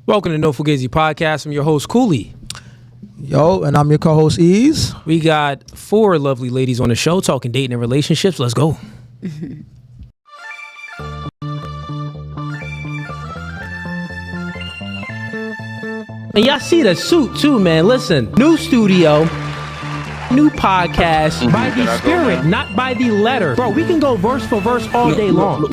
Welcome to No Fugazee Podcast. I'm your host, Cooley. Yo, and I'm your co-host, Ease. We got 4 lovely ladies on the show talking dating and relationships. Let's go. And y'all see the suit too, man. Listen, new studio, new podcast by the spirit, not by the letter. Bro, we can go verse for verse all day long.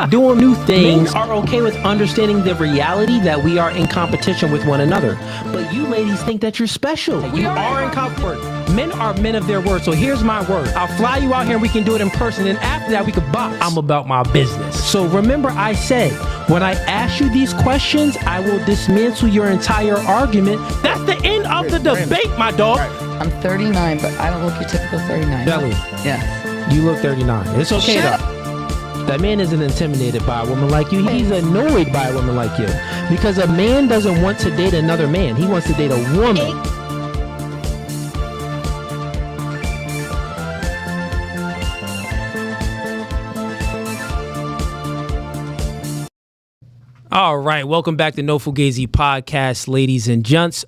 Doing new things are okay with understanding the reality that we are in competition with one another. But you ladies think that you're special. You are in comfort. Men are men of their word. So here's my word. I'll fly you out here and we can do it in person. And after that, we could box. I'm about my business. So remember I said, when I ask you these questions, I will dismantle your entire argument. That's the end of the debate, my dog. I'm 39, but I don't look your typical 39. Belly. Yeah. You look 39. It's okay though. That man isn't intimidated by a woman like you. He's annoyed by a woman like you. Because a man doesn't want to date another man. He wants to date a woman. All right. Welcome back to No Fugazee Podcast, ladies and gents.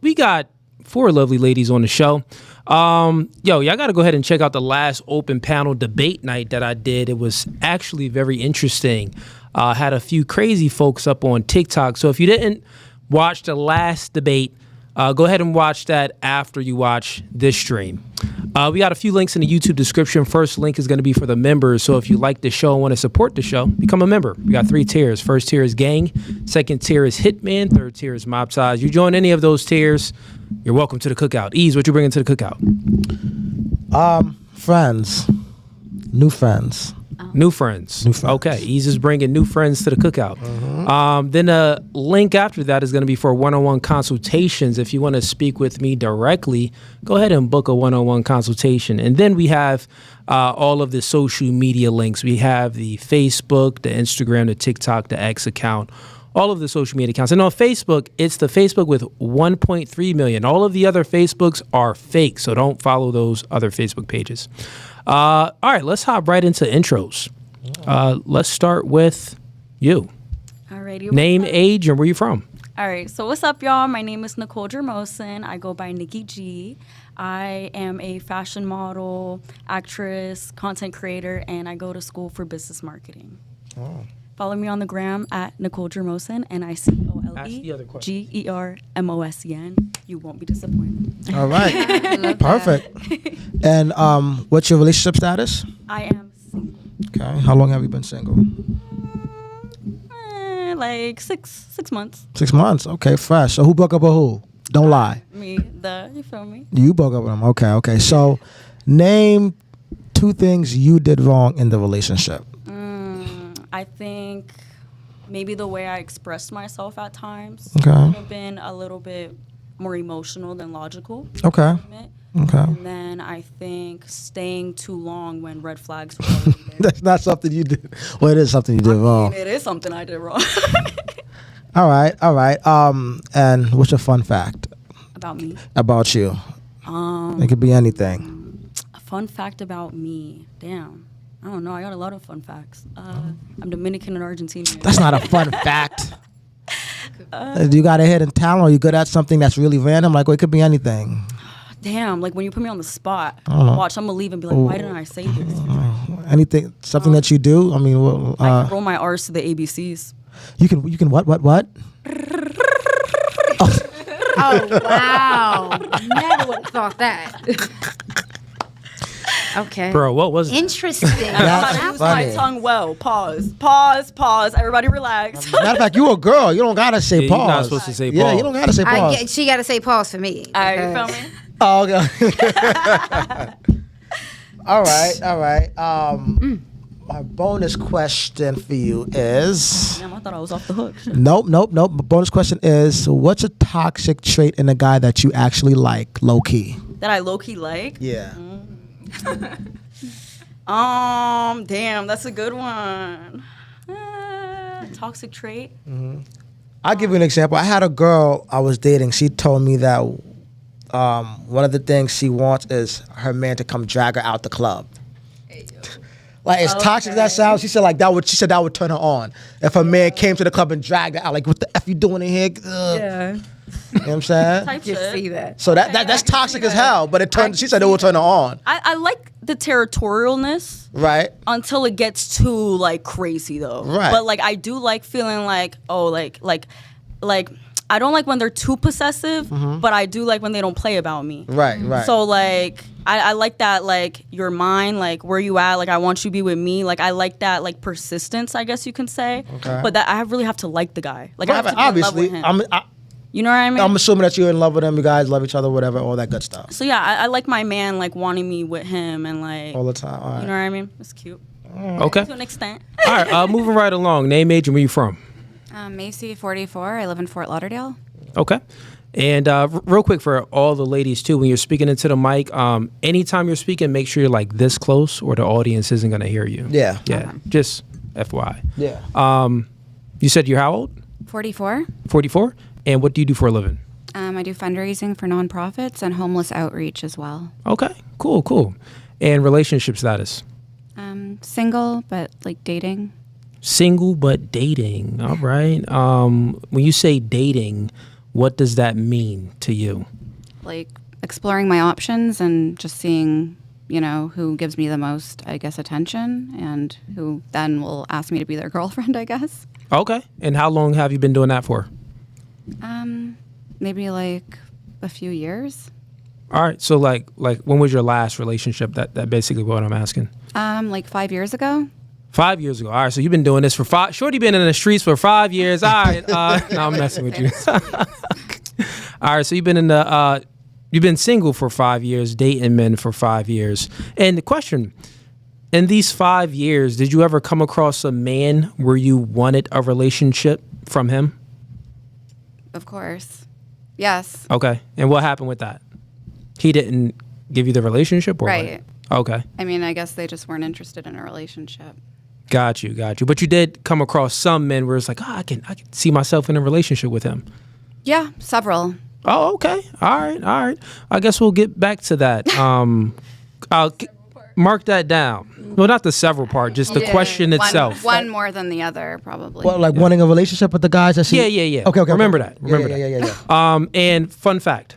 We got 4 lovely ladies on the show. Y'all got to go ahead and check out the last open panel debate night that I did. It was actually very interesting. Had a few crazy folks up on TikTok. So if you didn't watch the last debate, go ahead and watch that after you watch this stream. We got a few links in the YouTube description. First link is going to be for the members. So if you like the show and want to support the show, become a member. We got 3 tiers. First tier is Gang. Second tier is Hitman. Third tier is Mob Size. You join any of those tiers, you're welcome to the cookout. Ease, what you bringing to the cookout? Friends. New friends. New friends. New friends. Okay, Ease is bringing new friends to the cookout. Mm-hmm. Then a link after that is going to be for one-on-one consultations. If you want to speak with me directly, go ahead and book a one-on-one consultation. And then we have all of the social media links. We have the Facebook, the Instagram, the TikTok, the X account, all of the social media accounts. And on Facebook, it's the Facebook with 1.3 million. All of the other Facebooks are fake, so don't follow those other Facebook pages. All right, let's hop right into intros. Let's start with you. Alrighty. Name, age, and where you from? All right. So what's up, y'all? My name is Nicole Jermosin. I go by Nikki G. I am a fashion model, actress, content creator, and I go to school for business marketing. Oh. Follow me on the gram at Nicole Jermosin, Ask the other question. NicoleGermosin. You won't be disappointed. All right. Perfect. And what's your relationship status? I am single. Okay. How long have you been single? Like six months. 6 months. Okay, fresh. So who broke up with who? Don't lie. You feel me? You broke up with him. Okay. So name 2 things you did wrong in the relationship. I think maybe the way I expressed myself at times Okay. could have been a little bit more emotional than logical. Okay. Okay. And then I think staying too long when red flags were already there. That's not something you did. Well, it is something you did wrong. It is something I did wrong. All right. And what's your fun fact About me. about you? It could be anything. A fun fact about me. Damn. I don't know. I got a lot of fun facts. I'm Dominican and Argentinian. That's not a fun fact. You got a hidden talent, or you good at something that's really random? Like, well, it could be anything. Damn. Like when you put me on the spot, know. watch, I'm going to leave and be like, why didn't I say this? Anything, something that you do? I mean, well, I can roll my R's to the ABCs. you can what? Oh, wow. Never would have thought that. Okay. Bro, what was it? Interesting. That's I use funny. my tongue well. Pause. Everybody relax. Matter of fact, you a girl. You don't gotta say Yeah, pause. you're not supposed to say Yeah, pause. you don't gotta say pause. She got to say pause for me. All right, you feel me? Oh, okay. All right. My bonus question for you is... Damn, I thought I was off the hook. Shit. Nope. My bonus question is, what's a toxic trait in a guy that you actually like, low-key? That I low-key like? Yeah. Damn, that's a good one. Toxic trait? I'll give you an example. I had a girl I was dating. She told me that one of the things she wants is her man to come drag her out the club. Like as toxic as that sounds, she said like that would. She said that would turn her on if a man came to the club and dragged her out. Like, what the f you doing in here? Yeah. You know what I'm saying? Type Just shit. see that. So that's toxic as hell. But it turned. She said it would turn her on. I like the territorialness Right. until it gets too like crazy though. Right. But like I do like feeling like like I don't like when they're too possessive, but I do like when they don't play about me. Right. Right. So like I like that like you're mine, like where you at, like I want you to be with me. Like I like that like persistence, I guess you can say. Okay. But that I really have to like the guy. Like I have to be obviously, in love with him. I'm you know what I mean? assuming that you're in love with him. You guys love each other, whatever, all that good stuff, So yeah, I like my man like wanting me with him and like all the time. All right. you know what I mean? It's cute Okay. to an extent. All right. Moving right along. Name, age, and where you from? Macy, 44. I live in Fort Lauderdale. Okay. And real quick for all the ladies too, when you're speaking into the mic, anytime you're speaking, make sure you're like this close, or the audience isn't gonna hear you. Yeah. Yeah. Just FYI. Yeah. You said you're how old? 44. 44. And what do you do for a living? I do fundraising for nonprofits and homeless outreach as well. Okay. Cool. And relationship status? Single, but like dating. Single but dating. All right. When you say dating, what does that mean to you? Like exploring my options and just seeing, who gives me the most, I guess, attention and who then will ask me to be their girlfriend, I guess. Okay. And how long have you been doing that for? Maybe like a few years. All right. So like when was your last relationship? That basically what I'm asking. Like 5 years ago. 5 years ago. All right, so you've been doing this for five. Shorty been in the streets for 5 years. All right, no, I'm messing with you. All right, so you've been single for 5 years, dating men for 5 years. And the question: in these 5 years, did you ever come across a man where you wanted a relationship from him? Of course. Yes. Okay, and what happened with that? He didn't give you the relationship, or Right. What? Okay. I mean, I guess they just weren't interested in a relationship. Got you. But you did come across some men where it's like, I can see myself in a relationship with him. Yeah, several. Oh, okay. All right. I guess we'll get back to that. I'll mark that down. Well, not the several part, just the question itself. One more than the other, probably. Well, like wanting a relationship with the guys that she. Yeah. Okay. Remember that. Yeah. And fun fact.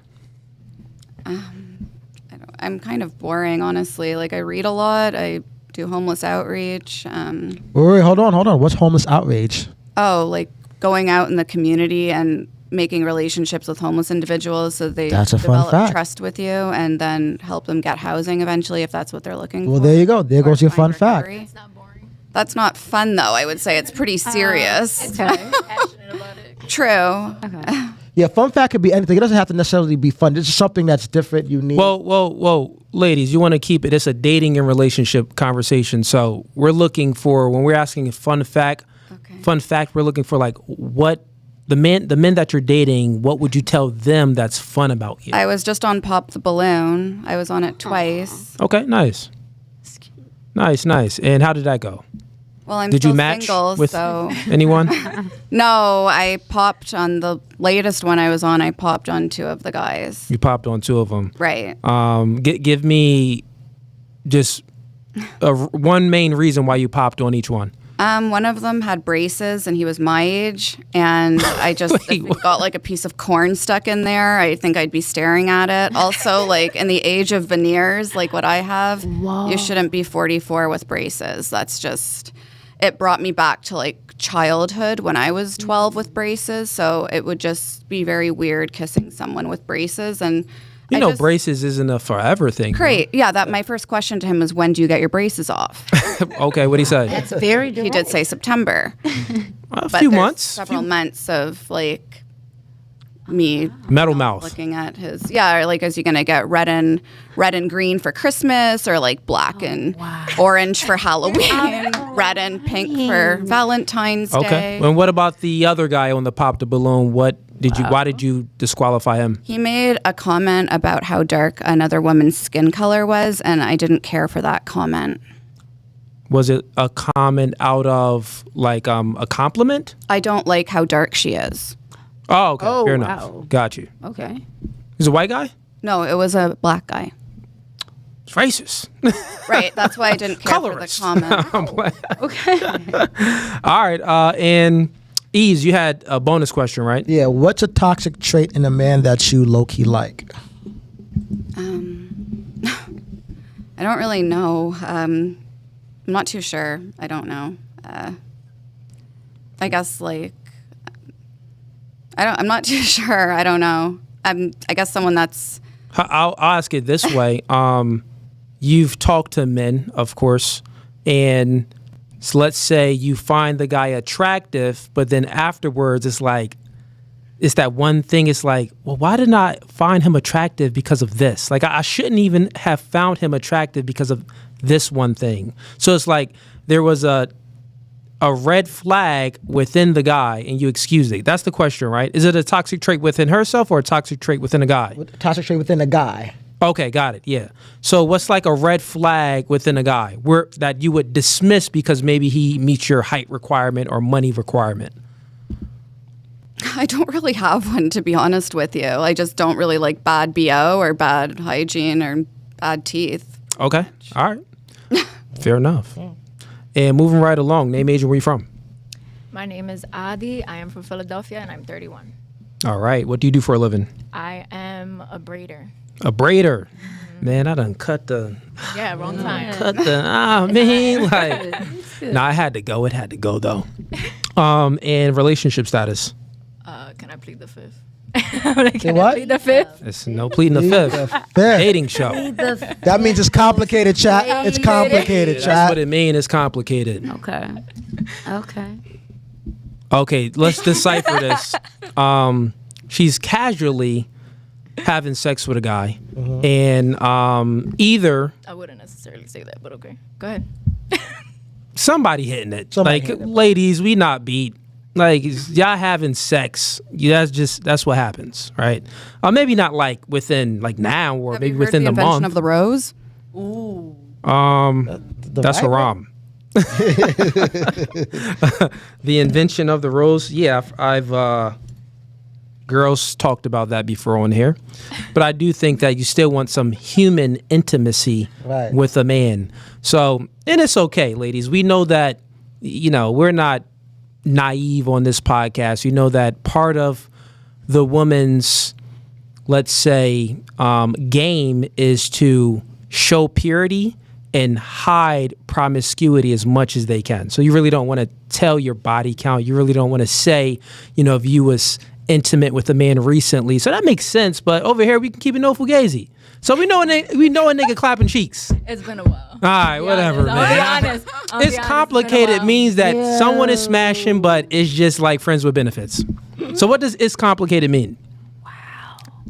I'm kind of boring, honestly. Like I read a lot. I do homeless outreach. Wait, hold on. What's homeless outrage? Like going out in the community and making relationships with homeless individuals so they That's a fun develop fact. trust with you and then help them get housing eventually if that's what they're looking Well, for. there you go. There goes your Find fun fact. recovery. That's not fun, though. I would say it's pretty serious. True. Yeah, fun fact could be anything. It doesn't have to necessarily be fun. It's just something that's different, unique. Whoa, ladies, you want to keep it. It's a dating and relationship conversation. So we're looking for, when we're asking a fun fact, we're looking for like what the men that you're dating, what would you tell them that's fun about you? I was just on Pop the Balloon. I was on it twice. Okay, nice. Nice. And how did that go? Well, I'm Did still you match single, with so anyone? no. I popped on the latest one I was on. I popped on two of the guys. You popped on two of them. Right. Give me just one main reason why you popped on each one. One of them had braces and he was my age, and I just Wait, if we got like a piece of corn stuck in there, I think I'd be staring at it. Also, like in the age of veneers, like what I have, you shouldn't be 44 with braces. That's just, it brought me back to like childhood when I was 12 with braces. So it would just be very weird kissing someone with braces. And braces isn't a forever thing. Great. Yeah, that my first question to him was, when do you get your braces off? Okay, what'd he say? That's very He did say September. A But few there's months. several months of like me Metal mouth. looking at his or like, is he gonna get red and green for Christmas, or like black and orange for Halloween, red and pink for Valentine's Day? Okay. And what about the other guy on the Pop the Balloon? Why did you disqualify him? He made a comment about how dark another woman's skin color was, and I didn't care for that comment. Was it a comment out of like a compliment? I don't like how dark she is. Oh, okay. Oh, Fair enough. wow. Got you. Okay. He's a white guy? No, it was a black guy. It's racist. Right. That's why I didn't care for the Colorist. comment. I'm playing. Okay. All right. And Ease, you had a bonus question, right? Yeah, what's a toxic trait in a man that you low-key like? I don't really know. I'm not too sure. I don't know. I guess like I'm not too sure. I don't know. I guess someone that's I'll ask it this way. You've talked to men, of course, and so let's say you find the guy attractive, but then afterwards it's like, it's that one thing. It's like, well, why didn't I find him attractive because of this? Like, I shouldn't even have found him attractive because of this one thing. So it's like there was a red flag within the guy and you excused it. That's the question, right? Is it a toxic trait within herself or a toxic trait within a guy? Toxic trait within a guy. Okay, got it. Yeah. So what's like a red flag within a guy that you would dismiss because maybe he meets your height requirement or money requirement? I don't really have one, to be honest with you. I just don't really like bad BO or bad hygiene or bad teeth. Okay. All right. Fair enough. And moving right along, name, age, and where you from? My name is Adi. I am from Philadelphia, and I'm 31. All right. What do you do for a living? I am a braider. A braider. Man, I done cut the... Yeah, wrong time. Cut the... I mean, like... Nah, I had to go. It had to go, though. And relationship status? Can I plead the fifth? Can what? I plead the fifth? It's no pleading the fifth. Fair. Dating show. That means it's complicated, chat. It's complicated, That's chat. what it means. It's complicated. Okay. Okay. Okay, let's decipher this. She's casually having sex with a guy, and either I wouldn't necessarily say that, but okay. Go ahead. somebody hitting it. Somebody like, hitting it. ladies, we not beat. Like, y'all having sex. Yeah, that's what happens, right? Maybe not like within like now or Have maybe you heard within the the invention month. of the rose? That's haram. The invention of the rose. Yeah, I've girls talked about that before on here, but I do think that you still want some human intimacy Right. with a man. So, and it's okay, ladies. We know that, we're not naive on this podcast. You know that part of the woman's, let's say, game is to show purity and hide promiscuity as much as they can. So you really don't want to tell your body count. You really don't want to say, if you was intimate with a man recently. So that makes sense. But over here, we can keep it no fugazi. So we know a nigga clapping cheeks. It's been a while. All right, whatever, I'll man. be honest. I'll It's be honest, complicated. been a while. Means that someone is smashing, but it's just like friends with benefits. So what does it's complicated mean?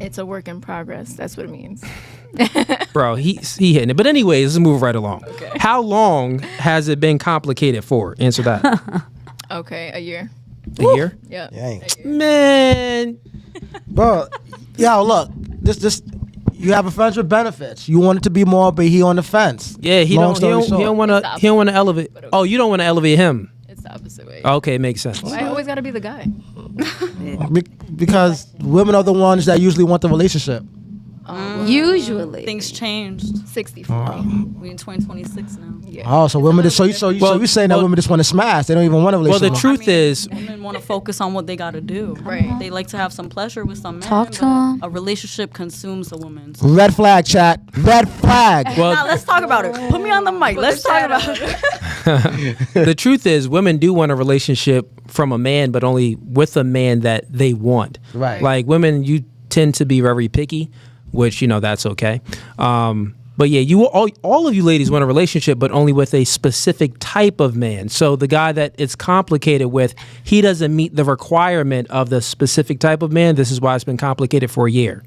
It's a work in progress. That's what it means. Bro, he hitting it. But anyways, let's move right along. Okay. How long has it been complicated for? Answer that. Okay, a year. A year? Yeah. Dang. Man. Bro, yo, look, this you have a friends with benefits. You want it to be more, but he on the fence. Yeah, he Long don't story short. want to elevate. Oh, you don't want to elevate him. It's the opposite way. Okay, makes sense. I always got to be the guy. Because women are the ones that usually want the relationship. Usually. Things changed. 64. We in 2026 now. Yeah. Oh, so women just so you saying that women just want to smash. They don't even want a Well, relationship. the truth is, Women want to focus on what they got to do. Right. They like to have some pleasure with some men. Talk to but 'em. A relationship consumes a woman. So Red flag, chat. Red flag. now well, let's talk about it. Put me on the mic. Let's talk about it. the truth is, women do want a relationship from a man, but only with a man that they want. Right. Like women, you tend to be very picky, which that's okay. But yeah, all of you ladies want a relationship, but only with a specific type of man. So the guy that it's complicated with, he doesn't meet the requirement of the specific type of man. This is why it's been complicated for a year.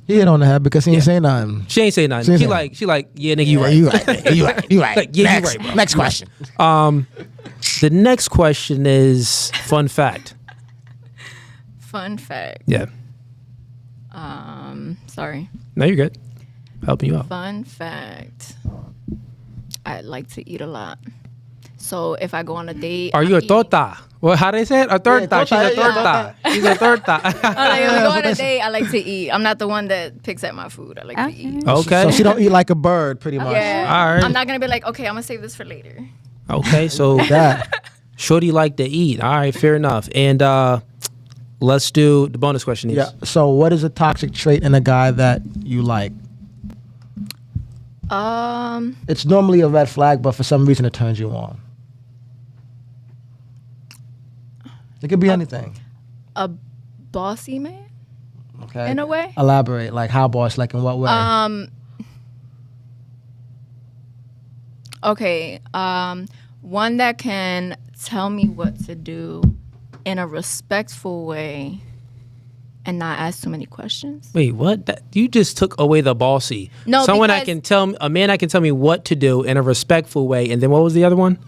He hit on the head because he ain't saying nothing. She ain't say nothing. She She ain't like, yeah, nigga, you right. You right. You right. You right. Like, yeah, you Next, right, bro. next question. The next question is fun fact. Fun fact. Yeah. Sorry. No, you're good. Helping you out. Fun fact. I like to eat a lot. So if I go on a date, Are you a I'm eating. torta? Well, how they say it? A torta. She's a torta. She's a torta. Like, if I go on a date, I like to eat. I'm not the one that picks at my food. I like to eat. Okay. So she don't eat like a bird, pretty much. Yeah. All right. I'm not gonna be like, okay, I'm gonna save this for later. Okay, so That. shorty like to eat. All right, fair enough. And let's do the bonus question. Yeah. So what is a toxic trait in a guy that you like? It's normally a red flag, but for some reason it turns you on. It could be anything. A bossy man, Okay. in a way. Elaborate. Like how boss? Like in what way? Okay. One that can tell me what to do in a respectful way and not ask too many questions. Wait, what? You just took away the bossy. No, Someone that because- can tell a man that can tell me what to do in a respectful way. And then what was the other one?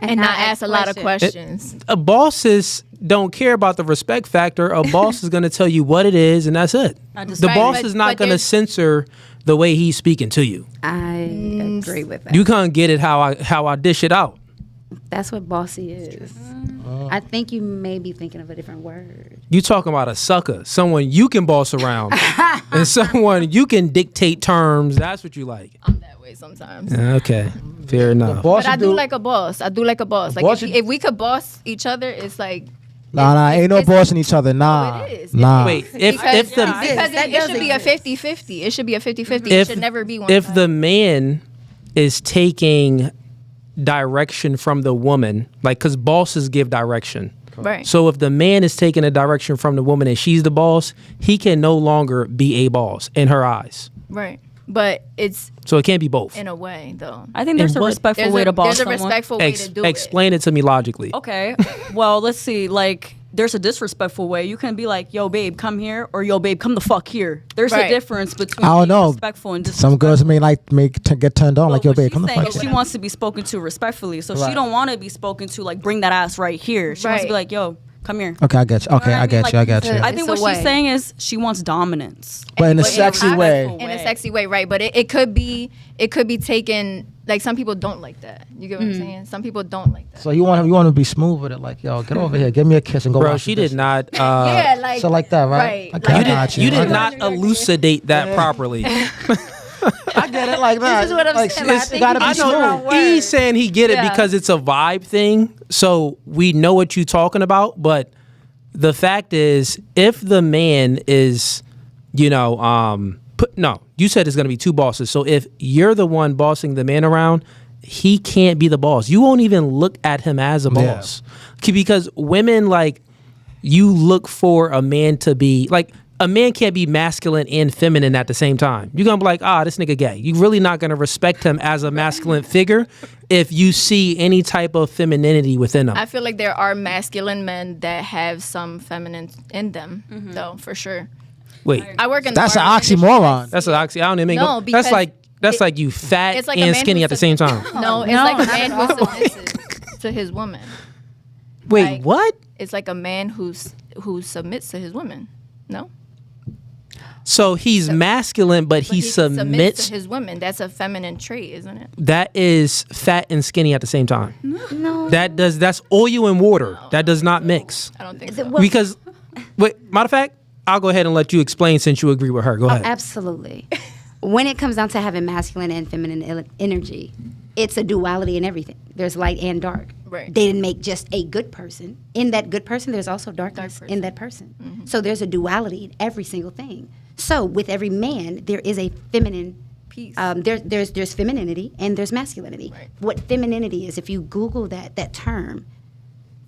And not ask a lot of questions. A bosses don't care about the respect factor. A boss is going to tell you what it is, and that's it. The Right, boss but- is not but going to there's- censor the way he's speaking to you. I agree with that. You can't get it how I dish it out. That's what bossy is. I think you may be thinking of a different word. You talking about a sucker, someone you can boss around, and someone you can dictate terms. That's what you like. I'm that way sometimes. Okay, fair enough. boss But I would do like a boss. I do like a boss. Like boss if we could boss each other, it's like Nah, ain't no it's- bossing each other. Nah. it is. Nah. Wait, if because, if the because That it does should be a exist. 50-50. It should be a 50-50. It should never be one. if side. the man is taking direction from the woman, like because bosses give direction. right. So if the man is taking a direction from the woman and she's the boss, he can no longer be a boss in her eyes. Right. But it's So it can't be both. in a way though. I think there's And a what- respectful way to boss there's a someone. respectful way to do Explain it to me logically. Okay. Well, let's see. Like, there's a disrespectful way. You can be like, "Yo, babe, come here," or "Yo, babe, come the fuck here." There's Right. a difference between I don't being know. respectful and disrespectful. Some girls may get turned on, like, yo, what babe, she's come the saying fuck is she here. wants to be spoken to respectfully, so Right. she don't want to be spoken to like bring that ass right here. She wants to be Right. like, "Yo, come here." Okay, I get you. Okay, You know what I get mean? you. I Like, get you. I It's think a what way. she's saying is she wants dominance. But in a But sexy in a way. respectful in a sexy way, right? But it could be taken like some people don't like that. You get what I'm saying? Some people don't like that. So you want to be smooth with it, like, yo, get over here, give me a kiss and go. Bro, wash she the did dishes. not. Yeah, like So like that, right? Okay, Like, I got you. You I did got not elucidate that properly. I get it like that. This is what I'm like, saying, like, I It's think gotta you be I used the wrong smooth. word. know he's saying he get it Yeah. because it's a vibe thing. So we know what you're talking about. But the fact is, if the man is, you said it's going to be two bosses. So if you're the one bossing the man around, he can't be the boss. You won't even look at him as a Yeah. boss. Because women, like, you look for a man to be like, a man can't be masculine and feminine at the same time. You're gonna be like, this nigga gay. You're really not gonna respect him as a masculine figure if you see any type of femininity within him. I feel like there are masculine men that have some feminine in them, though, for sure. Wait, I work in That's the an barber industry. oxymoron. that's an oxy. I don't even. No, That's because like you fat it's like a and man skinny who's at the same time. No, it's like a man who's submissive to his woman. Wait, like- what? It's like a man who submits to his woman. No, So he's masculine, but he submits. to his woman. That's a feminine trait, isn't it? That is fat and skinny at the same time. No. That's oil and water. That does not mix. I don't think so. Well, Because, wait, matter of fact, I'll go ahead and let you explain since you agree with her. Go ahead. absolutely. When it comes down to having masculine and feminine energy, it's a duality in everything. There's light and dark. Right. They didn't make just a good person. In that good person, there's also darkness in that person. So there's a duality in every single thing. So with every man, there is a feminine Piece. There's femininity and there's masculinity. Right. What femininity is, if you Google that term,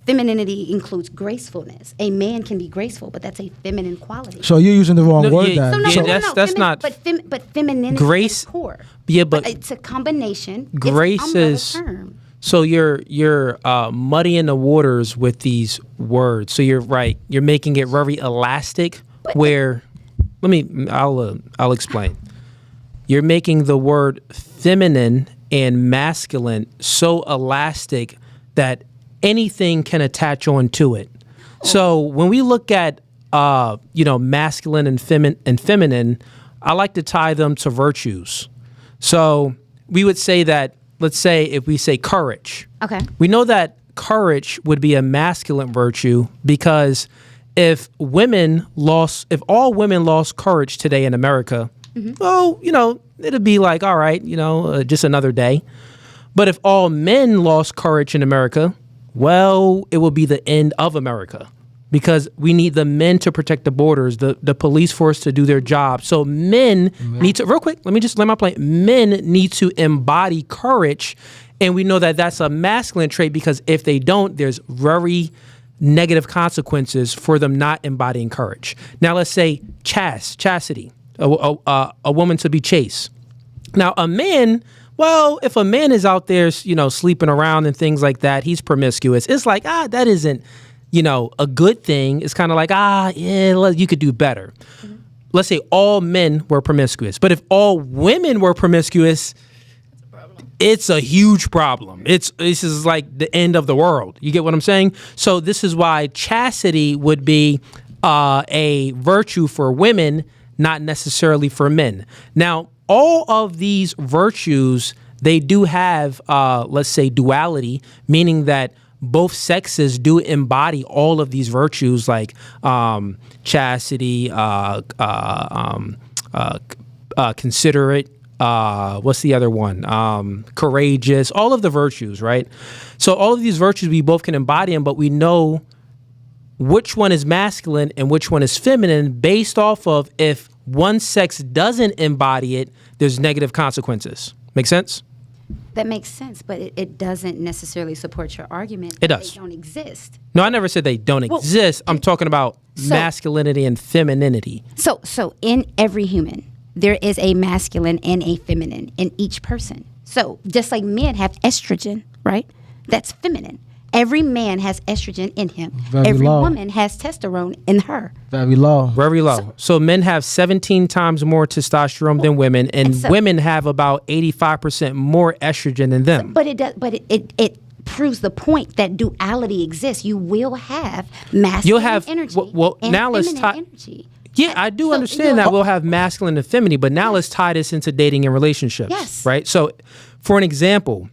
femininity includes gracefulness. A man can be graceful, but that's a feminine quality. So you're using the wrong No, word yeah, then. yeah, So- that's not- But femininity Grace- is core. Yeah, but it's a combination. grace it's an umbrella is- term. So you're muddying the waters with these words. So you're right. You're making it very elastic. I'll explain. You're making the word feminine and masculine so elastic that anything can attach onto it. So when we look at masculine and feminine, I like to tie them to virtues. So we would say that let's say if we say courage, Okay. we know that courage would be a masculine virtue because if all women lost courage today in America, well, it'd be like, all right, just another day. But if all men lost courage in America, well, it will be the end of America because we need the men to protect the borders, the police force to do their job. So men need to, real quick, let me just lay my point. Men need to embody courage. And we know that that's a masculine trait because if they don't, there's very negative consequences for them not embodying courage. Now, let's say chastity, a woman to be chaste. Now, a man, well, if a man is out there, sleeping around and things like that, he's promiscuous. It's like, that isn't, a good thing. It's kind of like, you could do better. Let's say all men were promiscuous. But if all women were promiscuous, it's a huge problem. This is like the end of the world. You get what I'm saying? So this is why chastity would be a virtue for women, not necessarily for men. Now, all of these virtues, they do have, let's say, duality, meaning that both sexes do embody all of these virtues like chastity, considerate, what's the other one? Courageous, all of the virtues, right? So all of these virtues, we both can embody them, but we know which one is masculine and which one is feminine based off of if one sex doesn't embody it, there's negative consequences. Make sense? That makes sense, but it doesn't necessarily support your argument. It does. They don't exist. No, I never said they don't exist. I'm talking about masculinity and femininity. So in every human, there is a masculine and a feminine in each person. So just like men have estrogen, right? That's feminine. Every man has estrogen in him. Every woman has testosterone in her. Very low. Very low. So men have 17 times more testosterone than women, and women have about 85% more estrogen than them. But it proves the point that duality exists. You will have masculine energy and now let's feminine energy. Yeah, I do understand that we'll have masculine and feminine, but now let's tie this into dating and relationships. Yes. Right? So for an example,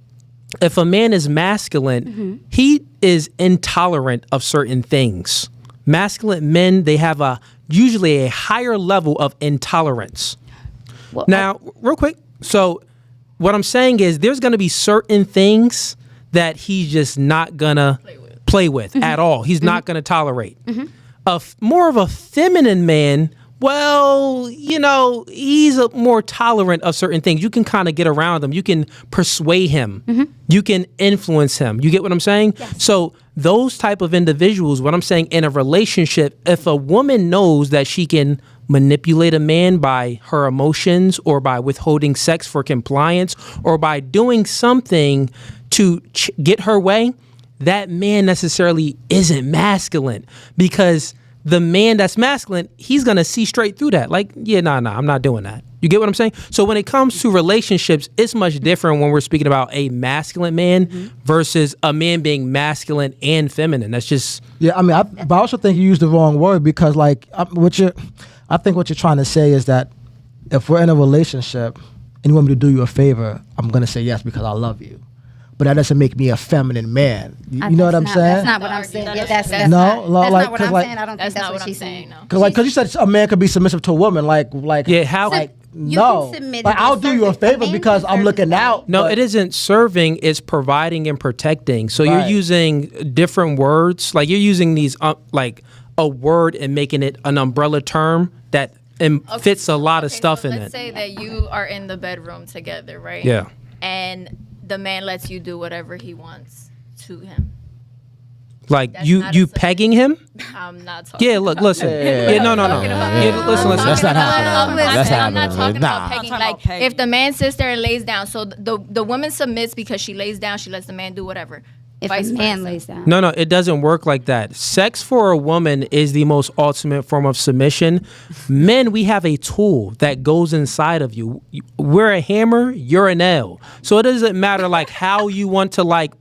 if a man is masculine, he is intolerant of certain things. Masculine men, they have usually a higher level of intolerance. Well, now, real quick, so what I'm saying is there's going to be certain things that he's just not going to play with at all. He's not going to tolerate. More of a feminine man, well, he's more tolerant of certain things. You can kind of get around him. You can persuade him. You can influence him. You get what I'm saying? Yes. So those type of individuals, what I'm saying, in a relationship, if a woman knows that she can manipulate a man by her emotions or by withholding sex for compliance or by doing something to get her way, that man necessarily isn't masculine because the man that's masculine, he's going to see straight through that. Like, I'm not doing that. You get what I'm saying? So when it comes to relationships, it's much different when we're speaking about a masculine man versus a man being masculine and feminine. That's just... Yeah, I mean, but I also think you used the wrong word because, I think what you're trying to say is that if we're in a relationship and you want me to do you a favor, I'm going to say yes because I love you. But that doesn't make me a feminine man. You know what I'm saying? That's not what I'm saying. That's no, not what like, I'm saying. I don't think That's that's not what what I'm she's saying. saying. No. because you said a man could be submissive to a woman. Yeah, how... No, can submit like and I'll do you a serve. favor Man because can I'm serve looking the out. No, but- it isn't serving, it's providing and protecting. So you're Right. using different words. Like you're using these, like a word and making it an umbrella term that fits a lot of stuff in Let's it. say that you are in the bedroom together, right? Yeah. And the man lets you do whatever he wants to him. Like That's you not a pegging him? I'm not talking. Yeah, look, listen. Yeah, no. Yeah, listen. That's not happening. That's I'm not not talking happening. about Nah. pegging. I'm talking Like about pegging. if the man sits there and lays down, so the woman submits because she lays down. She lets the man do whatever. If Vice a man versa. lays down. No, it doesn't work like that. Sex for a woman is the most ultimate form of submission. Men, we have a tool that goes inside of you. We're a hammer, you're a nail. So it doesn't matter like how you want to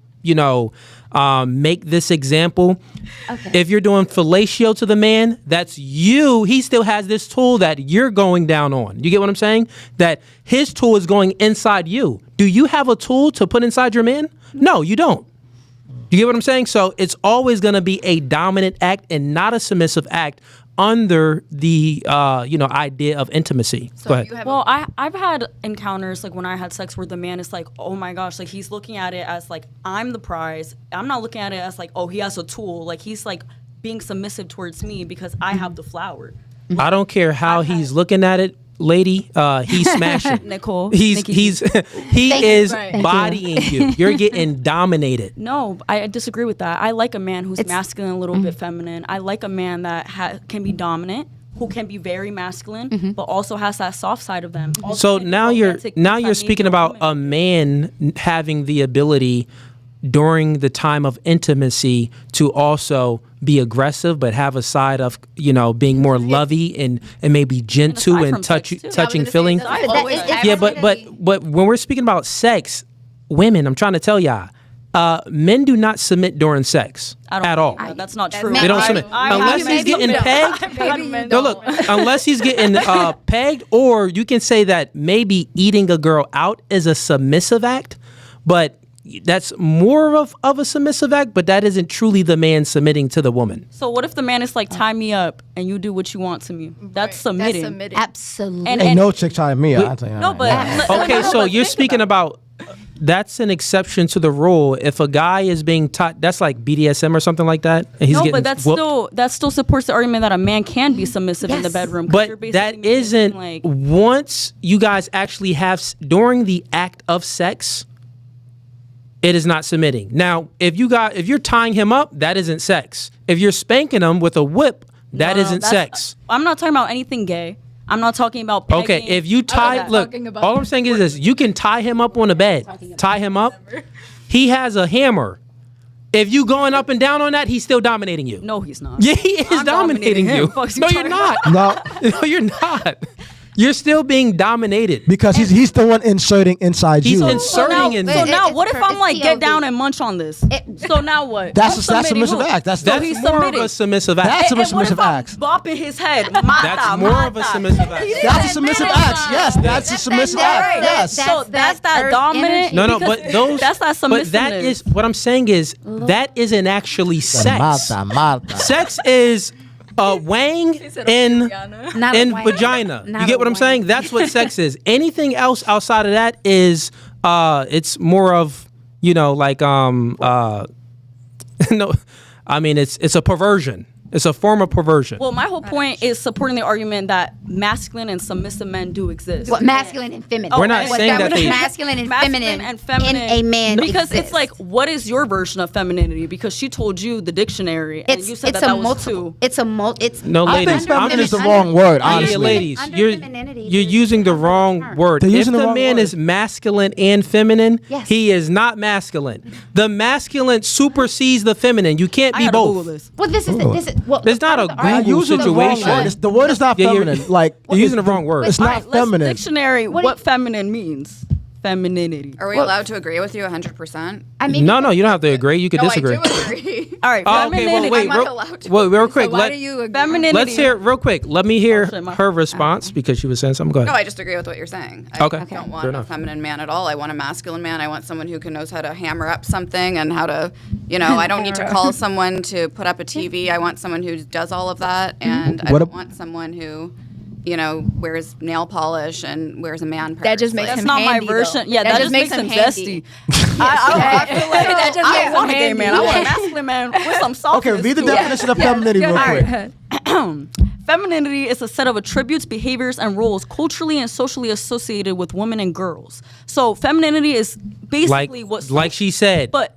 make this example. Okay. If you're doing fellatio to the man, that's you. He still has this tool that you're going down on. You get what I'm saying? That his tool is going inside you. Do you have a tool to put inside your man? No, you don't. You get what I'm saying? So it's always going to be a dominant act and not a submissive act under the idea of intimacy. So Go ahead. you have Well, I've had encounters like when I had sex where the man is like, oh my gosh, like he's looking at it as like I'm the prize. I'm not looking at it as like, oh, he has a tool. Like he's like being submissive towards me because I have the flower. I don't care how he's looking at it, lady. He's smashing. Nicole. He Thank is you. Right. bodying you. You're getting dominated. No, I disagree with that. I like a man who's masculine, a little bit feminine. I like a man that can be dominant, who can be very masculine, but also has that soft side of them. Also So can be now romantic you're inside speaking me, about woman. a man having the ability during the time of intimacy to also be aggressive, but have a side of being more lovey and maybe gentle aside and from sex, too. touching, I was gonna say, feeling. it's I've always always happened. Yeah, but when we're speaking about sex, women, I'm trying to tell y'all, men do not submit during sex I don't at all. believe that. That's not true. They don't submit unless he's getting pegged. No, look, unless he's getting pegged, or you can say that maybe eating a girl out is a submissive act, but that's more of a submissive act, but that isn't truly the man submitting to the woman. So what if the man is like, tie me up and you do what you want to me? That's submitting. That's submitting. Absolutely. Ain't no chick tying me out. I'll tell you No, that. but Okay, so you're speaking about that's an exception to the rule. If a guy is being taught, that's like BDSM or something like that, and he's no, getting but whooped. that still supports the argument that a man can be submissive in the Yes. bedroom. 'Cause you're But basically that making him, isn't like, once you guys actually have during the act of sex. It is not submitting. Now, if you're tying him up, that isn't sex. If you're spanking him with a whip, that no, isn't that's- sex. I'm not talking about anything gay. I'm not talking about pegging. Okay, if you tie, not look, talking about all I'm saying is this: you can tie him up on a bed, tie him up. He has a hammer. If you going up and down on that, he's still dominating you. No, he's not. Yeah, he is I'm dominating him. you. Fuck's he No, you're talking not. No, No, you're not. You're still being dominated. because he's the one inserting inside He's you. inserting in. So now, it's what if per- I'm it's like, get POV. down and munch on this? So now what? That's I'm a submitting submissive who? act. That's That's he's more submitting. of a submissive act. That's a And what submissive if I'm act. bopping his head? That's more of a submissive act. That's a submissive act. Yes, that's a submissive act. Yes. So that's that earth dominant. energy. No, because but those. that's that But submissiveness. that is what I'm saying is that isn't actually sex. Marta. Sex is wang in Not a wang. vagina. Not You get a what I'm wang. saying? That's what sex is. Anything else outside of that is it's more of like no, I mean it's a perversion. It's a form of perversion. Well, my whole point is supporting the argument that masculine and submissive men do exist. What, masculine and feminine. We're not What saying that would they- masculine and Masculine feminine in a man because exists. it's like, what is your version of femininity? Because she told you the dictionary, and you said it's that a was multiple. two. It's a multi. It's No, I ladies, think feminine is the under- wrong word, under- honestly. ladies, under you're femininity, you're there's using the another wrong term. word. They're If using the the wrong man word. is masculine and feminine, Yes. he is not masculine. The masculine supersedes the feminine. You can't I be gotta Google both. this. Well, this is well. It's not a part of the argument- Google Using the wrong situation. word. The word is not Yeah, you're- feminine. Like You're using the wrong word. It's All not right, let's feminine. dictionary What what do feminine means. Femininity. Are we allowed to agree with you 100%? I mean, No, you don't have to agree. You can disagree. I do agree. All right, Oh, okay, well, femininity. wait, I'm not real, allowed to well, real quick. Why Let, do you agree? Femininity. let's hear real quick. Let me hear shit, my her response because she was saying something. Go No, ahead. I just agree with what you're saying. I Okay. don't Fair want a enough. feminine man at all. I want a masculine man. I want someone who knows how to hammer up something and how to, I don't need to call someone to put up a TV. I want someone who does all of that. And I What don't ab- want someone who, wears nail polish and wears a man purse. That just makes That's him not my handy, version. though. Yeah, that just makes him handy. zesty. I feel like That just I makes don't want a him gay man. I handy. want a masculine man with some softness. Okay, read the to it. definition of femininity real quick. Femininity is a set of attributes, behaviors, and roles culturally and socially associated with women and girls. So femininity is basically what Like she said, But-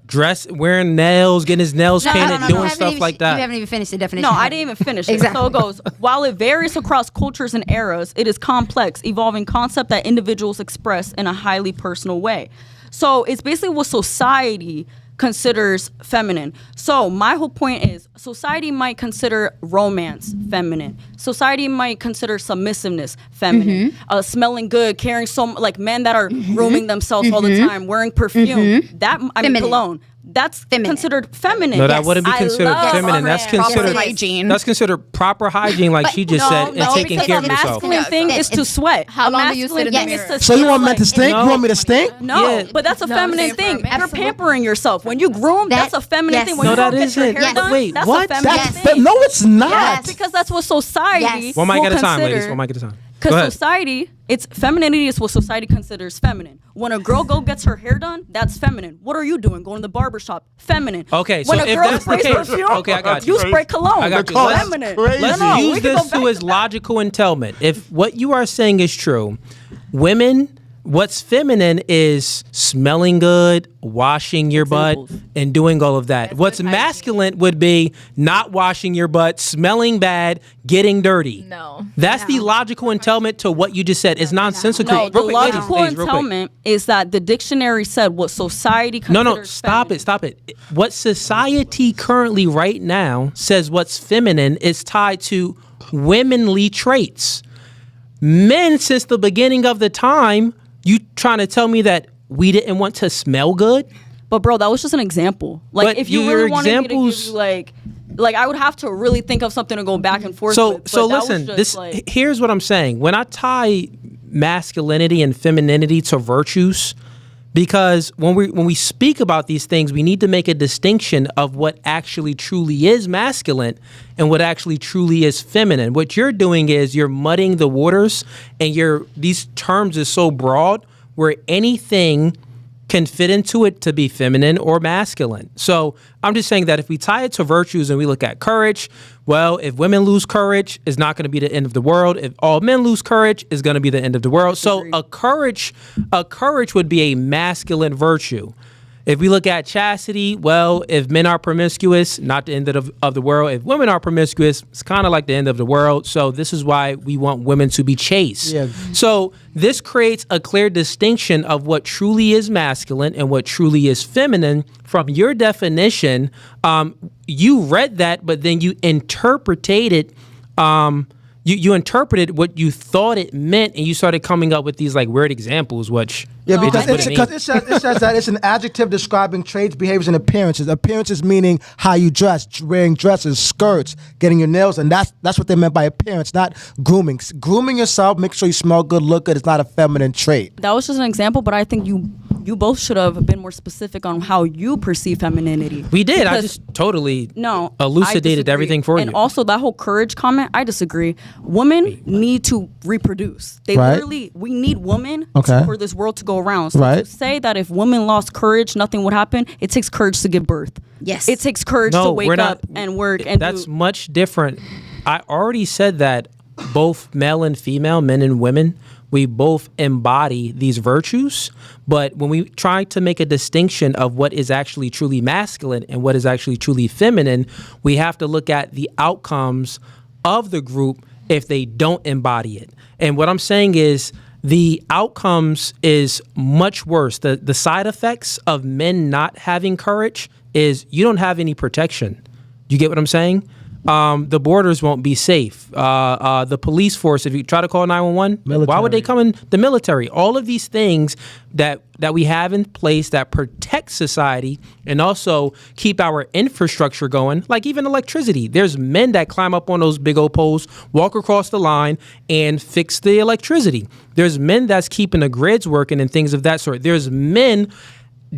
wearing nails, getting his nails No, painted, no, doing you stuff haven't like even- that. You haven't even finished the definition. No, I didn't even finish it. Exactly. So it goes, while it varies across cultures and eras, it is complex, evolving concept that individuals express in a highly personal way. So it's basically what society considers feminine. So my whole point is society might consider romance feminine. Society might consider submissiveness feminine. Smelling good, caring like men that are grooming themselves all the time, wearing perfume. That I mean Feminine. cologne. that's Feminine. considered feminine. No, that wouldn't be I considered love feminine. That's proper considered hygiene. That's considered proper hygiene, like she just said, and taking because care a of yourself. masculine thing is to sweat. How A long do you masculine sit in the thing mirror? is to So you want men to like- stink? No. You want me to stink? No, Yeah. but that's a feminine same for thing. a man. You're Absolutely. pampering yourself. When you groom, That- that's a feminine yes. thing. When No, you that don't get your isn't. hair Yes. done, Wait, that's what? a feminine That's thing. no, it's not. Yes. Because that's what society Yes. One mic will at a time, consider. ladies. One mic at a time. Go Because ahead. society, it's femininity is what society considers feminine. When a girl gets her hair done, that's feminine. What are you doing? Going to the barber shop? Feminine. Okay, when so a if girl that's the sprays case- perfume, okay, I got you. you spray cologne. I got you. That's Let's- feminine. crazy. Let's No, we use can go this back to its logical entailment. If what you are saying is true, women, what's feminine is smelling good, washing your Examples. butt, and doing all of that. What's masculine would be not washing your butt, smelling bad, getting dirty. No. That's the logical entailment to what you just said. It's nonsensical. No, the Real quick, ladies, logical ladies, real quick. entailment is that the dictionary said what society No, considers no, stop feminine. it, stop it. What society currently right now says what's feminine is tied to womanly traits. Men, since the beginning of the time, you trying to tell me that we didn't want to smell good? But bro, that was just an example. Like But if you your really wanted me to give examples- you like I would have to really think of something to go back and forth So, with. But so that was listen. just, This like, here's what I'm saying. When I tie masculinity and femininity to virtues, because when we speak about these things, we need to make a distinction of what actually truly is masculine and what actually truly is feminine. What you're doing is you're muddying the waters, and these terms are so broad where anything can fit into it to be feminine or masculine. So I'm just saying that if we tie it to virtues and we look at courage, well, if women lose courage, it's not going to be the end of the world. If all men lose courage, it's going to be the end of the world. So a courage would be a masculine virtue. If we look at chastity, well, if men are promiscuous, not the end of the world. If women are promiscuous, it's kind of like the end of the world. So this is why we want women to be chaste. Yeah. So this creates a clear distinction of what truly is masculine and what truly is feminine. From your definition, you read that, but then you interpreted it. You interpreted what you thought it meant, and you started coming up with these like weird examples, which Yeah, No, because I it think- says that it's an adjective describing traits, behaviors, and appearances. Appearances meaning how you dress, wearing dresses, skirts, getting your nails, and that's what they meant by appearance, not grooming. Grooming yourself, make sure you smell good, look good. It's not a feminine trait. that was just an example, but I think you both should have been more specific on how you perceive femininity. we did. I Because- just totally No, I elucidated disagree. everything for and you. also that whole courage comment, I disagree. Women need to reproduce. They Right. literally, we need women Okay. for this world to go around. So Right. to say that if women lost courage, nothing would happen, it takes courage to give birth. Yes. It takes courage to wake up and work. And that's do, much different. I already said that both male and female, men and women, we both embody these virtues. But when we try to make a distinction of what is actually truly masculine and what is actually truly feminine, we have to look at the outcomes of the group if they don't embody it. And what I'm saying is the outcomes is much worse. The side effects of men not having courage is you don't have any protection. You get what I'm saying? The borders won't be safe. The police force, if you try to call 911, why would they come in? The military. All of these things that we have in place that protect society and also keep our infrastructure going, like even electricity. There's men that climb up on those big old poles, walk across the line, and fix the electricity. There's men that's keeping the grids working and things of that sort. There's men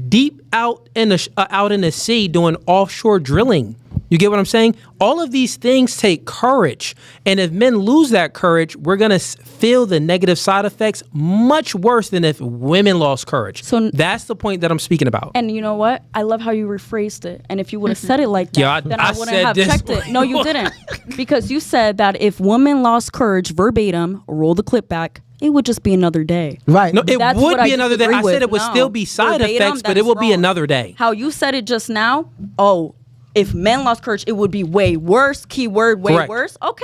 deep out in the sea doing offshore drilling. You get what I'm saying? All of these things take courage. And if men lose that courage, we're going to feel the negative side effects much worse than if women lost courage. So- that's the point that I'm speaking about. and you know what? I love how you rephrased it. And if you would have said it like that, Yeah, then I I wouldn't said have this checked it. one. No, you didn't. Because you said that if women lost courage verbatim, roll the clip back, it would just be another day. Right. No, it That's would what I be another day. disagree I said with. it would No. still be side Verbatim, effects, but that's it will be wrong. another day. How you said it just now, oh, if men lost courage, it would be way worse. Keyword, way Correct. worse. Okay.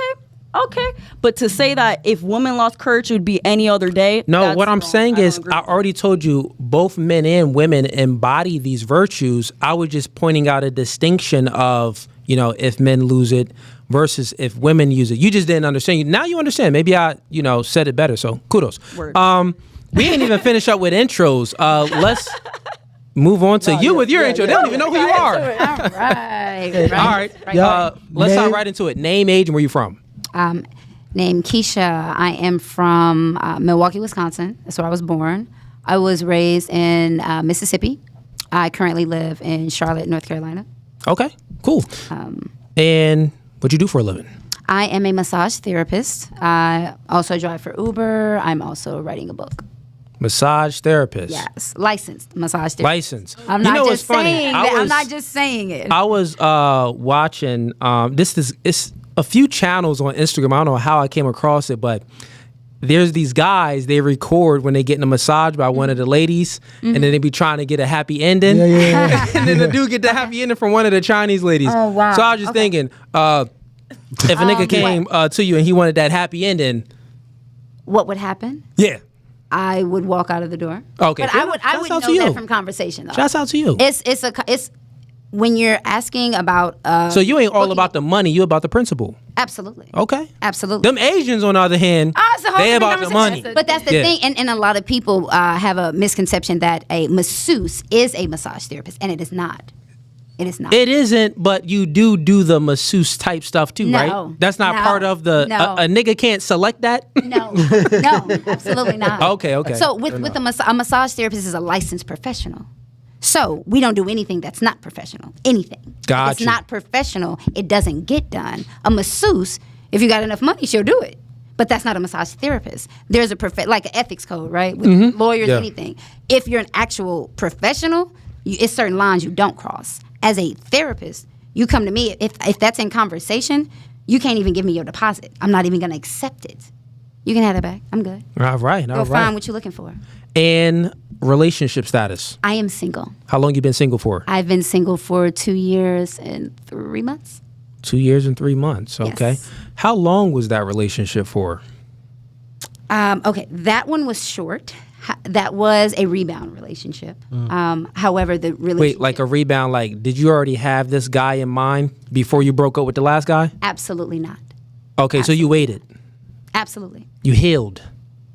But to say that if women lost courage, it would be any other day. No, that's what I'm wrong. saying I don't is agree I with that. already told you both men and women embody these virtues. I was just pointing out a distinction of, if men lose it versus if women use it. You just didn't understand. Now you understand. Maybe I, said it better. So kudos. Word. We didn't even finish up with intros. move on to you with your intro. They don't even know who you are. All right. All right. Yeah. Let's Name- hop right into it. Name, age, and where you from. Named Keisha. I am from Milwaukee, Wisconsin. That's where I was born. I was raised in Mississippi. I currently live in Charlotte, North Carolina. Okay, cool. And what you do for a living? I am a massage therapist. I also drive for Uber. I'm also writing a book. Massage therapist. Yes, licensed massage therapist. License. I'm You not know what's just funny? saying that. I'm not just saying it. I was watching it's a few channels on Instagram. I don't know how I came across it, but there's these guys, they record when they get in a massage by one of the ladies, and then they be trying to get a happy ending. Yeah. And then the dude get the happy ending from one of the Chinese ladies. Oh, wow. So I was just thinking, if a nigga came to you and he wanted that happy ending, What would happen? yeah. I would walk out of the door. Okay, but fair I enough. would Shouts out know to you. that from conversation though. Shouts out to you. It's when you're asking about. So you ain't all booking- about the money, you about the principle. Absolutely. Okay. Absolutely. Them Asians, on the other hand, it's a whole they different about the money. conversation. But that's the Yeah. thing, and a lot of people have a misconception that a masseuse is a massage therapist, and it is not. It is not. It isn't, but you do the masseuse type stuff too, No. right? That's not No. part of the. No. A nigga can't select that. No, absolutely not. Okay. So with a massage therapist is a licensed professional. So we don't do anything that's not professional. Anything. If Gotcha. it's not professional, it doesn't get done. A masseuse, if you got enough money, she'll do it. But that's not a massage therapist. There's like an ethics code, right? With lawyers, Yeah. anything. If you're an actual professional, it's certain lines you don't cross. As a therapist, you come to me, if that's in conversation, you can't even give me your deposit. I'm not even going to accept it. You can have it back. I'm good. All right. Go find what you're looking for. And relationship status. I am single. How long you been single for? I've been single for 2 years and 3 months. 2 years and 3 months. Okay. Yes. How long was that relationship for? Okay, that one was short. That was a rebound relationship. However, the relationship. Wait, like a rebound? Like, did you already have this guy in mind before you broke up with the last guy? Absolutely not. Okay, so you waited. Absolutely. You healed.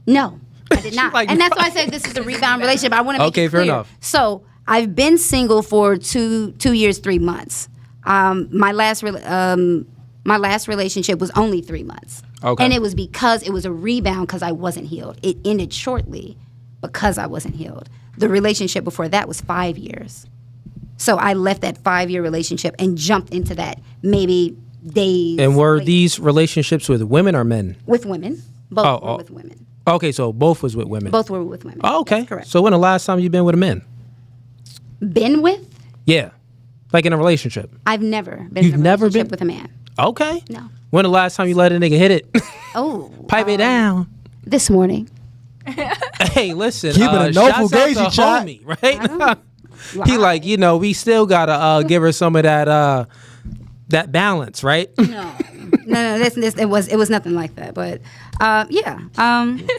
No, I did not. Like- and that's why I said this is a rebound relationship. I want to make Okay, it fair clear. enough. So I've been single for two years, 3 months. My last relationship was only 3 months. Okay. And it was because it was a rebound because I wasn't healed. It ended shortly because I wasn't healed. The relationship before that was 5 years. So I left that 5-year relationship and jumped into that maybe days. And were later. these relationships with women or men? With women. Both Oh, were with women. Okay, so both was with women. Both were with women. Oh, okay. That's correct. So when the last time you been with a man? Been with? Yeah. Like in a relationship. I've never been You've in a never relationship been- with a man. Okay. No. When the last time you let a nigga hit it? Oh. Pipe it down. This morning. Hey, listen. Keep it a no shouts out Fugazi to chat. homie, right? He like, we still gotta give her some of that that balance, right? No, it was nothing like that. But yeah.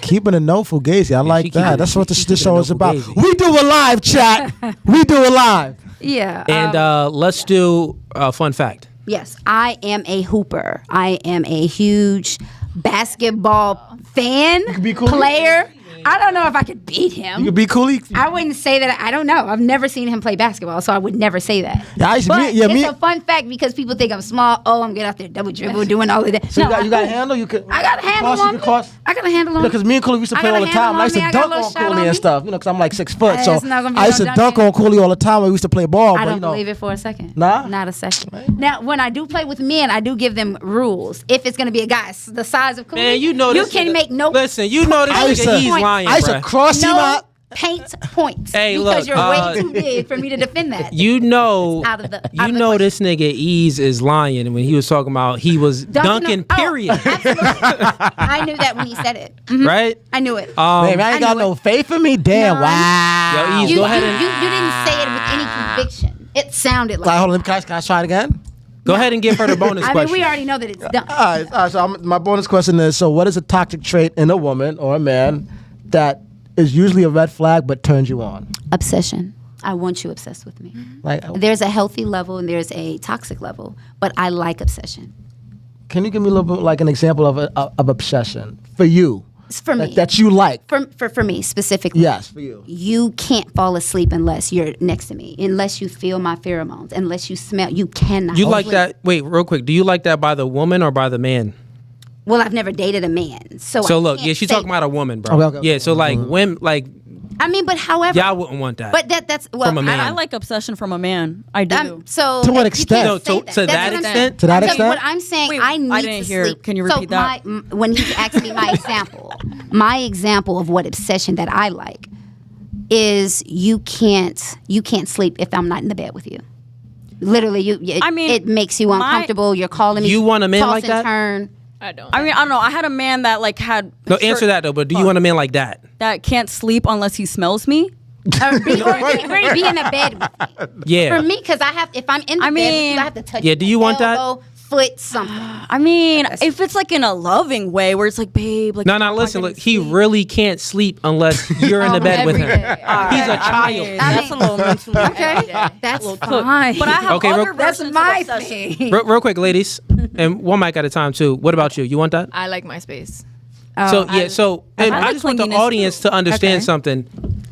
Keeping a no Fugazi. I she like keeping that. it- That's what she this keeping show it is no about. Fugazi. We do a live chat. We do a live. Yeah. And let's do a fun fact. Yes, I am a hooper. I am a huge basketball fan, be cool. player. I don't know if I could beat him. You could be cool. I wouldn't say that. I don't know. I've never seen him play basketball, so I would never say that. Yeah, I used to- but me- yeah, it's me- a fun fact because people think I'm small. Oh, I'm getting out there double dribble, doing all of that. So No, you got I a handle? You could. I got a handle cross, on you me. could cross. I got a handle on me. Because me and Cooley used to I play got all a the handle time. on I used to me. I got a dunk little on shot on Cooley me. and stuff, because I'm like 6 foot. It's So not gonna be I used no to dunk dunking. on Cooley all the time when we used to play ball. I but, don't believe it for a second. Nah? Not a second. Now, when I do play with men, I do give them rules. If it's going to be a guy the size of Cooley, Man, you know you this can nigga- make no Listen, you know this I used nigga, to- he's lying, I used to bruh. cross him no out. paint points Hey, because look, you're way too big for me to defend that. You know, It's out of the- out you of the know question. this nigga Ease is lying when he was talking about he was dunking, Oh, period. absolutely. I knew that when he said it. Mhm. Right? I knew it. Baby, I ain't I got knew no it. faith in me. Damn, None. wow. Yo, Ease, you, go ahead you, and you didn't say it with any conviction. It sounded Like, like. hold on, can I try it again? go ahead and give her the bonus I mean, question. we already know that it's done. All right, so my bonus question is, so what is a toxic trait in a woman or a man that is usually a red flag but turns you on? Obsession. I want you obsessed with me. Like, There's a healthy level and there's a toxic level, but I like obsession. can you give me a little bit like an example of obsession for you? It's for me. that you like. For me specifically. Yes, for you. You can't fall asleep unless you're next to me, unless you feel my pheromones, unless you smell. You cannot. You like sleep. that? Wait, real quick. Do you like that by the woman or by the man? Well, I've never dated a man, so So I look, can't yeah, she's say- talking about a woman, bro. Okay. Yeah, so like women, like I mean, but however, y'all wouldn't want that. but that's well, From a man. I like obsession from a man. I do. so To what you extent? can't No, say to that That's what I'm extent? saying. To that No, extent? What I'm saying, Wait, I need I didn't to hear. sleep. Can you repeat that? When he asked me my example of what obsession that I like is you can't sleep if I'm not in the bed with you. Literally, I mean, it makes you my- uncomfortable. You're calling me. You want a man toss like and that? Turn. I don't. I mean, I don't know. I had a man that like had no, answer that though. But do you want a man like that? that can't sleep unless he smells me. Or be in the bed with me. Yeah. For me, because if I'm in the bed with mean- you, I have to touch. Yeah, do you want that? elbow, Foot, something. I mean, if it's like in a loving way where it's like, babe, like No, I'm listen. not Look, gonna he sleep. really can't sleep unless you're in the bed with every him. day. He's a child. That's a little mentally. Okay, that's fine. But I have Okay, other real- That's versions my of obsession. thing. Real quick, ladies, and one mic at a time too. What about you? You want that? I like my space. So yeah, so and I I like just want the clinginess, audience too. to understand Okay. something.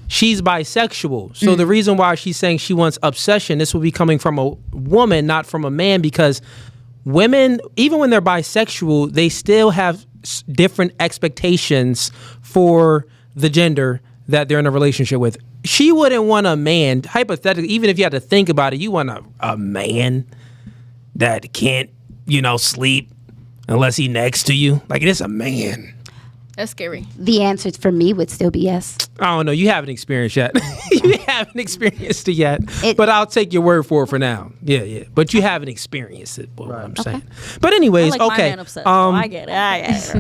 She's bisexual. So the reason why she's saying she wants obsession, this will be coming from a woman, not from a man, because women, even when they're bisexual, they still have different expectations for the gender that they're in a relationship with. She wouldn't want a man, hypothetically, even if you had to think about it, you want a man that can't, sleep unless he next to you. Like, it is a man. That's scary. The answer for me would still be yes. I don't know. You haven't experienced yet. You haven't experienced it yet. It- But I'll take your word for it for now. Yeah. But you haven't experienced it. What I'm saying. But anyways, I like okay. my man obsessed. I get it. I get it.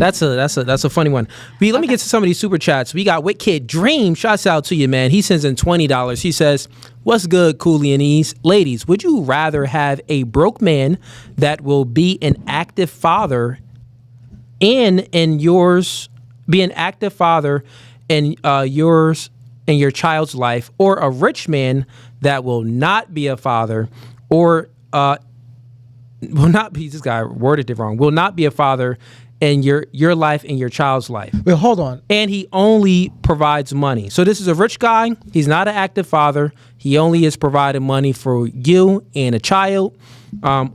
That's a funny one. Let me get to some of these super chats. We got Witkid Dream. Shouts out to you, man. He sends in $20. He says, "What's good, Cooley and Ease? Ladies, would you rather have a broke man that will be an active father be an active father in yours and your child's life, or a rich man that will not be a father, or will not be, this guy worded it wrong, will not be a father in your life and your child's life, Wait, hold on. and he only provides money." So this is a rich guy. He's not an active father. He only is providing money for you and a child,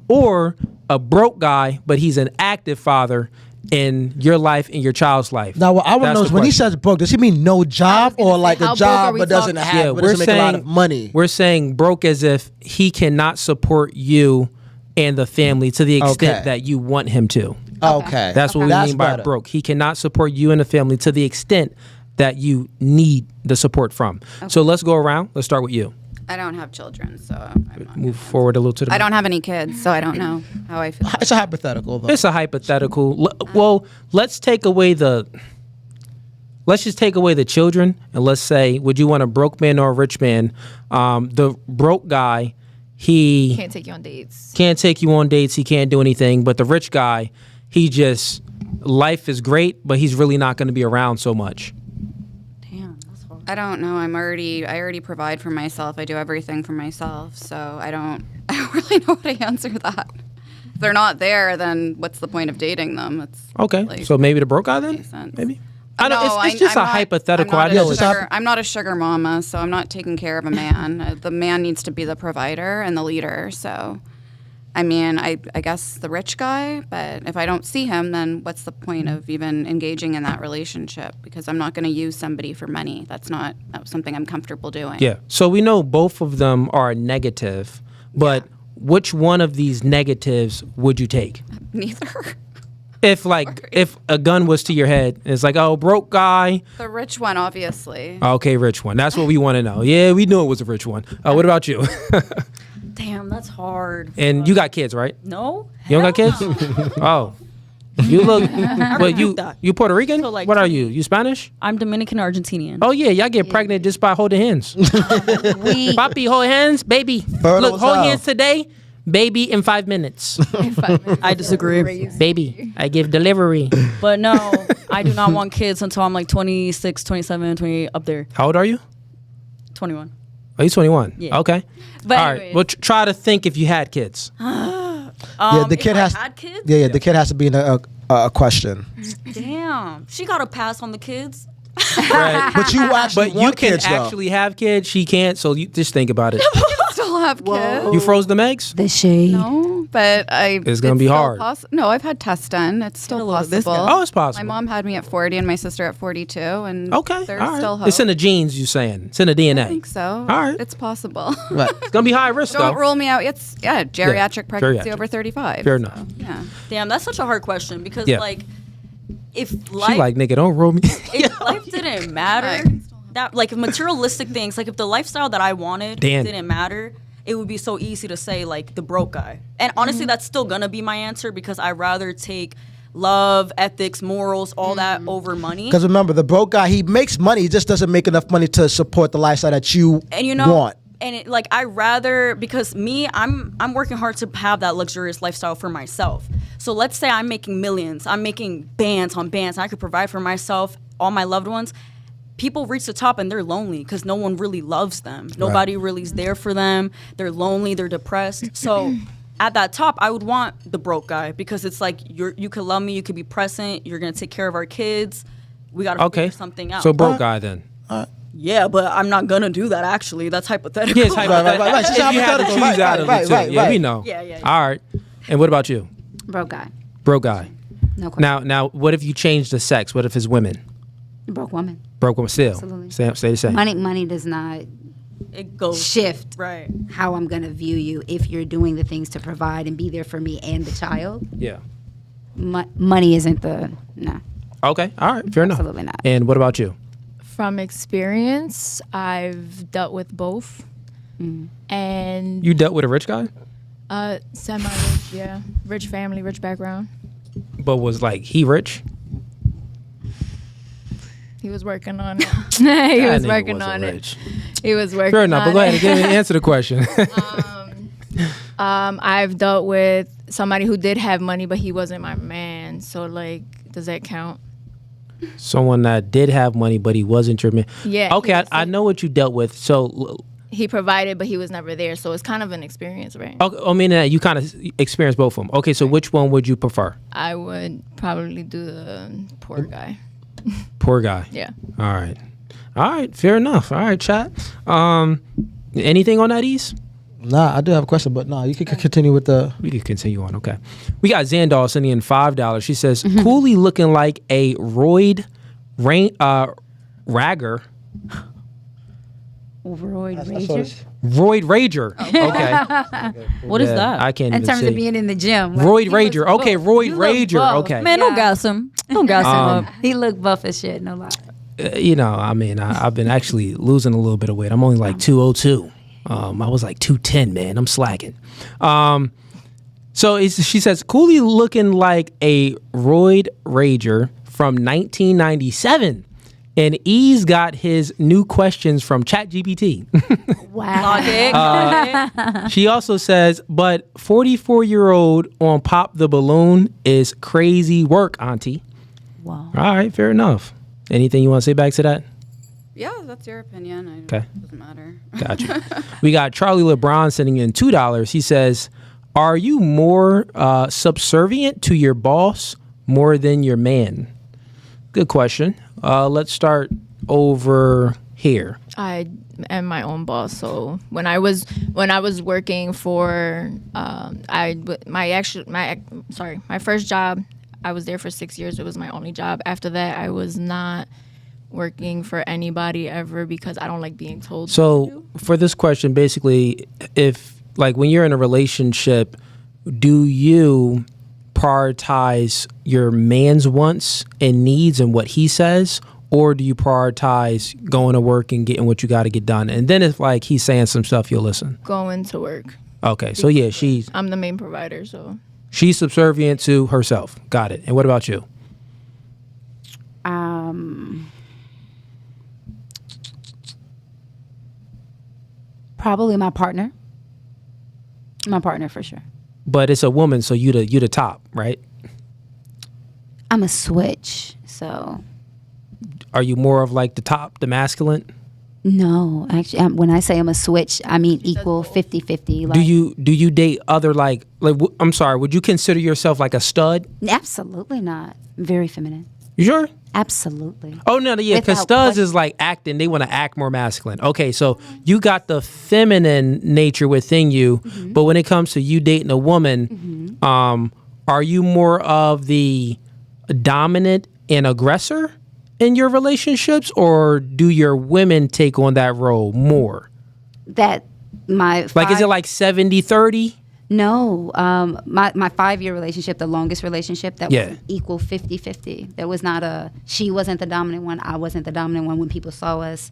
or a broke guy, but he's an active father in your life and your child's life. Now, what I want to That's know the is when he question. says broke, does he mean no job gonna or say, like how a broke job are we but doesn't talking? have, but doesn't make a lot of money? We're saying broke as if he cannot support you and the family to the extent Okay. that you want him to. Okay. That's what we That's mean by better. broke. He cannot support you and the family to the extent that you need the support from. So let's go around. Let's start with you. I don't have children, so I'm not. Move forward a little to the I don't have any kids, so I don't know how I feel. It's a hypothetical, though. It's a hypothetical. Well, let's just take away the children, and let's say, would you want a broke man or a rich man? The broke guy, he Can't take you on dates. can't take you on dates. He can't do anything. But the rich guy, life is great, but he's really not going to be around so much. Damn, that's hard. I don't know. I already provide for myself. I do everything for myself, so I don't really know how to answer that. If they're not there, then what's the point of dating them? It's Okay, like, so maybe the broke guy then? makes sense. Maybe. I don't. No, It's just I'm a not- hypothetical. I'm I not, know a it's- sugar, I'm not a sugar mama, so I'm not taking care of a man. The man needs to be the provider and the leader. So, I mean, I guess the rich guy, but if I don't see him, then what's the point of even engaging in that relationship? Because I'm not going to use somebody for money. That's something I'm comfortable doing. Yeah. So we know both of them are negative, but which one of these negatives would you take? Neither. If a gun was to your head, and it's like, oh, broke guy. The rich one, obviously. Okay, rich one. That's what we want to know. Yeah, we knew it was a rich one. What about you? Damn, that's hard. And you got kids, right? No? You don't got kids? Oh. You look, but that. you Puerto Rican? So, like, What are you? You Spanish? I'm Dominican Argentinian. Oh yeah, y'all get pregnant just by holding hands. We Papi, hold hands, baby. Fertile Look, hold child. hands today, baby, in 5 minutes. I disagree. Baby, I give delivery. But no, I do not want kids until I'm like 26, 27, 28, up there. How old are you? 21. Oh, you 21. Yeah. Okay. But All right. anyways. Well, try to think if you had kids. Yeah, the If kid I has. had kids? Yeah, the kid has to be in a question. Damn. damn, she got a pass on the kids. Right. But you actually But you want can kids, though. actually have kids. She can't. So you just think about it. Still have kids. You froze them eggs? The shade. No, but It's gonna be still hard. No, I've had tests done. It's still look at this possible. guy. Oh, it's possible. My mom had me at 40 and my sister at 42, and Okay. there's All right. still hope. It's in the genes. You saying? It's in the DNA. I think so. All right. It's possible. Right. It's gonna be high risk Don't though. rule me out. It's geriatric pregnancy geriatric. over 35. Fair enough. Yeah. Damn, that's such a hard question because Yeah. like, if She life, like, nigga, don't roll me. if life didn't matter, that like if materialistic things, like if the lifestyle that I wanted Dan. didn't matter, it would be so easy to say like the broke guy. And honestly, that's still gonna be my answer because I'd rather take love, ethics, morals, all that over money. Because remember, the broke guy, he makes money. He just doesn't make enough money to support the lifestyle that you And you know, want. and it, like I rather because me, I'm working hard to have that luxurious lifestyle for myself. So let's say I'm making millions, I'm making bands on bands, and I could provide for myself, all my loved ones. People reach the top and they're lonely because no one really loves them. Nobody really is there for them. They're lonely. They're depressed. So at that top, I would want the broke guy because it's like you could love me, you could be present, you're gonna take care of our kids. We gotta Okay. figure something out. So broke guy then. Yeah, but I'm not gonna do that. Actually, that's hypothetical. Yeah, it's hypothetical. right. She's If you had to hypothetical. choose Right, out of right, it too. right, Yeah, we right. know. Yeah. All right. And what about you? Broke guy. Broke guy. No question. Now, what if you change the sex? What if it's women? Broke woman. Broke woman still. Absolutely. Stay the same. Money does not It goes shift right. how I'm gonna view you if you're doing the things to provide and be there for me and the child. Yeah. Money isn't the no. Okay. All right. Fair enough. Absolutely not. And what about you? From experience, I've dealt with both. And You dealt with a rich guy, semi-rich, yeah. Rich family, rich background. but was like he rich? He was working on it. He was That nigga working wasn't on it. rich. He was working Fair enough. But on go ahead it. and answer the question. I've dealt with somebody who did have money, but he wasn't my man. So, like, does that count? Someone that did have money, but he wasn't your man. Yeah, Okay, he was I know what you dealt with. So, He provided, but he was never there. So it's kind of an experience, right? okay, I mean, you kind of experienced both of them. Okay, so which one would you prefer? I would probably do the poor guy. Poor guy. Yeah. All right. Fair enough. All right, chat. Anything on that, Ease? Nah, I do have a question, but no, you can continue with the. We can continue on. Okay. We got Zandal sending in $5. She says, "Coolly looking like a ragger." Roid rager. Roid rager. Okay. What is that? I can't In even terms say. of being in the gym. Roid He looks rager. buff. Okay, Roid You look rager. buff. Okay. Man, don't Yeah. gas him. Don't gas him up. He looked buff as shit. No lie. I mean, I've been actually losing a little bit of weight. I'm only like 202. I was like 210, man. I'm slacking. She says, "Coolly looking like a roid rager from 1997." And E's got his new questions from ChatGPT. Wow. Logic. She also says, "But 44-year-old on Pop the Balloon is crazy work, auntie." Wow. All right, fair enough. Anything you want to say back to that? Yeah, that's your opinion. Okay. Doesn't matter. Gotcha. We got Charlie LeBron sending in $2. He says, "Are you more subservient to your boss more than your man?" Good question. Let's start over here. I am my own boss. So when I was working for my first job, I was there for 6 years. It was my only job. After that, I was not working for anybody ever because I don't like being told. So for this question, basically, if like when you're in a relationship, do you prioritize your man's wants and needs and what he says, or do you prioritize going to work and getting what you got to get done? And then if like he's saying some stuff, you'll listen. Going to work. Okay, so yeah, I'm the main provider, so she's subservient to herself. Got it. And what about you? Probably my partner. My partner for sure. But it's a woman, so you the top, right? I'm a switch, so Are you more of like the top, the masculine? no. Actually, when I say I'm a switch, I mean equal 50-50. Like, Do you date other I'm sorry, would you consider yourself like a stud? Absolutely not. Very feminine. You sure? Absolutely. Oh no, yeah, because Without studs question. is like acting. They want to act more masculine. Okay, so you got the feminine nature within you, but when it comes to you dating a woman, are you more of the dominant and aggressor in your relationships, or do your women take on that role more? That my Like, is it five- like 70-30? No, my 5-year relationship, the longest relationship, that Yeah. was equal 50-50. There was not she wasn't the dominant one, I wasn't the dominant one. When people saw us,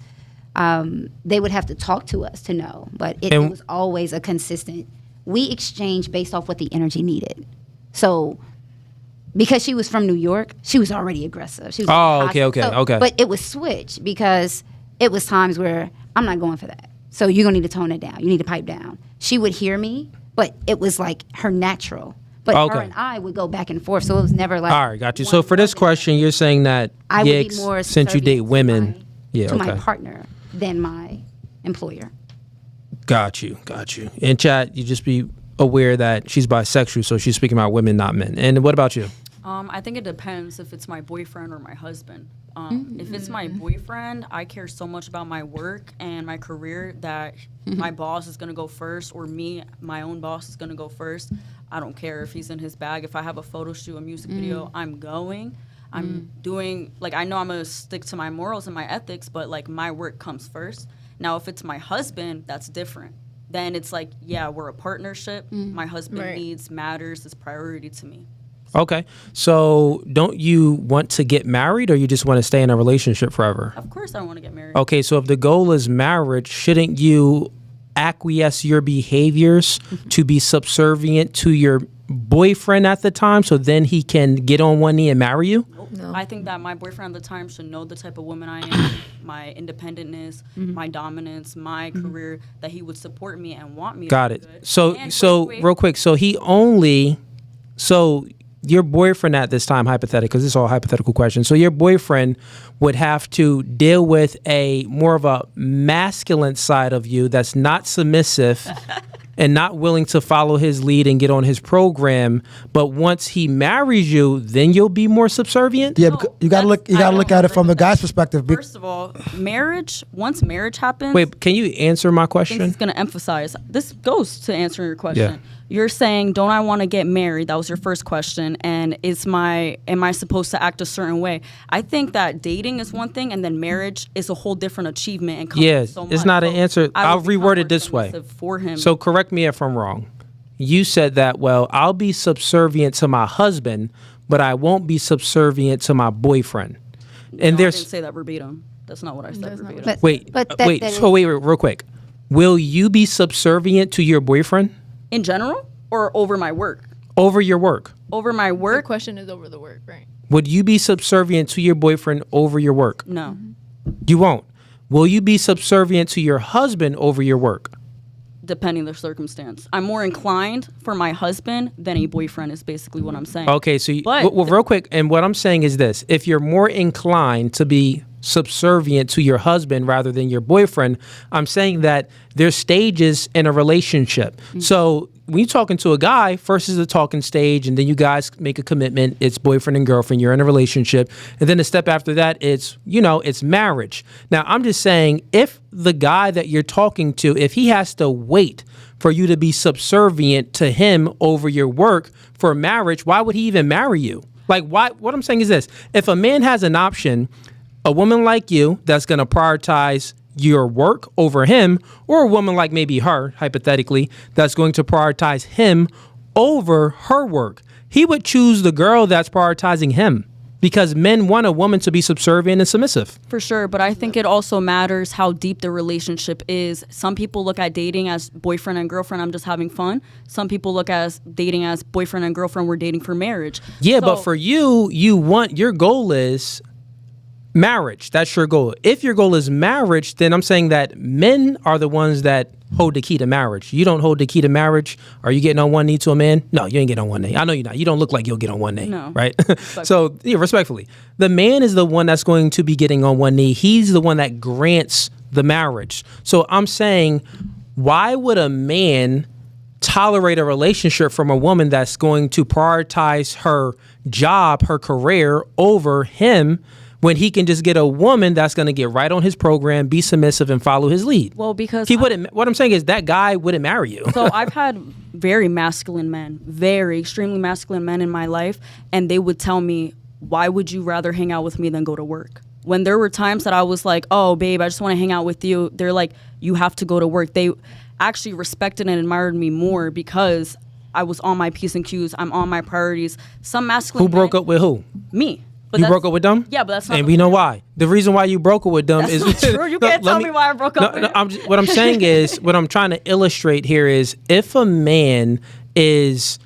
they would have to talk to us to know, but it was always a consistent. We exchanged based off what the energy needed. So, because she was from New York, she was already aggressive. She was Okay. okay. But it was switched because it was times where I'm not going for that. So you're gonna need to tone it down. You need to pipe down. She would hear me, but it was like her natural. But Okay. her and I would go back and forth, so it was never like. All right, got you. So for this question, you're saying that I would be Yix, more since you date subservient women, to my partner than my employer. Got you. In chat, you just be aware that she's bisexual, so she's speaking about women, not men. And what about you? I think it depends if it's my boyfriend or my husband. If it's my boyfriend, I care so much about my work and my career that my boss is going to go first, or me, my own boss, is going to go first. I don't care if he's in his bag. If I have a photo shoot, a music video, I'm going. I'm doing, like, I know I'm going to stick to my morals and my ethics, but, like, my work comes first. Now, if it's my husband, that's different. Then it's like, yeah, we're a partnership. My husband needs, matters, is priority to me. Okay. So don't you want to get married, or you just want to stay in a relationship forever? Of course I want to get married. Okay. So if the goal is marriage, shouldn't you acquiesce your behaviors to be subservient to your boyfriend at the time, so then he can get on one knee and marry you? No. I think that my boyfriend at the time should know the type of woman I am, my independentness, my dominance, my career, that he would support me and want me Got to it. do good. So And wait. real quick. So your boyfriend at this time, hypothetical, because this is all hypothetical questions. So your boyfriend would have to deal with a more of a masculine side of you that's not submissive and not willing to follow his lead and get on his program. But once he marries you, then you'll be more subservient. Yeah, because you gotta look. You gotta look at it from the guy's perspective. First of all, once marriage happens, Wait, can you answer my I think question? it's going to emphasize, this goes to answering your question. Yeah. You're saying, don't I want to get married? That was your first question. And am I supposed to act a certain way? I think that dating is one thing, and then marriage is a whole different achievement. And comes Yeah, with so it's much. not an So answer. I I'll would become reword it more this way. submissive for him. So correct me if I'm wrong. You said that, well, I'll be subservient to my husband, but I won't be subservient to my boyfriend. And No, I there's didn't say that verbatim. That's not what I said That's not verbatim. what I wait, But that- wait. that So wait, real quick. Will you be subservient to your boyfriend In general, or over my work? over your work? Over my The work? question is over the work, right? Would you be subservient to your boyfriend over your work? No. You won't. Will you be subservient to your husband over your work? Depending the circumstance. I'm more inclined for my husband than a boyfriend is basically what I'm saying. Okay, so But- well, real quick, and what I'm saying is this: if you're more inclined to be subservient to your husband rather than your boyfriend, I'm saying that there's stages in a relationship. So when you're talking to a guy, first is the talking stage, and then you guys make a commitment. It's boyfriend and girlfriend. You're in a relationship, and then the step after that, it's marriage. Now, I'm just saying, if the guy that you're talking to, if he has to wait for you to be subservient to him over your work for marriage, why would he even marry you? Like, why? What I'm saying is this: if a man has an option, a woman like you that's going to prioritize your work over him, or a woman like maybe her, hypothetically, that's going to prioritize him over her work, he would choose the girl that's prioritizing him, because men want a woman to be subservient and submissive. For sure, but I think it also matters how deep the relationship is. Some people look at dating as boyfriend and girlfriend, I'm just having fun. Some people look at dating as boyfriend and girlfriend, we're dating for marriage. Yeah, So- but for you, your goal is marriage. That's your goal. If your goal is marriage, then I'm saying that men are the ones that hold the key to marriage. You don't hold the key to marriage. Are you getting on one knee to a man? No, you ain't getting on one knee. I know you're not. You don't look like you'll get on one knee. No. Right? So, yeah, respectfully, the man is the one that's going to be getting on one knee. He's the one that grants the marriage. So I'm saying, why would a man tolerate a relationship from a woman that's going to prioritize her job, her career over him, when he can just get a woman that's going to get right on his program, be submissive, and follow his lead. Well, because he wouldn't. What I'm saying is that guy wouldn't marry you. So I've had very masculine men, very extremely masculine men in my life, and they would tell me, "Why would you rather hang out with me than go to work?" When there were times that I was like, "Oh, babe, I just want to hang out with you," they're like, "You have to go to work." They actually respected and admired me more because I was on my P's and Q's. I'm on my priorities. Some masculine Who broke men, up with who? me. But You that's- broke up with them? Yeah, but that's not. And the we know point. why. The reason why you broke up with them That's is not true. You can't tell me why I broke up with him. What I'm saying is, what I'm trying to illustrate here is, if a man is,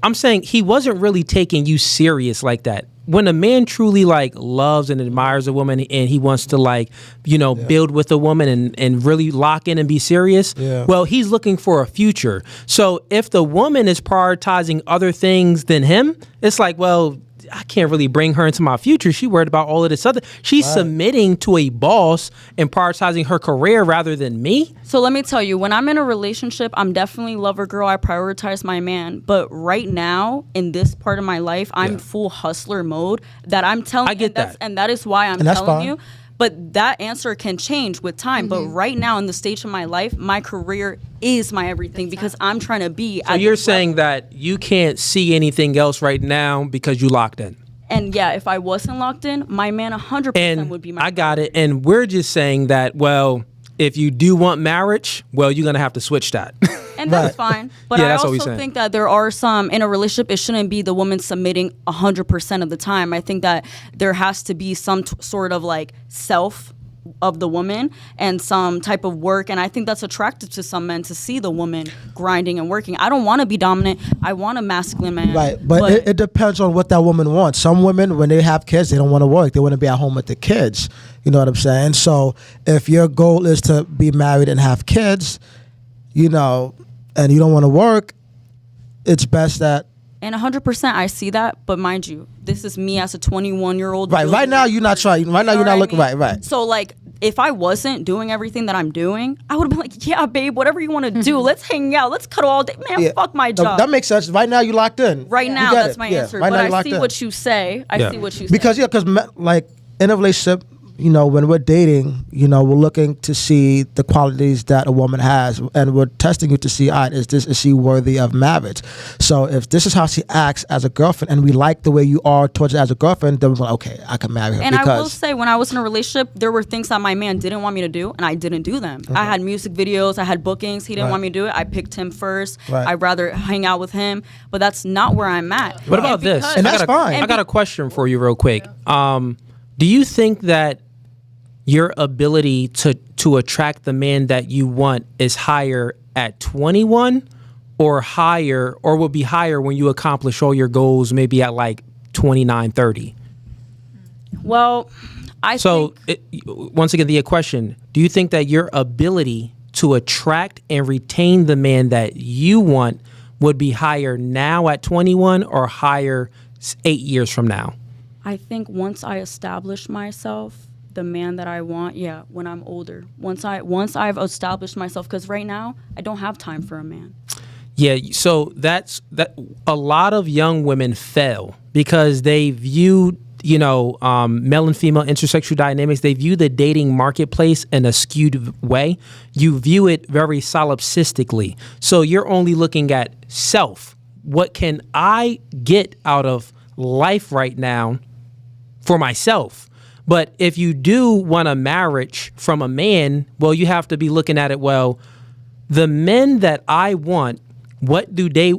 I'm saying he wasn't really taking you serious like that. When a man truly like loves and admires a woman and he wants to like, build with a woman and really lock in and be serious, well, he's looking for a future. So if the woman is prioritizing other things than him, it's like, well, I can't really bring her into my future. She worried about all of this other. She's submitting to a boss and prioritizing her career rather than me. So let me tell you, when I'm in a relationship, I'm definitely lover girl. I prioritize my man. But right now, in this part of my life, I'm full hustler mode. That I'm telling. I get that. And that is why I'm And that's telling fine. you. But that answer can change with time. But right now, in the stage of my life, my career is my everything because I'm trying to be. So you're saying that you can't see anything else right now because you locked in. And yeah, if I wasn't locked in, my man 100% And would be my. I got it. And we're just saying that, well, if you do want marriage, well, you're going to have to switch that. And that's fine. But Yeah, I that's what we also saying. think that there are some, in a relationship, it shouldn't be the woman submitting 100% of the time. I think that there has to be some sort of like self of the woman and some type of work. And I think that's attractive to some men to see the woman grinding and working. I don't want to be dominant. I want a masculine man. Right, but it depends on what that woman wants. Some women, when they have kids, they don't want to work. They want to be at home with the kids. You know what I'm saying? So if your goal is to be married and have kids, and you don't want to work, it's best that. And 100% I see that, but mind you, this is me as a 21-year-old. Right now you're not trying. Right now you're not looking. Right. So like, if I wasn't doing everything that I'm doing, I would have been like, yeah, babe, whatever you want to do, let's hang out, let's cuddle all day. Man, fuck my job. That makes sense. Right now you locked in. Right You now, get that's it. my Yeah, answer. right now But you're I locked see in. what you say. I see what you say. Because like in a relationship, when we're dating, we're looking to see the qualities that a woman has, and we're testing you to see, all right, is she worthy of marriage? So if this is how she acts as a girlfriend, and we like the way you are towards her as a girlfriend, then we're like, okay, I can marry her. And I will say, when I was in a relationship, there were things that my man didn't want me to do, and I didn't do them. I had music videos, I had bookings. He didn't want me to do it. I picked him first. Right. I'd rather hang out with him, but that's not where I'm at. What about this? And that's fine. I got a question for you real quick. Do you think that your ability to attract the man that you want is higher at 21 or higher, or will be higher when you accomplish all your goals, maybe at like 29, 30? Well, once again, the question, do you think that your ability to attract and retain the man that you want would be higher now at 21 or higher 8 years from now? I think once I establish myself, the man that I want, when I'm older. Once I've established myself, because right now I don't have time for a man. Yeah, so that a lot of young women fail because they view male and female intersexual dynamics. They view the dating marketplace in a skewed way. You view it very solipsistically. So you're only looking at self. What can I get out of life right now for myself? But if you do want a marriage from a man, well, you have to be looking at it, well, the men that I want, what do they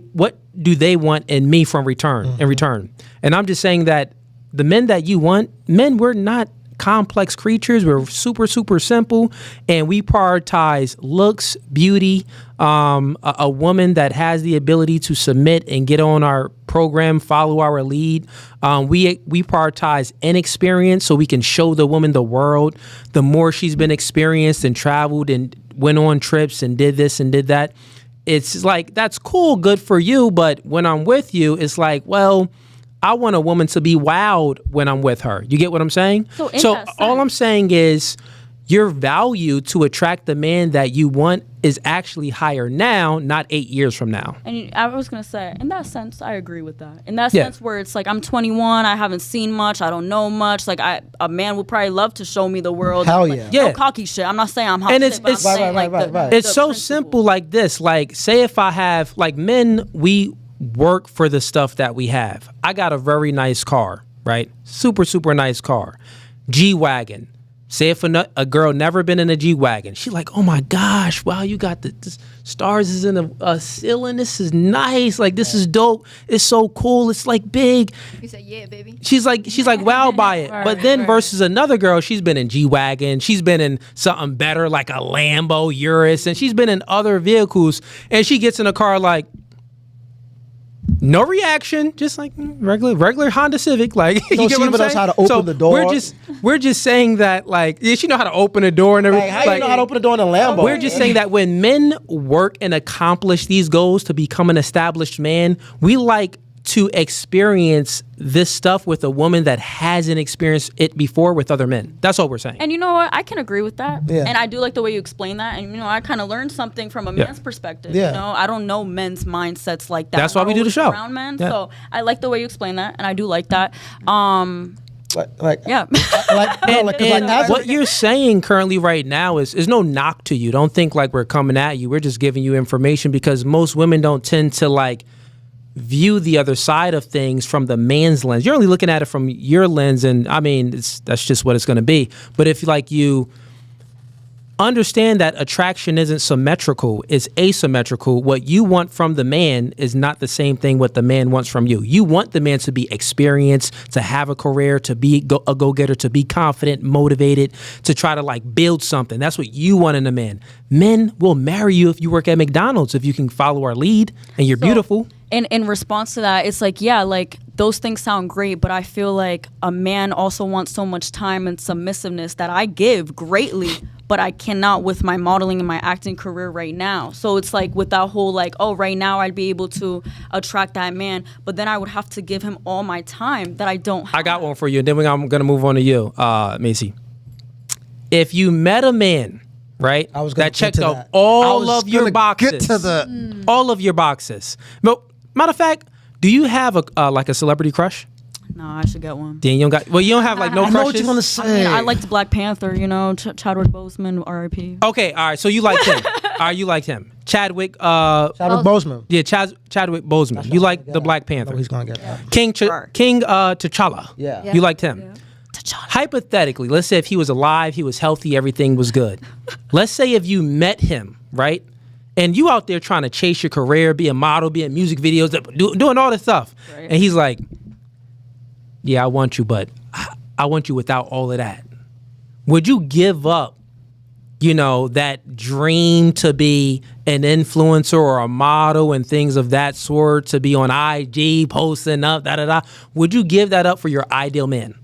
want in me from return, in return? And I'm just saying that the men that you want, men, we're not complex creatures. We're super, super simple. And we prioritize looks, beauty, a woman that has the ability to submit and get on our program, follow our lead. We prioritize inexperience so we can show the woman the world. The more she's been experienced and traveled and went on trips and did this and did that, it's like, that's cool, good for you. But when I'm with you, it's like, well, I want a woman to be wowed when I'm with her. You get what I'm saying? So All I'm saying is, your value to attract the man that you want is actually higher now, not 8 years from now. And I was gonna say, in that sense, I agree with that. In that Yeah. sense, where it's like I'm 21, I haven't seen much, I don't know much. Like a man would probably love to show me the world. Hell Like, yeah. Yeah. No cocky shit. I'm not saying I'm hot And shit, it's- but I'm it's- saying Right, like right. It's the so principle. simple like this. Like, say if I have, like, men, we work for the stuff that we have. I got a very nice car, right? Super, super nice car. G-Wagon. Say if a girl never been in a G-Wagon, she like, oh my gosh, wow, you got the stars is in a ceiling. This is nice. Like, this is dope. It's so cool. It's like big. You say, yeah, baby. She's like wowed by it. But then versus another girl, she's been in G-Wagon, she's been in something better like a Lambo, Urus, and she's been in other vehicles, and she gets in a car like no reaction, just like regular Honda Civic. Like, you So get she what I'm even knows saying? how to open So the door? We're just saying that, like, yeah, she know how to open a door and everything. Like, how you know how to open the door in a Lambo? We're just saying that when men work and accomplish these goals to become an established man, we like to experience this stuff with a woman that hasn't experienced it before with other men. That's all we're saying. And you know what? I can agree with that. Yeah. And I do like the way you explain that. And, you know, I kind of learned something from a Yeah. man's perspective. Yeah. You know, I don't know men's mindsets like that. That's why I'm we do the always show. Around men. Yeah. So I like the way you explain that. And I do like that. like Yeah. like, no, like, 'cause, like, And as what you're saying currently right now is no knock to you. Don't think like we're coming at you. We're just giving you information because most women don't tend to like view the other side of things from the man's lens. You're only looking at it from your lens, and I mean, that's just what it's going to be. But if like you understand that attraction isn't symmetrical, it's asymmetrical. What you want from the man is not the same thing what the man wants from you. You want the man to be experienced, to have a career, to be a go-getter, to be confident, motivated, to try to like build something. That's what you want in a man. Men will marry you if you work at McDonald's, if you can follow our lead and you're beautiful. And in response to that, it's like, yeah, like those things sound great, but I feel like a man also wants so much time and submissiveness that I give greatly, but I cannot with my modeling and my acting career right now. So it's like with that whole like, oh, right now I'd be able to attract that man, but then I would have to give him all my time that I don't have. I got one for you, and then I'm going to move on to you, Macy. If you met a man, right, I was gonna that checked get to off that. all of your gonna boxes, Get to the all of your boxes. But matter of fact, do you have a like a celebrity crush? No, I should get one. Then you don't got. Well, you don't have like no I know what crushes. you're gonna I say. mean, I liked Black Panther, you know, Chadwick Boseman, R.I.P. Okay, all right. So you liked him. All right, you liked him. Chadwick. Chadwick Boseman. Yeah, Chadwick Boseman. You like the Black Panther. Oh, he's gonna get that. King T'Challa. Yeah. You liked him. Hypothetically, let's say if he was alive, he was healthy, everything was good. Let's say if you met him, right? And you out there trying to chase your career, be a model, be in music videos, doing all this stuff. Right. And he's like, yeah, I want you, but I want you without all of that. Would you give up, you know, that dream to be an influencer or a model and things of that sort, to be on IG, posting up, da-da-da? Would you give that up for your ideal man?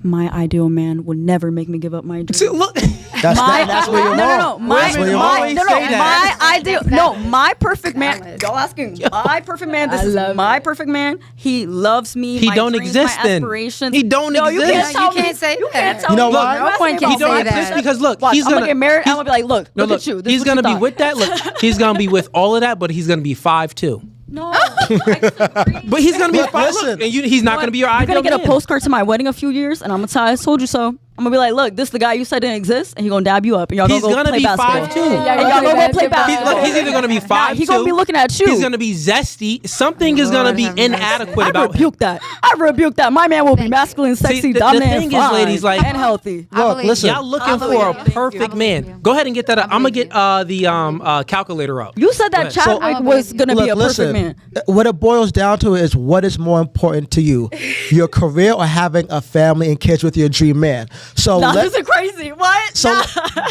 My ideal man would never make me give up my dream. See, look. That's where you're wrong. Women always say that. my ideal, no, my perfect man. Y'all asking my perfect man. This is my perfect man. He loves me. He my don't dreams, exist my then. aspirations. He don't No, you exist. can't tell You me. can't say You can't that. tell You know me. why? No one He can don't say say that. that. Because look, Watch, he's I'm gonna get married. I'm gonna be like, look at you. This he's is what gonna you be thought. with that. Look, he's gonna be with all of that, but he's gonna be 5'2". No, I disagree. But he's gonna be Look, 5'. listen. Look, and he's not gonna be your You're ideal gonna get man. a postcard to my wedding in a few years, and I'm gonna tell I told you so. I'm gonna be like, look, this is the guy you said didn't exist, and he gonna dab you up, and y'all He's gonna go gonna play be basketball. 5'2". Yeah, And y'all gonna go play basketball. He's either gonna be 5'2". He gonna be looking at you. He's gonna be zesty. Something is gonna be have mercy. inadequate I about him. rebuke that. I rebuke that. My man will be masculine, sexy, the dominant, thing and is, fine, ladies, like- and healthy. I Look, believe listen. Y'all looking I for believe a you. perfect I man. believe you. Go ahead and get that up. I'm gonna believe get the calculator up. You said that Go ahead. Chadwick So- was gonna be a Look, perfect listen, man. what it boils down to is what is more important to you, your career or having a family and kids with your dream man. So Nah, let- this is crazy. What? So,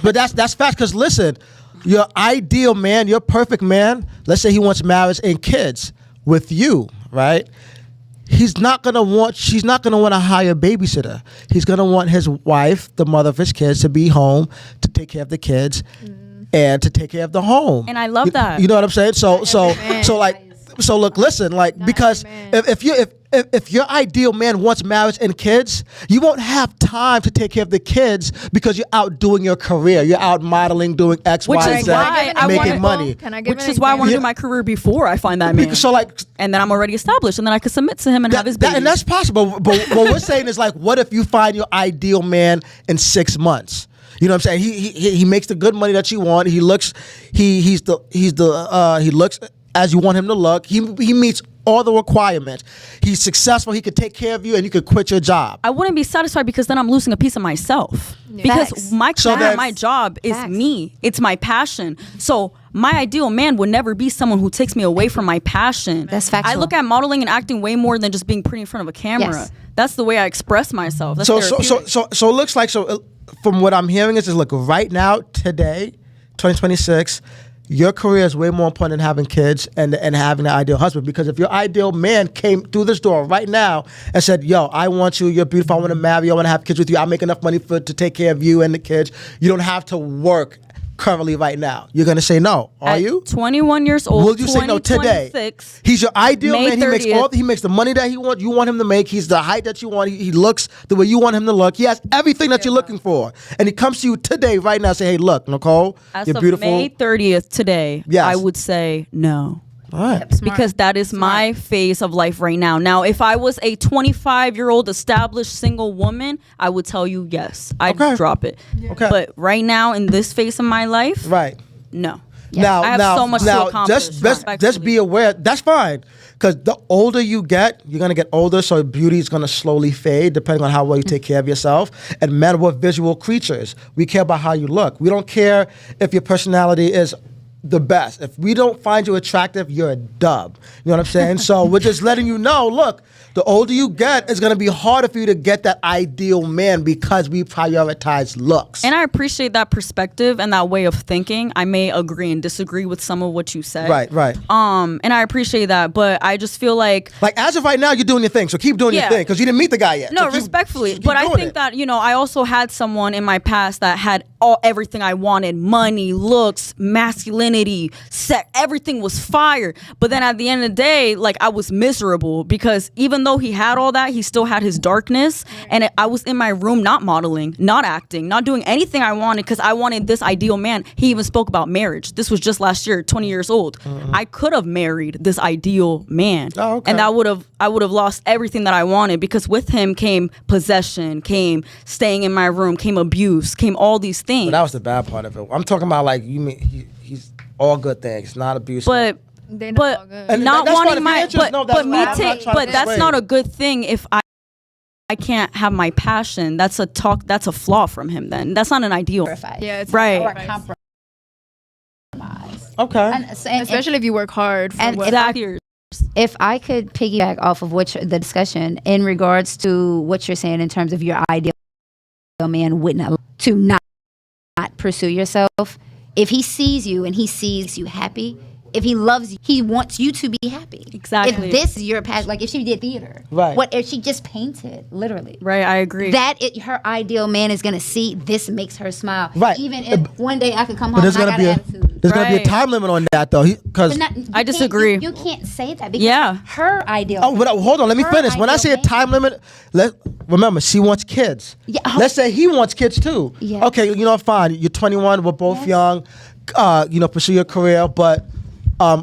but that's facts. Because listen, your ideal man, your perfect man. Let's say he wants marriage and kids with you, right? She's not gonna want to hire a babysitter. He's gonna want his wife, the mother of his kids, to be home to take care of the kids and to take care of the home. And I love that. You know what I'm saying? So like. So look, listen, like because if your ideal man wants marriage and kids, you won't have time to take care of the kids because you're out doing your career. You're out modeling, doing X, Which Y, is Z, why I making wanna- money. Can I give Which an is why I want to example? do my career before I find that man. Because, so like and then I'm already established, and then I can submit to him and have his baby. and that's possible. But what we're saying is like, what if you find your ideal man in 6 months? You know what I'm saying? He makes the good money that you want. He looks he looks as you want him to look. He meets all the requirements. He's successful. He could take care of you, and you could quit your job. I wouldn't be satisfied because then I'm losing a piece of myself. Because Facts. my job is Facts. me. It's my passion. So my ideal man would never be someone who takes me away from my passion. That's factual. I look at modeling and acting way more than just being pretty in front of a camera. Yes. That's the way I express myself. That's So therapeutic. it looks like from what I'm hearing is look right now today, 2026. Your career is way more important than having kids and having an ideal husband. Because if your ideal man came through this door right now and said, "Yo, I want you. You're beautiful. I want to marry you. I want to have kids with you. I make enough money to take care of you and the kids. You don't have to work currently right now." You're gonna say no, are At you? 21 years old. Will you say no today? 2026, He's your ideal May man. He makes the money that you want him to make. He's the height that you want. He looks the way you want him to look. He has everything that you're looking for. And he comes to you today, right now, say, "Hey, look, Nicole, As you're of beautiful." May 30th today, Yes. I would say no. All right. Because that is my phase of life right now. Now, if I was a 25-year-old established single woman, I would tell you yes. I'd Okay. drop it. Okay. But right now, in this phase of my life, Right. no. Now, I have now, so much to now, accomplish, just respectfully. be aware. That's fine, because the older you get, you're gonna get older, so beauty is gonna slowly fade, depending on how well you take care of yourself. And men, we're visual creatures. We care about how you look. We don't care if your personality is the best. If we don't find you attractive, you're a dub. You know what I'm saying? So we're just letting you know, look, the older you get, it's going to be harder for you to get that ideal man because we prioritize looks. And I appreciate that perspective and that way of thinking. I may agree and disagree with some of what you said. Right. And I appreciate that, but I just feel like Like, as of right now, you're doing your thing, so keep doing your Yeah. thing, because you didn't meet the guy yet. no, So keep- respectfully, keep but I doing think it. that I also had someone in my past that had everything I wanted: money, looks, masculinity, sex. Everything was fire. But then at the end of the day, like, I was miserable because even though he had all that, he still had his darkness. And I was in my room not modeling, not acting, not doing anything I wanted because I wanted this ideal man. He even spoke about marriage. This was just last year, 20 years old. I could have married this ideal man, Oh, okay. and I would have lost everything that I wanted, because with him came possession, came staying in my room, came abuse, came all these things. But that was the bad part of it. I'm talking about, like, you mean he's all good things, not abusive. but They're not all good. And not that's fine wanting if my you're interested. No, that's but me fine. I'm not take trying to but that's persuade. not a good thing if I can't have my passion. That's a flaw from him. Then that's not an ideal. Yeah, it's Right. Or right. compromise. Okay. And Especially if you work hard for and what Exactly. if I could piggyback off of the discussion in regards to what you're saying in terms of your ideal man wouldn't allow to not pursue yourself. If he sees you and he sees you happy, if he loves you, he wants you to be happy. Exactly. If this is your passion, like if she did theater, Right. What if she just painted, literally? Right, I agree. Her ideal man is gonna see this makes her smile. Right. Even if one day I could come But home there's and I gonna got be an attitude. there's gonna be a Right. time limit on that, though, because. But you I can't- disagree. You can't say that because Yeah. her ideal. Oh, but hold on. Let me Her finish. When I say a ideal time limit, remember, she wants kids. Yeah. Let's say he wants kids too. Yeah. Okay, fine. You're 21. We're both Yes. young. Pursue your career, but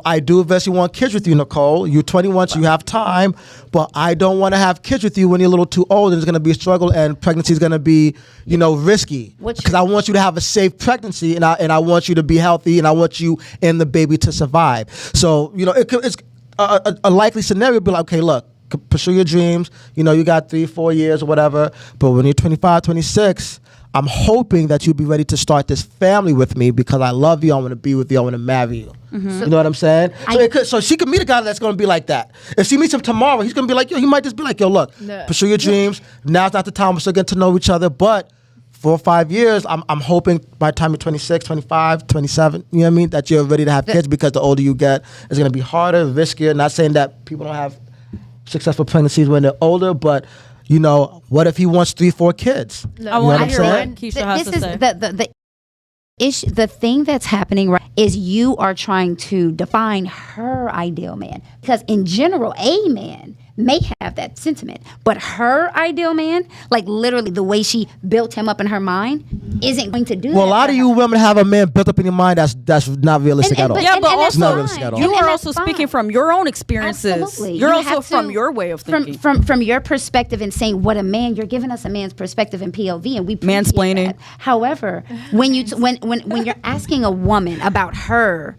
I do eventually want kids with you, Nicole. You're 21, so you have time, but I don't want to have kids with you when you're a little too old, and it's going to be a struggle, and pregnancy is going to be, risky. Because I want you to have a safe pregnancy, and I want you to be healthy, and I want you and the baby to survive. So, it's a likely scenario. Be like, okay, look, pursue your dreams. You got 3-4 years or whatever, but when you're 25, 26. I'm hoping that you'll be ready to start this family with me because I love you. I want to be with you. I want to marry you. You know what I'm saying? So she could meet a guy that's going to be like that. If she meets him tomorrow, he's going to be like, he might just be like, look, Yeah. pursue your dreams. Now's not the time. We're still getting to know each other. But 4 or 5 years, I'm hoping by the time you're 26, 25, 27, you know what I mean, that you're ready to have kids, because the older you get, it's going to be harder, riskier. Not saying that people don't have successful pregnancies when they're older, but what if he wants 3-4 kids? I You know want what to I'm hear saying? what Keisha has This to is say. the the thing that's happening right is you are trying to define her ideal man, because in general a man may have that sentiment, but her ideal man, like literally the way she built him up in her mind, isn't going to do that. Well, a lot of you women have a man built up in your mind that's not realistic at all. Yeah, but that's also not realistic at all. you And are that's also fine. speaking from your own experiences. Absolutely. You're You also have from to- your way of thinking. From your perspective and saying what a man, you're giving us a man's perspective and POV, and we appreciate Mansplaining. that. However, when you when you're asking a woman about her,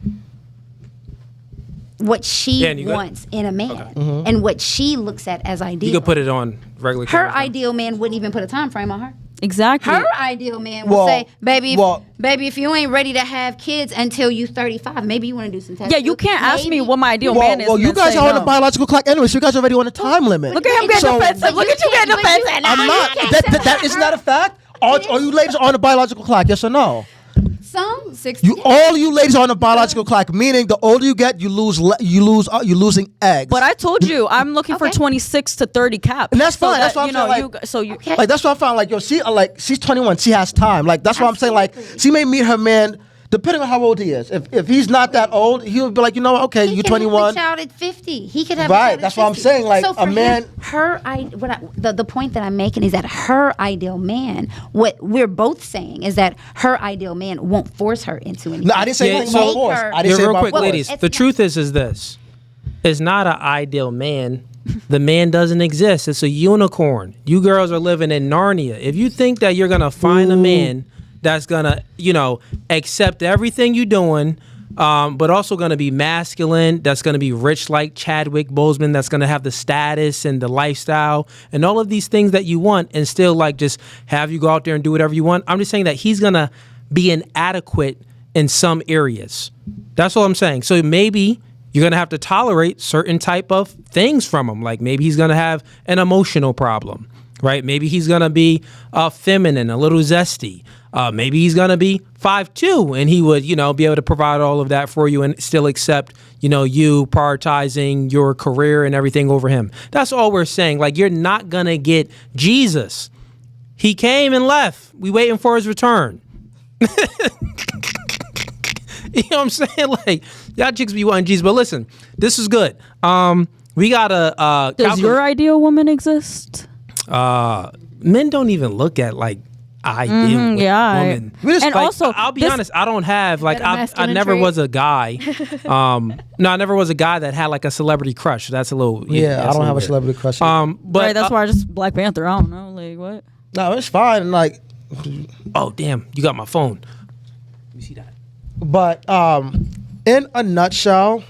what she Dan, you good? wants in a man, and what she looks at as ideal, You could put it on regular. her cameras now. ideal man wouldn't even put a time frame on her. Exactly. Her ideal man would Well, say, "Baby, well- baby, if you ain't ready to have kids until you 35, maybe you want to do some tests." Yeah, you can't ask me Maybe- what my ideal Well, man is. well, and you then guys say are on the no. biological clock anyway, so you guys are already on a time limit. Look at him getting So- defensive. Look at you getting defensive. I'm not. That isn't that a fact? All you ladies are on the biological clock, yes or no? Some 60. All you ladies are on the biological clock, meaning the older you get, you're losing eggs. But I told you, I'm looking for Okay. 26 to 30 cap. And that's fine. That's that, what I'm you know, saying, you like that's what I found. Like, yo, she's 21. She has time. Like that's what I'm saying. Like she may meet her man depending on how old he is. If he's not that old, he'll be like, you know what? Okay, He you're can have 21. a child at 50. He could have Right, a child that's at what I'm 50. saying, like, so a for man- the point that I'm making is that her ideal man, what we're both saying is that her ideal man won't force her into anything. No, I didn't say Yeah, anything so- about force. I didn't Yeah, say real about quick, force. ladies. It's The not- truth is this: it's not an ideal man. The man doesn't exist. It's a unicorn. You girls are living in Narnia. If you think that you're gonna find a man that's gonna, accept everything you're doing, but also gonna be masculine, that's gonna be rich like Chadwick Boseman, that's gonna have the status and the lifestyle and all of these things that you want, and still like just have you go out there and do whatever you want. I'm just saying that he's gonna be inadequate in some areas. That's all I'm saying. So maybe you're gonna have to tolerate certain type of things from him. Like maybe he's gonna have an emotional problem, right? Maybe he's gonna be feminine, a little zesty. Maybe he's gonna be 5'2", and he would, be able to provide all of that for you and still accept, you prioritizing your career and everything over him. That's all we're saying. Like you're not gonna get Jesus. He came and left. We waiting for his return. You know what I'm saying? Like y'all chicks be wanting Jesus, but listen, this is good. We got a Does your ideal woman exist? men don't even look at like ideal yeah. woman. And also, I'll be this- honest, I don't have like that a I masculine never trait? was a guy. No, I never was a guy that had like a celebrity crush. That's a little Yeah, that's I don't little have a weird. celebrity crush. But right, that's why I just Black Panther. I don't know, like what? No, it's fine. Like, oh damn, you got my phone. Let me see that. but in a nutshell,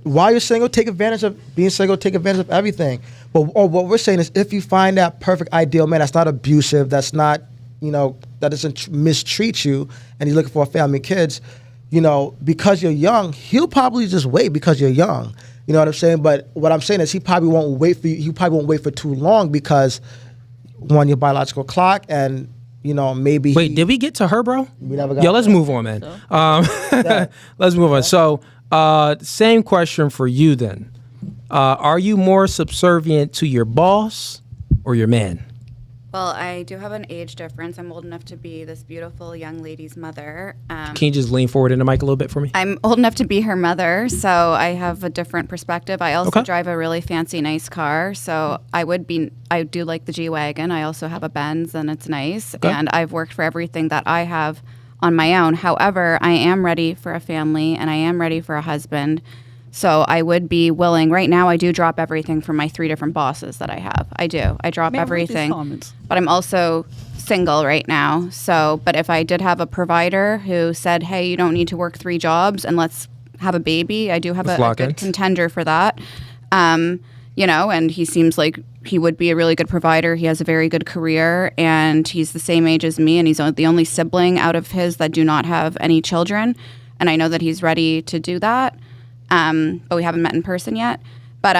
while you're single, take advantage of being single. Take advantage of everything. But what we're saying is, if you find that perfect ideal man that's not abusive, that's not, that doesn't mistreat you, and he's looking for a family and kids, because you're young, he'll probably just wait because you're young. You know what I'm saying? But what I'm saying is, he probably won't wait for you. He probably won't wait for too long because, one, your biological clock, and maybe. Wait, did we get to her, bro? We never got Yo, let's there. move on, man. Let's move on. So, same question for you then. Are you more subservient to your boss or your man? Well, I do have an age difference. I'm old enough to be this beautiful young lady's mother. Can you just lean forward in the mic a little bit for me? I'm old enough to be her mother, so I have a different perspective. I also Okay. drive a really fancy, nice car, so I do like the G-Wagon. I also have a Benz, and it's nice, and I've worked for everything that I have on my own. However, I am ready for a family, and I am ready for a husband, so I would be willing. Right now, I do drop everything from my 3 different bosses that I have. I do. I drop Man, read these everything, comments. but I'm also single right now. So, but if I did have a provider who said, hey, you don't need to work 3 jobs and let's have a baby, I do have Let's a lock in. good contender for that. And he seems like he would be a really good provider. He has a very good career, and he's the same age as me, and he's the only sibling out of his that do not have any children. And I know that he's ready to do that. But we haven't met in person yet. But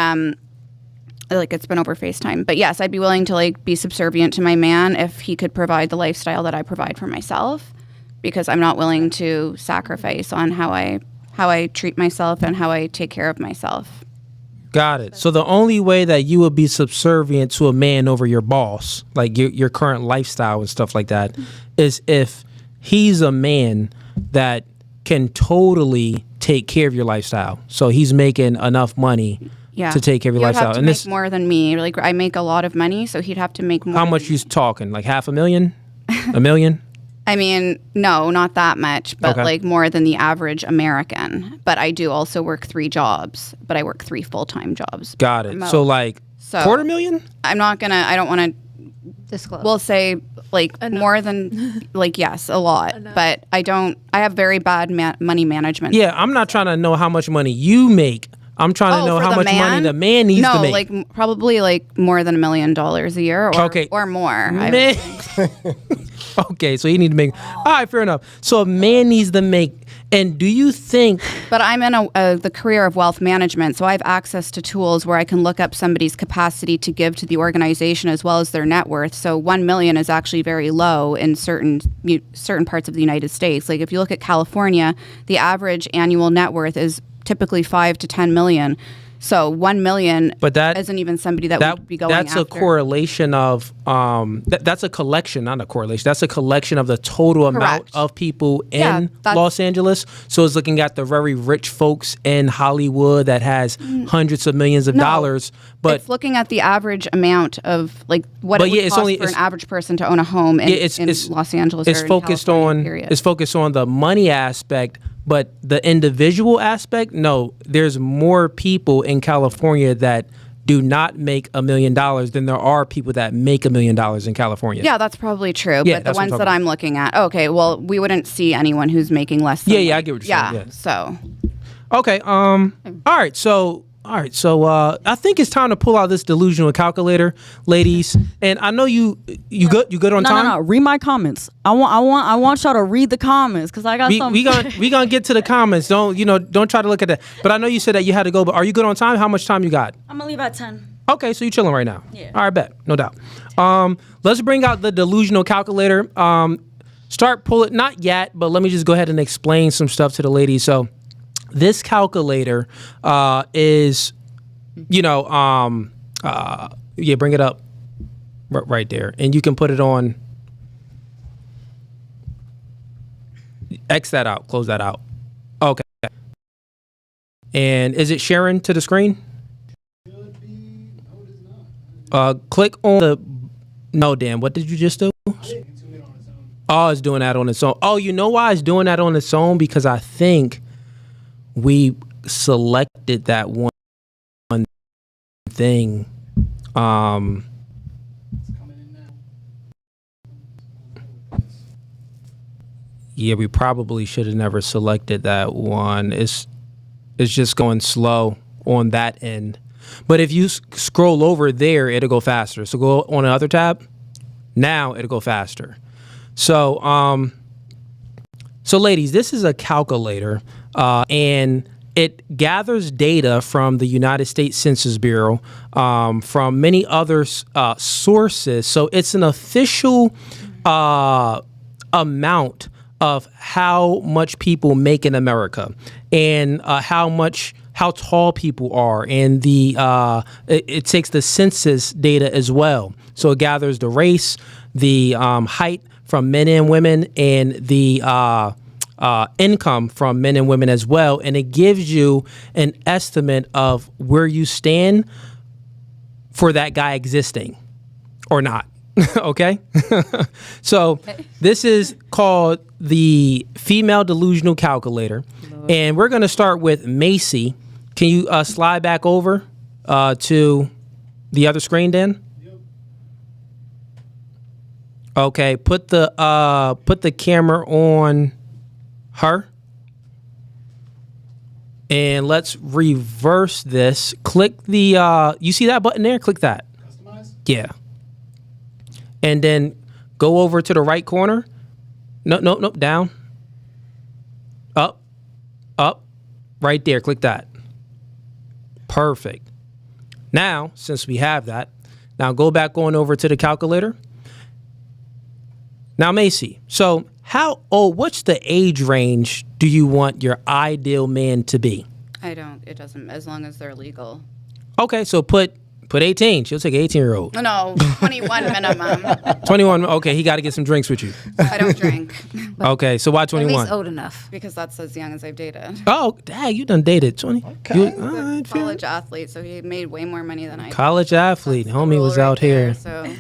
it's been over FaceTime. But yes, I'd be willing to be subservient to my man if he could provide the lifestyle that I provide for myself, because I'm not willing to sacrifice on how I treat myself and how I take care of myself. Got it. So the only way that you would be subservient to a man over your boss, like your current lifestyle and stuff like that, is if he's a man that can totally take care of your lifestyle. So he's making enough money to take care of your lifestyle. Have to make more than me. Like I make a lot of money, so he'd have to make more. How much you talking? Like $500,000? $1 million? I mean, no, not that much, but like more than the average American. But I do also work 3 jobs, but I work 3 full-time jobs. Got it. Remote. So like $250,000? I don't want to Disclose. we'll say like more than like, yes, a lot, but I have very bad money management. Yeah, I'm not trying to know how much money you make. I'm trying to know how much money the man needs to make. Like probably like more than $1 million a year or more. Man. Okay, so you need to make. All right, fair enough. So a man needs to make. And do you think? But I'm in the career of wealth management, so I have access to tools where I can look up somebody's capacity to give to the organization as well as their net worth. So 1 million is actually very low in certain parts of the United States. Like if you look at California, the average annual net worth is typically 5 to 10 million. So 1 million, but that isn't even somebody that would be going. That's after. A correlation of that's a collection, not a correlation. That's a collection of the total amount of people in Los Angeles. So it's looking at the very rich folks in Hollywood that has hundreds of millions of dollars. But it's looking at the average amount of like what it would cost for an average person to own a home in Los Angeles. It's focused on the money aspect. But the individual aspect, no, there's more people in California that do not make $1 million than there are people that make $1 million in California. Yeah, that's probably true. Yeah, but the ones that I'm looking at, okay, well, we wouldn't see anyone who's making less than I get what you're saying. Yeah. So. Okay. All right. So I think it's time to pull out this delusional calculator, ladies. And I know you good on time? No. Read my comments. I want y'all to read the comments because I got something. We gonna get to the comments. Don't try to look at that. But I know you said that you had to go. But are you good on time? How much time you got? I'm gonna leave at 10. Okay, so you chilling right now. Yeah. All right, bet, no doubt. Let's bring out the delusional calculator. Start pulling. Not yet, but let me just go ahead and explain some stuff to the ladies. So. This calculator is, bring it up right there. And you can put it on, X that out, close that out. Okay. And is it sharing to the screen? Click on no, Dan, what did you just do? Oh, it's doing that on its own. Oh, you know why it's doing that on its own? Because I think we selected that one thing. Yeah, we probably should have never selected that one. It's just going slow on that end. But if you scroll over there, it'll go faster. So go on the other tab. Now it'll go faster. So ladies, this is a calculator. And it gathers data from the United States Census Bureau, from many other sources. So it's an official amount of how much people make in America and how tall people are. And it takes the census data as well. So it gathers the race, the height from men and women, and the income from men and women as well, and it gives you an estimate of where you stand for that guy existing or not. Okay? So this is called the female delusional calculator, and we're going to start with Macy. Can you slide back over to the other screen, Dan? Okay, put the camera on her, and let's reverse this. Click the you see that button there? Click that. Customize? Yeah. And then go over to the right corner. No, down. Up. Right there. Click that. Perfect. Now, since we have that, now go back on over to the calculator. Now, Macy, so what's the age range do you want your ideal man to be? It doesn't, as long as they're legal. Okay, so put Put 18. She'll take an 18-year-old. No, 21 minimum. 21. Okay, he got to get some drinks with you. I don't drink Okay, so why At 21? least old enough. because that's as young as I've dated. Oh, dang, you done dated 20. Okay. You, He's all a right, fair. college athlete, so he made way more money than I did. College athlete. That's the Homie rule was right out there, here. So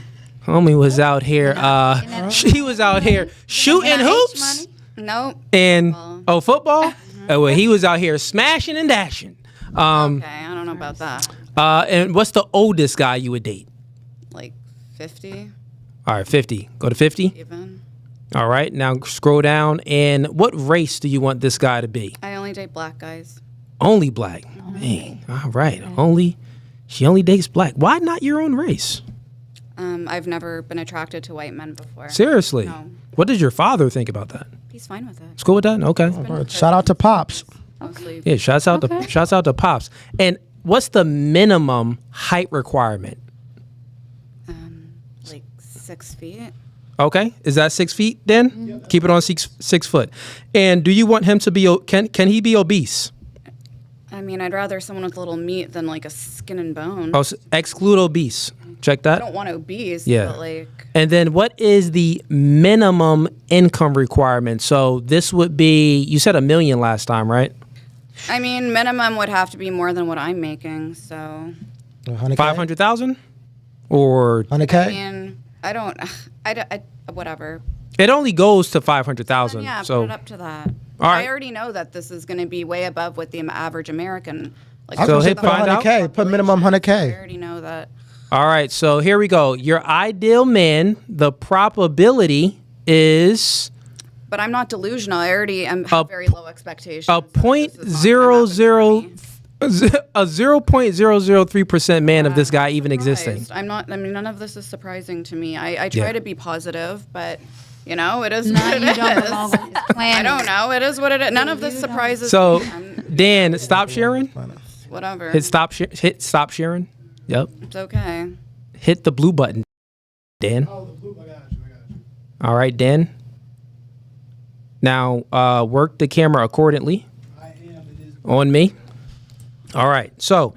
Homie was out here. She was out here shooting hoops nope. and Football. football. Well, he was out here smashing and dashing. Okay, I don't know about that. And what's the oldest guy you would date? Like 50 All right, 50. Go to 50. even. All right, now scroll down. And what race do you want this guy to be? I only date black guys. Only black. Dang. All right. She only dates black. Why not your own race? I've never been attracted to white men before. Seriously. No. What does your father think about that? He's fine with it. It's cool with that? Okay. Shout out to Pops. Mostly. Yeah, shouts out to Pops. And what's the minimum height requirement? Like 6 feet. Okay. Is that 6 feet then? Keep it on 6 foot. And do you want him to be can he be obese? I mean, I'd rather someone with a little meat than like a skin and bone. Oh, exclude obese. Check I that. don't want obese, Yeah. but like And then what is the minimum income requirement? So this would be, you said $1 million last time, right? I mean, minimum would have to be more than what I'm making. So 100K? 500,000 or 100K? I mean, I whatever. it only goes to 500,000. Yeah, so put it up to that. All right. I already know that this is going to be way above what the average American. Like, I was So gonna say hit put find out? 100K. Put minimum I 100K. already know that. all right, so here we go. Your ideal man, the probability is But I'm not delusional. I already am have very low expectations. a so this is not gonna happen for 0.00 me. a 0.003% man of this guy even existing. I'm not. I mean, none of this is surprising to me. I try Yeah. to be positive, but you know, it is No, what it you don't is. belong on this planet. I don't know. It is what it is. None of this surprises So me. I'm- Dan, stop sharing. whatever. Hit stop sharing. Yep. It's okay. Hit the blue button. Dan. All right, Dan. Now work the camera accordingly. On me. All right. So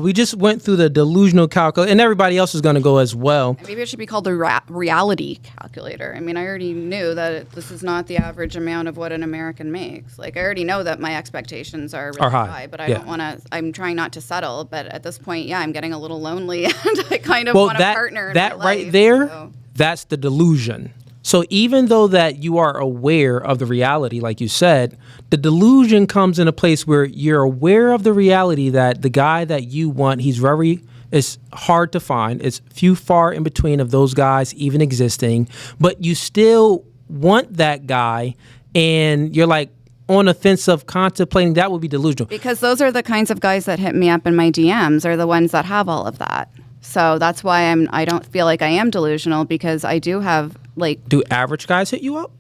we just went through the delusional calculator, and everybody else is going to go as well. Maybe it should be called the reality calculator. I mean, I already knew that this is not the average amount of what an American makes. Like, I already know that my expectations are really high. but I Yeah. don't want to. I'm trying not to settle. But at this point, yeah, I'm getting a little lonely, and I kind of Well, want a partner. In that my right life, there, so. that's the delusion. So even though that you are aware of the reality, like you said, the delusion comes in a place where you're aware of the reality that the guy that you want, it's hard to find. It's few far in between of those guys even existing, but you still want that guy, and you're like on the fence of contemplating. That would be delusional. Because those are the kinds of guys that hit me up in my DMs are the ones that have all of that. So that's why I don't feel like I am delusional, because I do have like Do average guys hit you up?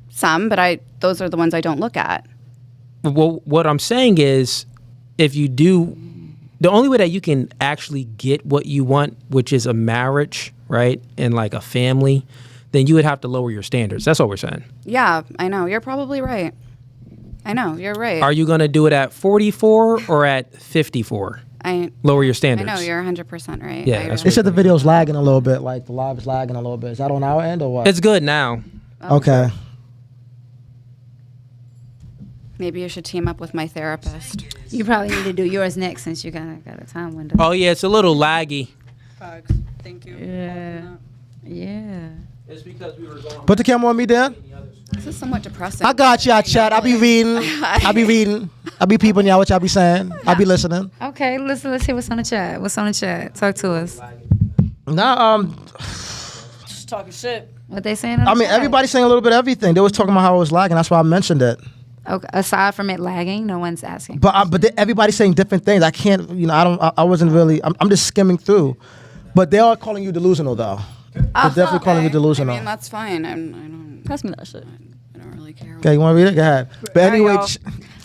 some, but those are the ones I don't look at. Well, what I'm saying is, if you do, the only way that you can actually get what you want, which is a marriage, right, and like a family, then you would have to lower your standards. That's what we're saying. Yeah, I know. You're probably right. I know. You're right. Are you going to do it at 44 or at 54? Lower your I standards. know. You're 100% right. Yeah, I that's They really- said the video's lagging a little bit, like the live is lagging a little bit. Is that on our end or what? It's good now. Okay. Maybe you should team up with my therapist. You probably need to do yours next since you got a time window. Oh yeah, it's a little laggy. Thank you. Yeah. Yeah. It's because we were going. Put the camera on me, Dan. This is somewhat depressing. I got y'all, chat. I be reading. I be reading. I be peeping y'all what y'all be saying. I be listening. Okay, let's hear what's on the chat. What's on the chat? Talk to us. Nah, Just talking shit. What they saying on I the mean, chat? everybody's saying a little bit of everything. They was talking about how it was lagging. That's why I mentioned it. Okay, aside from it lagging, no one's asking. But everybody's saying different things. I can't, I wasn't really, I'm just skimming through. But they are calling you delusional, though. They're definitely calling you delusional. I mean, that's fine. I don't Pass me that shit. really care. Okay, you want to read it? Go ahead. But anyway, y'all.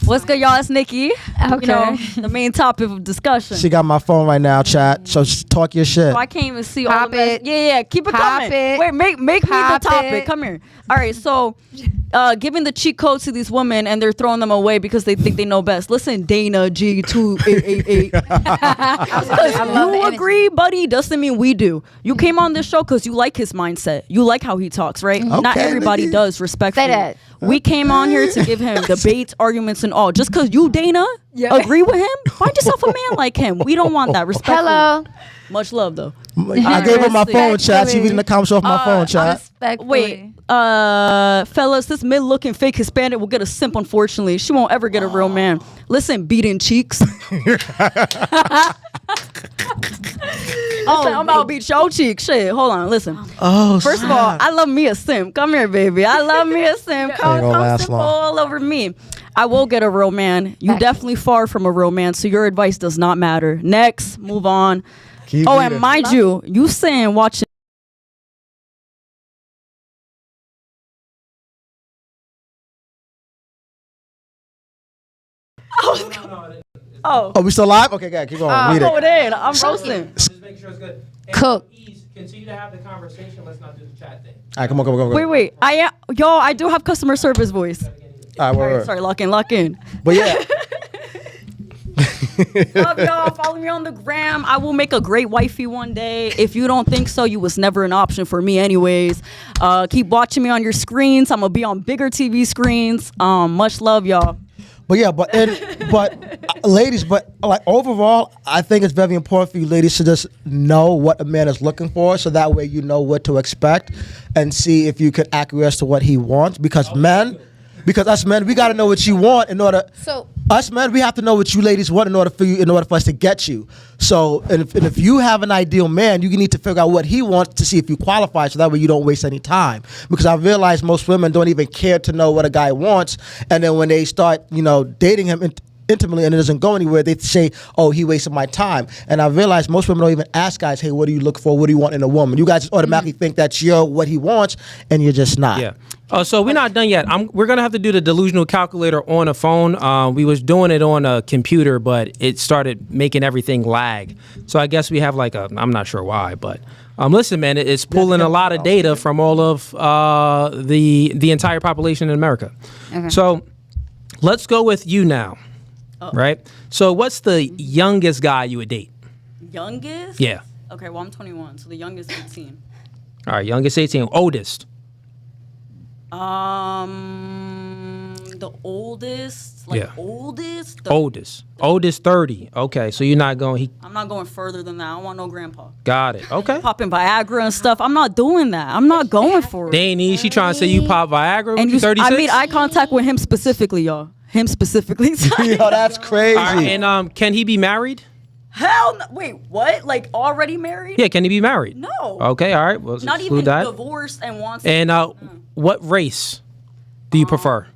What's good, y'all? It's Nikki. Okay. You know, the main topic of discussion. she got my phone right now, chat. So just talk your shit. So I can't even see Pop all the mess. it. Yeah, keep it Pop coming. it. Wait, make me the Pop topic. it. Come here. All right, so giving the cheat codes to these women and they're throwing them away because they think they know best. Listen, Dana G2888. Because you agree, buddy, doesn't mean we do. You came on this show because you like his mindset. You like how he talks, right? Not everybody does, respectfully. Say that. We came on here to give him debates, arguments, and all. Just because you, Dana, agree with him, find yourself a man like him. We don't want that. Respectfully. Hello. Much love, though. I gave her my phone chat. She reading the comments off my phone chat. Wait, fellas, this mid-looking fake Hispanic will get a simp, unfortunately. She won't ever get a real man. Listen, beating cheeks. I'm about to beat your cheeks. Shit, hold on, listen. First of all, I love me a simp. Come here, baby. I love me a simp. Come simp all over me. I will get a real man. You definitely far from a real man, so your advice does not matter. Next, move on. And mind you saying watching. Oh, we still live? Okay, guys, keep going. Read it. Hold in. I'm roasting. Just make sure it's good. And Cook. please continue to have the conversation. Let's not do the chat thing. All right, come on. Wait. I do have customer service voice. All right, wait. Sorry, lock in. But yeah. Love y'all. Follow me on the gram. I will make a great wifey one day. If you don't think so, you was never an option for me anyways. Keep watching me on your screens. I'm gonna be on bigger TV screens. Much love, y'all. But yeah, ladies, like overall, I think it's very important for you ladies to just know what a man is looking for, so that way you know what to expect and see if you can acquiesce to what he wants. Because us men, we got to know what you want in order. So us men, we have to know what you ladies want in order for us to get you. So, and if you have an ideal man, you need to figure out what he wants to see if you qualify, so that way you don't waste any time. Because I realize most women don't even care to know what a guy wants, and then when they start, dating him intimately and it doesn't go anywhere, they say, oh, he wasted my time. And I realize most women don't even ask guys, hey, what do you look for? What do you want in a woman? You guys just automatically think that you're what he wants, and you're just not. Yeah. So we're not done yet. We're gonna have to do the delusional calculator on a phone. We was doing it on a computer, but it started making everything lag. So I guess we have I'm not sure why, but listen, man, it's pulling a lot of data from all of the entire population in America. Okay. So let's go with you now, right? So what's the youngest guy you would date? Youngest? Yeah. Okay, well I'm 21, so the youngest 18. All right, youngest 18. Oldest? The oldest, Oldest 30. Okay, so you're not going. I'm not going further than that. I don't want no grandpa. Got it. Okay. Popping Viagra and stuff. I'm not doing that. I'm not going for it. Danny, she trying to say you pop Viagra. And you 36? I made eye contact with him specifically, y'all. Him specifically. Yo, that's crazy. All right, and can he be married? Hell no. Wait, what? Like already married? Yeah, can he be married? No. Okay, all right. Well, not even that. divorced and wants. And what race do you prefer?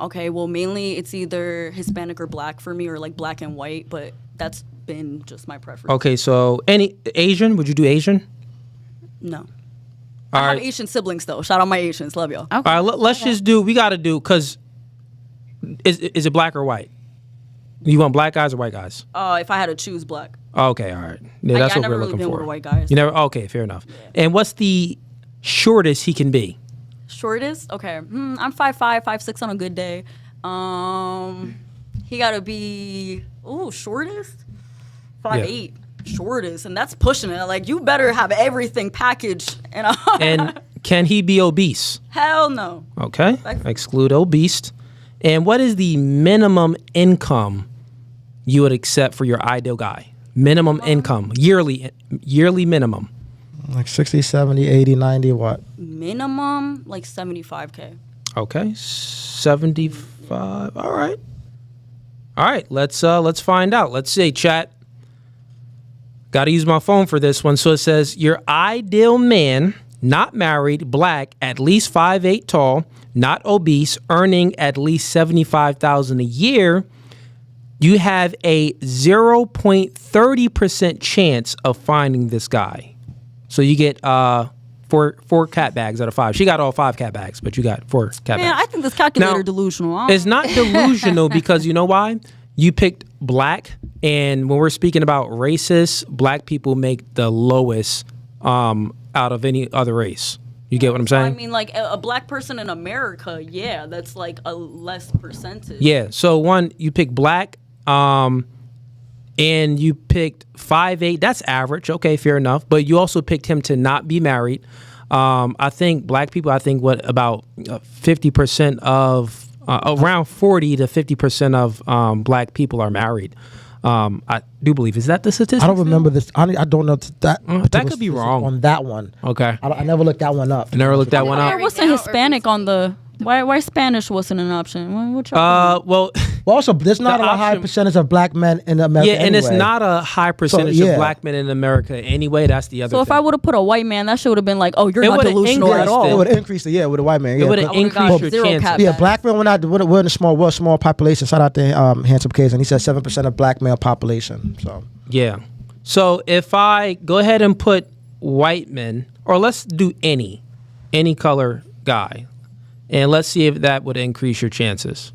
Okay, well, mainly it's either Hispanic or black for me, or like black and white, but that's been just my preference. Okay, so any Asian? Would you do Asian? No. I have Asian siblings though. Shout out my Asians. Love y'all. Okay. All right, let's just do. We got to do because is it black or white? You want black guys or white guys? If I had to choose, black. Okay, all right. Yeah, that's what we're looking for. I never really been with white guys. You never? Okay, fair enough. Yeah. And what's the shortest he can be? Shortest? Okay. I'm 5'5", 5'6" on a good day. He gotta be shortest? 5'8". Shortest, and that's pushing it. Like, you better have everything packaged. And can he be obese? Hell no. Okay. Exclude obese. And what is the minimum income you would accept for your ideal guy? Minimum income, yearly minimum. Like 60, 70, 80, 90, what? Minimum, like 75K. Okay, 75. All right. Let's find out. Let's see, chat. Got to use my phone for this one. So it says your ideal man, not married, black, at least 5'8" tall, not obese, earning at least $75,000 a year. You have a 0.30% chance of finding this guy. So you get four cat bags out of 5. She got all 5 cat bags, but you got 4 cat bags. Man, I think this calculator delusional. It's not delusional because you know why? You picked black, and when we're speaking about races, black people make the lowest out of any other race. You get what I'm saying? I mean, like a black person in America, yeah, that's like a less percentage. Yeah. So one, you pick black, and you picked 5'8". That's average. Okay, fair enough. But you also picked him to not be married. I think black people. I think about 50% of around 40 to 50% of black people are married. I do believe. Is that the statistic? I don't remember this. I don't know that. That particular could be statistic wrong. on that one. Okay. I never looked that one up. I never looked that one Why up. wasn't Hispanic on the? Why Spanish wasn't an option? What y'all doing? Well, Well, also, there's not a high option- percentage of black men in America. yeah, and it's anyway. not a high percentage yeah. of black men in America anyway. That's the other So if thing. I would have put a white man, that shit would have been like, oh, you're It not would've delusional at increased all. It would increase with a white man. Yeah, it would have but- increased your zero chances. cap. Yeah, black men we're in a small population. Shout out to Handsome Case, and he said 7% of black male population. So Yeah. So if I go ahead and put white men, or let's do any color guy, and let's see if that would increase your chances.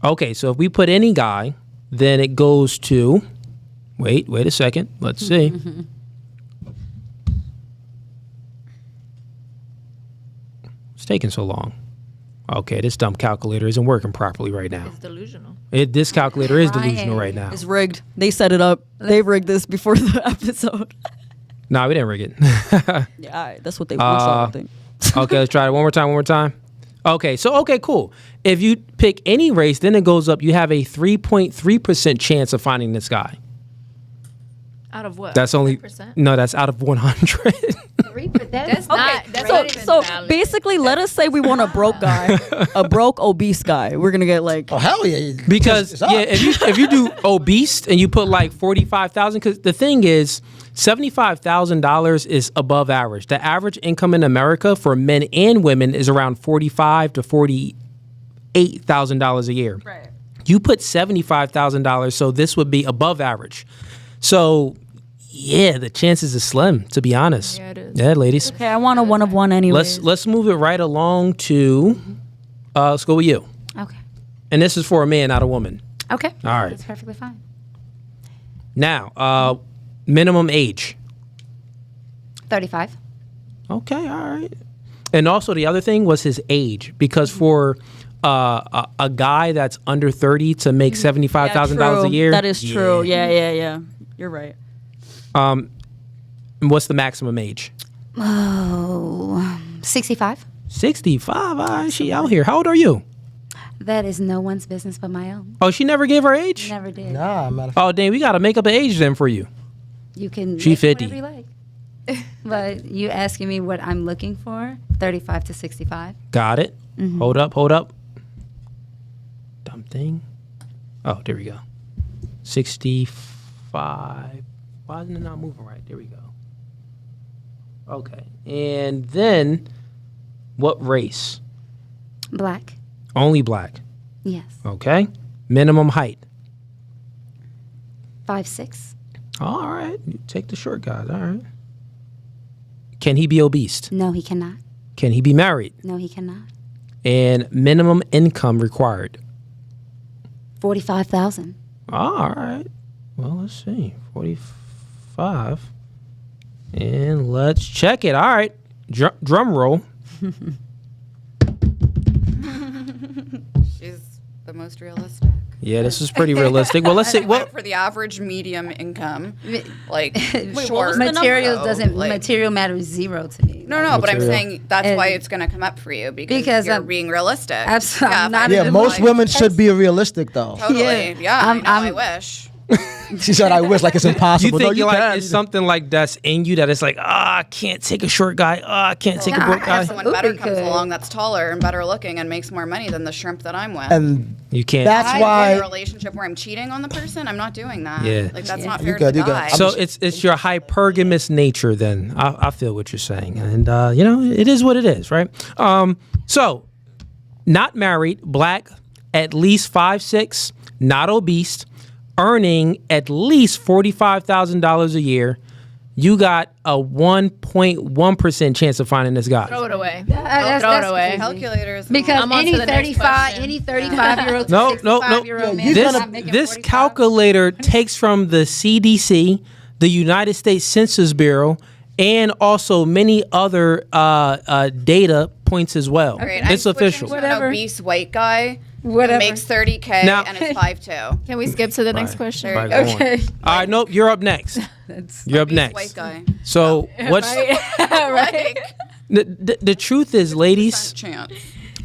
Okay, so if we put any guy, then it goes to, wait a second. Let's see. It's taking so long. Okay, this dumb calculator isn't working properly right now. It's delusional. This calculator is delusional right now. It's rigged. They set it up. They rigged this before the episode. No, we didn't rig it. Yeah, all right, that's what they want. I think. Okay, let's try it one more time. Okay, cool. If you pick any race, then it goes up. You have a 3.3% chance of finding this guy. Out of what? That's only 10%? No, that's out of 100. That's not. That's not even So valid. basically, let us say we want a broke guy, a broke obese guy. We're gonna get like hell yeah, Because it's up. yeah, if you do obese and you put like 45,000, because the thing is, $75,000 is above average. The average income in America for men and women is around $45,000 to $48,000 a year. Right. You put $75,000, so this would be above average. So yeah, the chances are slim, to be honest. Yeah, it is. Yeah, ladies. Okay, I want a one of one anyway. Let's move it right along to let's go with you. Okay. And this is for a man, not a woman. Okay. All right. That's perfectly fine. Now, minimum age. 35. Okay, all right. And also the other thing was his age, because for a guy that's under 30 to make $75,000 a year. That is true. Yeah. You're right. What's the maximum age? Oh, 65. 65. All right, she out here. How old are you? That is no one's business but my own. Oh, she never gave her age? Never did. Nah, matter of Oh, dang, we got to make up an age then for you. You can. She make 50. whatever you like. But you asking me what I'm looking for? 35 to 65. Got it. Hold up. Dumb thing. Oh, there we go. 65. Why isn't it not moving right? There we go. Okay. And then what race? Black. Only black. Yes. Okay. Minimum height. 5'6". All right. You take the short guys. All right. Can he be obese? No, he cannot. Can he be married? No, he cannot. And minimum income required. 45,000. All right. Well, let's see. 45. And let's check it. All right. Drum roll. She's the most realistic. Yeah, this is pretty realistic. Well, let's see. And it Well, went for the average medium income, like what short. was the number? Material So, doesn't. like- Material matters zero to me. No, but I'm Material. saying that's And- why it's going to come up for you because Because you're I'm- being realistic. Absolutely, I'm if not I yeah, even did most like- women should be realistic though. Totally. Yeah, I'm- I wish. She said, "I wish like it's you impossible." think no, you like can. it's something like that's in you that it's like, I can't take a short guy. I can't take a Nah, broke If guy. someone Ooh, better we comes could. along that's taller and better looking and makes more money than the shrimp that I'm with. And You can't. that's I'm in a why. relationship where I'm cheating on the person. I'm not doing that. Yeah. Like that's not You fair good, to you the good. guy. So it's your hypergamous nature then. I feel what you're saying. And, it is what it is, right? So, not married, black, at least 5'6", not obese, earning at least $45,000 a year. You got a 1.1% chance of finding this guy. Throw it away. That's throw it away. calculators. Because I'm on to any the next 35, question. any 35-year-old, No. 65-year-old man is This not making this 45. calculator takes from the CDC, the United States Census Bureau, and also many other data points as well. All right, It's I'm switching official. to an Whatever. obese white guy who Whatever. makes 30K Now- and is 5'2". Can we skip to the next question? Right, go on. Okay. All right, nope, you're up next. You're up Obese next. white guy. So what's Right. the truth is, ladies, Chance.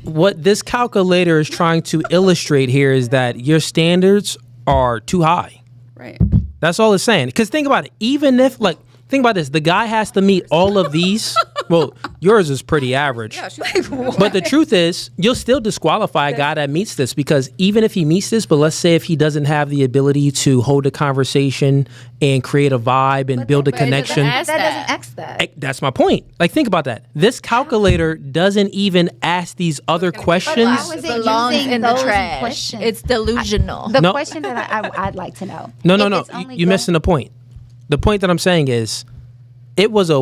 what this calculator is trying to illustrate here is that your standards are too high. Right. That's all it's saying. Because think about it. Even if, like, think about this. The guy has to meet all of these. Well, yours is pretty average. Yeah, she's But the truth is, you'll still disqualify a guy that meets this, because even if he meets this, but let's say if he doesn't have the ability to hold a conversation and create a vibe and build a connection. ask That that. doesn't ask that. That's my point. Like, think about that. This calculator doesn't even ask these other questions. How is it Belongs using in the those trash. questions? It's delusional. The No. question that I'd like to know. No, if no. it's only You're missing the point. The point that I'm saying is, it was a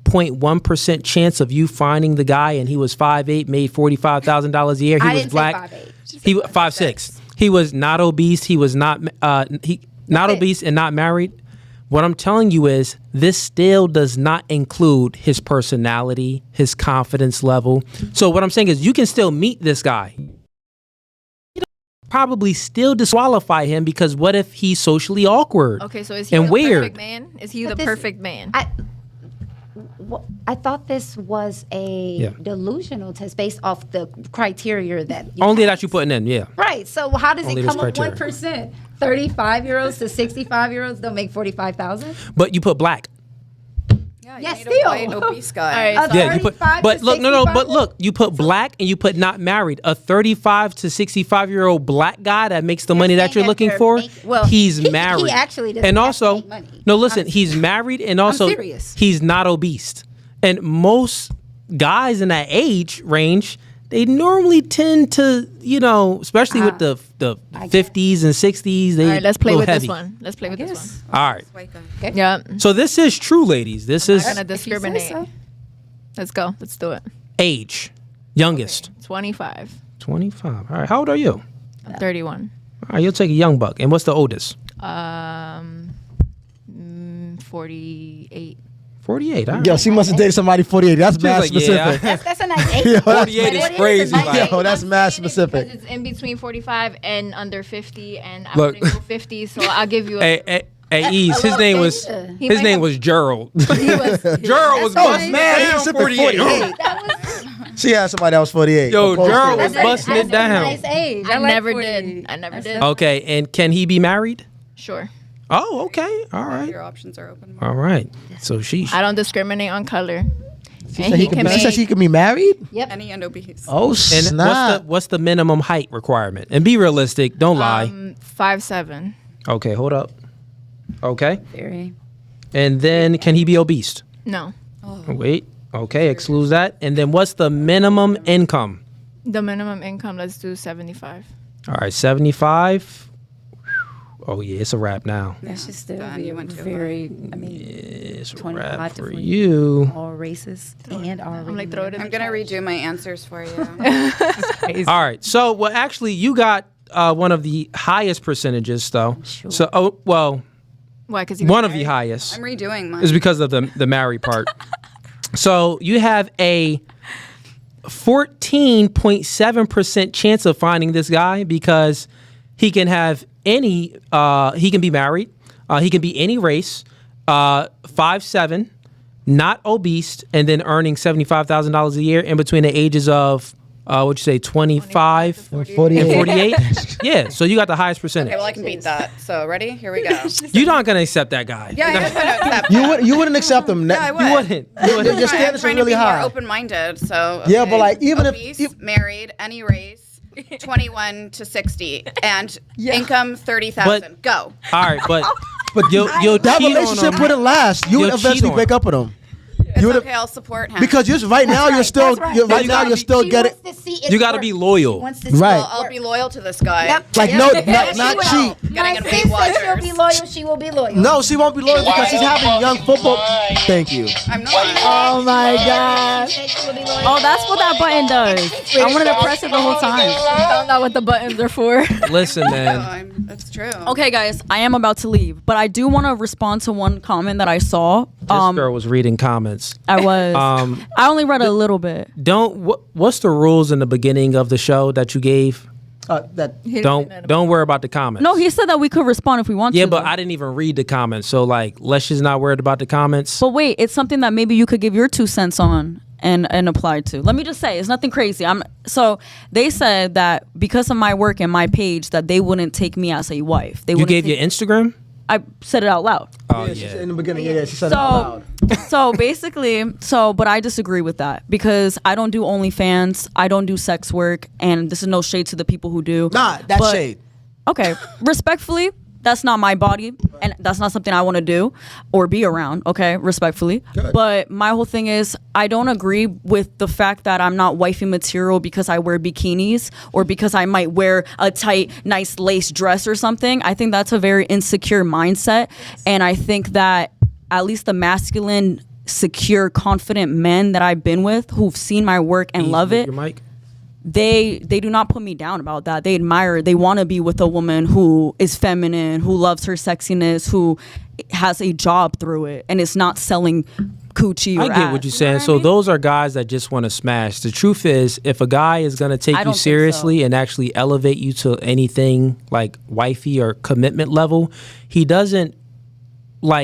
1.1% chance of you finding the guy, and he was 5'8", made $45,000 a year. He I was didn't say black. 5'8". He 5'6". He was not obese. He was not not Okay. obese and not married. What I'm telling you is, this still does not include his personality, his confidence level. So what I'm saying is, you can still meet this guy. Probably still disqualify him, because what if he's socially awkward? Okay, so is he And the weird. perfect man? Is he But the this- perfect man? I thought this was a Yeah. delusional test based off the criteria that Only have. that you're putting in, yeah. Right. So how does Only it this come up criteria. 1%? 35-year-olds to 65-year-olds don't make 45,000. But you put black. Yeah, Yes, you need still. a white obese guy. All right, A Yeah, you put. 35 But to look, no. But 65? look, you put black and you put not married. A 35 to 65-year-old black guy that makes the money that saying you're that looking they're for. well, he's he married. actually doesn't and have also, to make money. no, listen, he's married, and also serious. he's not obese. And most guys in that age range, they normally tend to, especially with the 50s and 60s, they All right, let's play little with heavy. this one. Let's play with this one. All right. White guy. Yeah. So this is true, ladies. This is Gonna discriminate. so. Let's go. Let's do it. age. Youngest. 25. 25. All right. How old are you? I'm 31. All right, you'll take a young buck. And what's the oldest? 48. 48. All right. Yo, she must have dated somebody 48. That's She was mad like, specific. That's a nice age. Yo, that's 48 is But it crazy. a nice Like, age. Yo, that's mad Because specific. it's in between 45 and under 50, and I Look. wouldn't go 50, so I'll give you a. Hey, Ease. His name was He his might name have- was Gerald. He was, Gerald was Oh, busting man, it he down. was 48. 48. She had somebody that was 48. Yo, Opposed to- Gerald was That's busting it a down. nice age. I like never 48. did. I never did. Okay, and can he be married? Sure. Oh, okay. All right. Your options are open. All right. So she. I don't discriminate on color. She And said he he can she said make. she can be married? Any and obese. Oh, And snap. what's the minimum height requirement? And be realistic. Don't lie. 5'7". Okay, hold up. Okay. Very. And then can he be obese? No. Wait. Okay, excludes that. And then what's the minimum income? The minimum income, let's do 75. All right, 75. Oh yeah, it's a wrap now. That should still Done. be You a went too very, I mean, It's a 25 wrap to for 40. you. all races and all I'm like, throw it in I'm the gonna trash. redo my answers for you. All right. So, well, actually, you got one of the highest percentages, though. Sure. So, Why? Because one of the highest I'm redoing mine. is because of the married part. So you have a 14.7% chance of finding this guy, because he can have any. He can be married. He can be any race. 5'7", not obese, and then earning $75,000 a year in between the ages of what'd you say, 25 And 48. and 48. Yeah, so you got the highest percentage. Okay, well, I can beat that. So, ready? Here we go. You're not gonna accept that guy. Yeah, I am gonna accept You that. wouldn't accept them. Yeah, I would. You wouldn't. Your standards are I'm trying to really be high. more open-minded. So, Yeah, but, like, even if- obese, married, any race, 21 to 60, and income 30,000. But- Go. All right, but you'll That cheat on relationship him. wouldn't last. You would You'll cheat eventually on break him. up with him. It's You would've- okay. I'll support him. Because right now you're still you're still getting You gotta be loyal. Right. Well, I'll be loyal to this guy. like no not cheat. Getting in My Weight sis says she'll Watchers. be loyal. She will be loyal. No, she won't be loyal because she's having young football. Thank you. I'm not. Oh my God. Oh, that's what that button does. I wanted to press it the whole time. I found out what the buttons are for. Listen, No, man. I'm That's true. Okay, guys, I am about to leave, but I do want to respond to one comment that I saw. This girl was reading comments. I was. I only read a little bit. What's the rules in the beginning of the show that you gave? Don't worry about the comments. No, he said that we could respond if we want to. Yeah, but though. I didn't even read the comments. So like, let's just not worry about the comments. But wait, it's something that maybe you could give your 2 cents on and apply to. Let me just say, it's nothing crazy. So they said that because of my work and my page, that they wouldn't take me as a wife. You gave your Instagram? I said it out loud. Oh yeah, yeah. she said in the beginning. Yeah, she said it out loud. So basically, but I disagree with that because I don't do OnlyFans. I don't do sex work, and this is no shade to the people who do. Nah, that's shade. Okay, respectfully, that's not my body, and that's not something I want to do or be around. Okay, respectfully. Good. But my whole thing is, I don't agree with the fact that I'm not wifey material because I wear bikinis or because I might wear a tight, nice lace dress or something. I think that's a very insecure mindset, and I think that at least the masculine, secure, confident men that I've been with who've seen my work and love it. Your mic? They do not put me down about that. They admire, they want to be with a woman who is feminine, who loves her sexiness, who has a job through it, and it's not selling coochie or I get ass. what you're saying. So those are guys that just want to smash. The truth is, if a guy is going to take I you don't think seriously so. and actually elevate you to anything like wifey or commitment level, he doesn't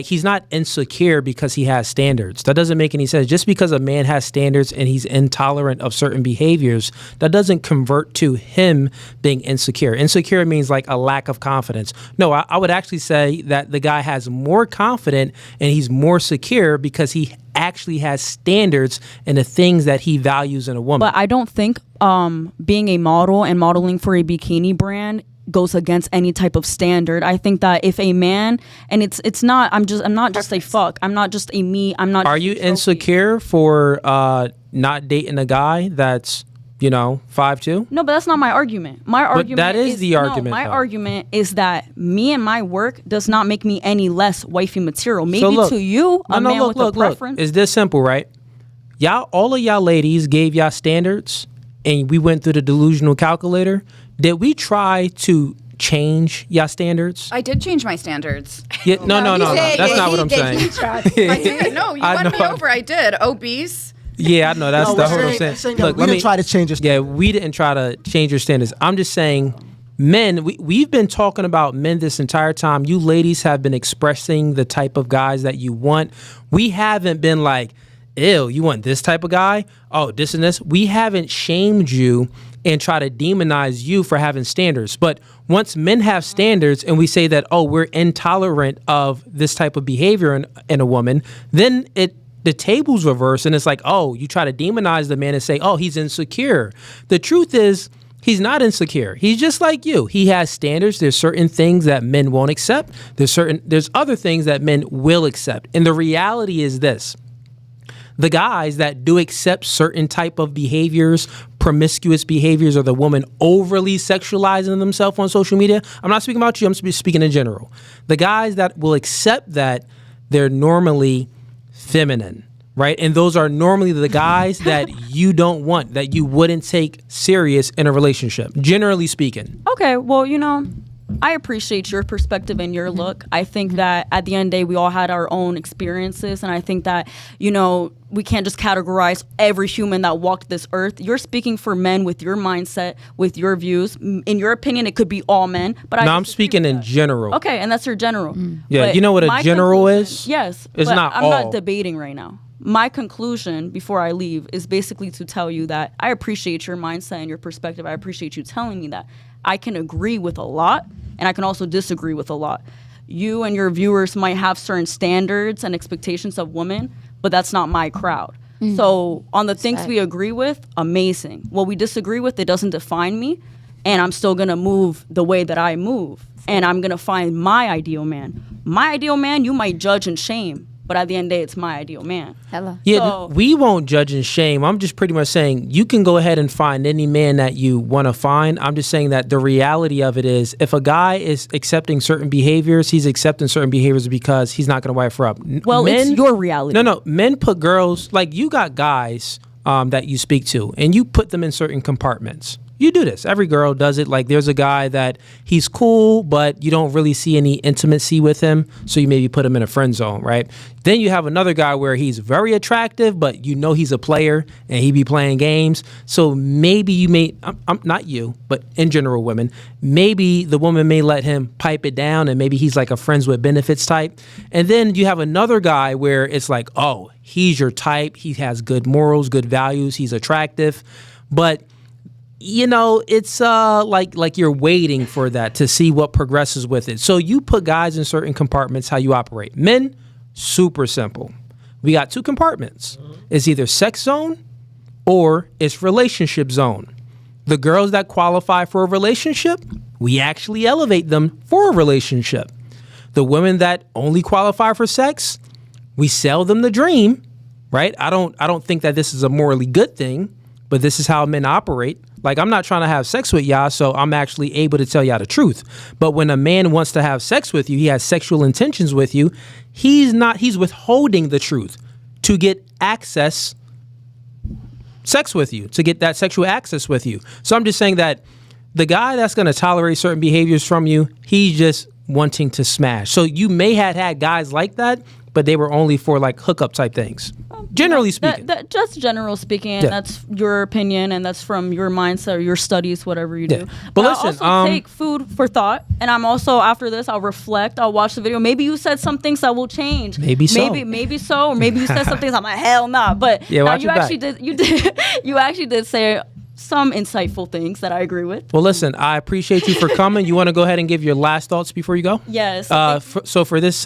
he's not insecure because he has standards. That doesn't make any sense. Just because a man has standards and he's intolerant of certain behaviors, that doesn't convert to him being insecure. Insecure means like a lack of confidence. No, I would actually say that the guy has more confidence and he's more secure because he actually has standards and the things that he values in a woman. But I don't think being a model and modeling for a bikini brand goes against any type of standard. I think that if a man, and it's not, I'm not just a fuck. I'm not just a me. I'm not. Are you insecure for not dating a guy that's 5'2"? No, but that's not my argument. My argument that is the argument, No, my though. argument is that me and my work does not make me any less wifey material. Maybe So look, to you, a man with a preference. It's this simple, right? All of y'all ladies gave y'all standards and we went through the delusional calculator. Did we try to change y'all standards? I did change my standards. Yeah, no. That's not what I'm saying. I did. No, you won me over. I did. Obese. Yeah, I know. That's what I'm saying. Look, we didn't try to change your standards. Yeah, we didn't try to change your standards. I'm just saying, men, we've been talking about men this entire time. You ladies have been expressing the type of guys that you want. We haven't been like, ew, you want this type of guy? Oh, this and this. We haven't shamed you and try to demonize you for having standards. But once men have standards and we say that, oh, we're intolerant of this type of behavior in a woman, then the tables reverse and it's like, oh, you try to demonize the man and say, oh, he's insecure. The truth is, he's not insecure. He's just like you. He has standards. There's certain things that men won't accept. There's other things that men will accept. And the reality is this. The guys that do accept certain type of behaviors, promiscuous behaviors, or the woman overly sexualizing themselves on social media, I'm not speaking about you, I'm speaking in general. The guys that will accept that, they're normally feminine, right? And those are normally the guys that you don't want, that you wouldn't take serious in a relationship, generally speaking. Okay, well, I appreciate your perspective and your look. I think that at the end of the day, we all had our own experiences. And I think that, we can't just categorize every human that walked this earth. You're speaking for men with your mindset, with your views. In your opinion, it could be all men. But I'm speaking in general. Okay, and that's your general. Yeah, But you know what a my general conclusion- is? Yes. It's but not I'm all. not debating right now. My conclusion before I leave is basically to tell you that I appreciate your mindset and your perspective. I appreciate you telling me that. I can agree with a lot, and I can also disagree with a lot. You and your viewers might have certain standards and expectations of women, but that's not my crowd. So on the things we agree with, amazing. What we disagree with, it doesn't define me, and I'm still gonna move the way that I move, and I'm gonna find my ideal man. My ideal man, you might judge and shame, but at the end of the day, it's my ideal man. Hello. Yeah, So- we won't judge and shame. I'm just pretty much saying you can go ahead and find any man that you want to find. I'm just saying that the reality of it is if a guy is accepting certain behaviors, he's accepting certain behaviors because he's not going to wife her up. Well, it's your reality. No. Men put girls, like you got guys that you speak to and you put them in certain compartments. You do this. Every girl does it. Like there's a guy that he's cool, but you don't really see any intimacy with him. So you maybe put him in a friend zone, right? Then you have another guy where he's very attractive, but you know he's a player and he be playing games. So maybe you may, I'm not you, but in general women, maybe the woman may let him pipe it down and maybe he's like a friends with benefits type. And then you have another guy where it's like, oh, he's your type. He has good morals, good values. He's attractive, but you know, it's like you're waiting for that to see what progresses with it. So you put guys in certain compartments, how you operate. Men, super simple. We got 2 compartments. It's either sex zone or it's relationship zone. The girls that qualify for a relationship, we actually elevate them for a relationship. The women that only qualify for sex, we sell them the dream, right? I don't think that this is a morally good thing, but this is how men operate. Like, I'm not trying to have sex with y'all, so I'm actually able to tell y'all the truth. But when a man wants to have sex with you, he has sexual intentions with you, he's withholding the truth to get sex with you, to get that sexual access with you. So I'm just saying that the guy that's going to tolerate certain behaviors from you, he's just wanting to smash. So you may have had guys like that, but they were only for like hookup type things. Generally speaking. Just general speaking, and that's your opinion, and that's from your mindset or your studies, whatever you do. But I listen, also take food for thought, and I'm also, after this, I'll reflect, I'll watch the video. Maybe you said some things that will change. Maybe so, or maybe you said some things I'm like, hell nah. But yeah, watch you actually did you actually did say some insightful things that I agree with. Well, listen, I appreciate you for coming. You want to go ahead and give your last thoughts before you go? Yes. So for this,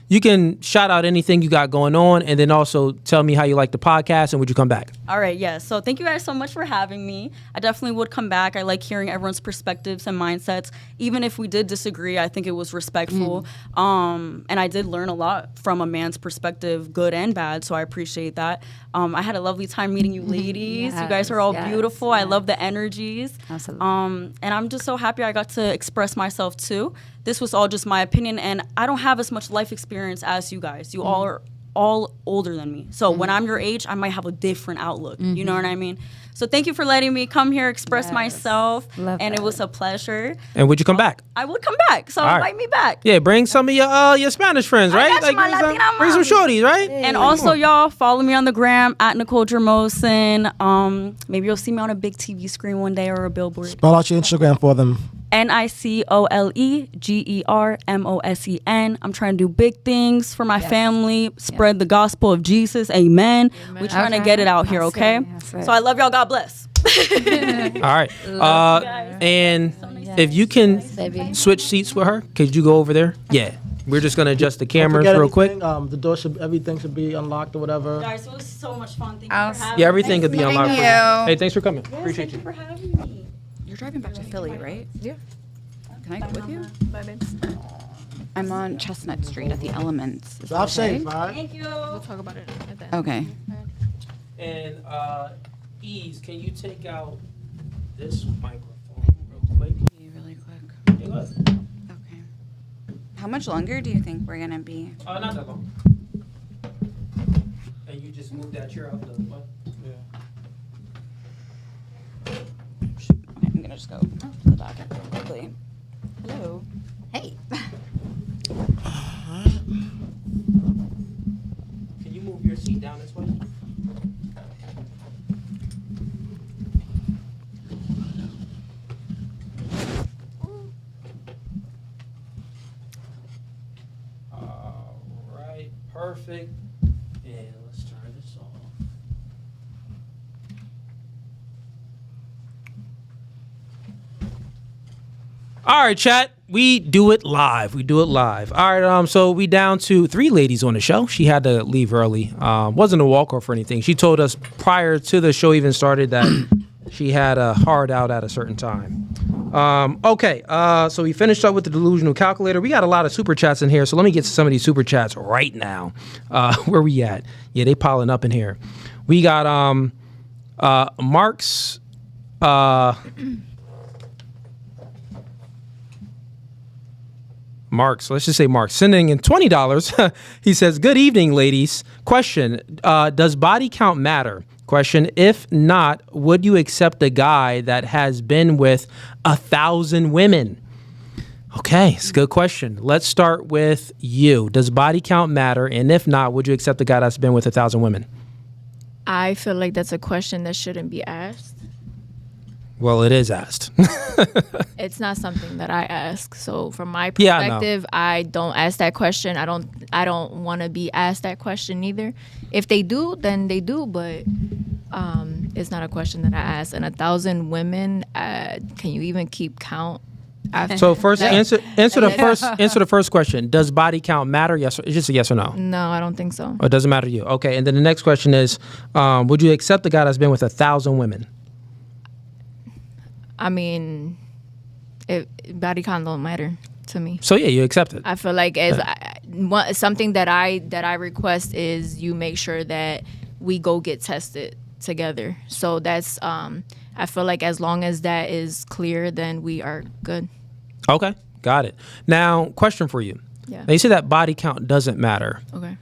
you can shout out anything you got going on, and then also tell me how you like the podcast and would you come back? All right, yes. So thank you guys so much for having me. I definitely would come back. I like hearing everyone's perspectives and mindsets. Even if we did disagree, I think it was respectful. And I did learn a lot from a man's perspective, good and bad, so I appreciate that. I had a lovely time meeting you ladies. You guys are all beautiful. I love the energies. Absolutely. And I'm just so happy I got to express myself too. This was all just my opinion, and I don't have as much life experience as you guys. You all are all older than me. So when I'm your age, I might have a different outlook. You know what I mean? So thank you for letting me come here, express myself. It was a pleasure. And would you come back? I would come back. So invite me back. Yeah, bring some of your Spanish friends, right? got you, my Latina bring some shorties, right? And also, y'all, follow me on the gram at Nicole Jermosen. Maybe you'll see me on a big TV screen one day or a billboard. Spell out your Instagram for them. NicoleGermosen. I'm trying to do big things for my family, spread the gospel of Jesus. Amen. We're trying to get it out here, okay? So I love y'all. God bless. All right. And if you can switch seats with her, could you go over there? Yeah. We're just going to adjust the cameras real quick. The door everything should be unlocked or whatever. Guys, it was so much fun. Thank you for having me. Yeah, everything could be unlocked. Thank you. Hey, thanks for coming. Appreciate you. Thank you for having me. You're driving back to Philly, right? Yeah. Can I go with you? Bye, babes. I'm on Chestnut Street at the Elements. Is Drive that safe, okay? all right? Thank you. We'll talk about it at the end. Okay. And Ease, can you take out this microphone real quick? Really quick. Yeah, go ahead. Okay. How much longer do you think we're gonna be? Not that long. And you just move that chair out the way. Okay, I'm gonna just go to the back quickly. Hello. Hey. Can you move your seat down this way? All right, perfect. And let's turn this off. All right, chat. We do it live. All right. So we down to 3 ladies on the show. She had to leave early. Wasn't a walk-off or anything. She told us prior to the show even started that she had a hard out at a certain time. Okay. So we finished up with the delusional calculator. We got a lot of super chats in here. So let me get to some of these super chats right now. Where we at? Yeah, they piling up in here. We got Mark's. Mark, so let's just say Mark, sending in $20. He says, good evening, ladies. Question, does body count matter? question. If not, would you accept a guy that has been with 1,000 women? Okay, it's a good question. Let's start with you. Does body count matter? And if not, would you accept a guy that's been with 1,000 women? I feel like that's a question that shouldn't be asked. Well, it is asked. It's not something that I ask. So from my Yeah, I know. perspective, I don't ask that question. I don't want to be asked that question either. If they do, then they do, but it's not a question that I ask. And 1,000 women, can you even keep count? So first, answer the first question. Does body count matter? Yes, it's just a yes or no. No, I don't think so. Or it doesn't matter to you. Okay, and then the next question is, would you accept the guy that's been with 1,000 women? I mean, body count don't matter to me. So yeah, you accept it. I feel like something that I request is you make sure that we go get tested together. So that's I feel like as long as that is clear, then we are good. Okay, got it. Now, question for you. Yeah. Now, you said that body count doesn't matter. Okay.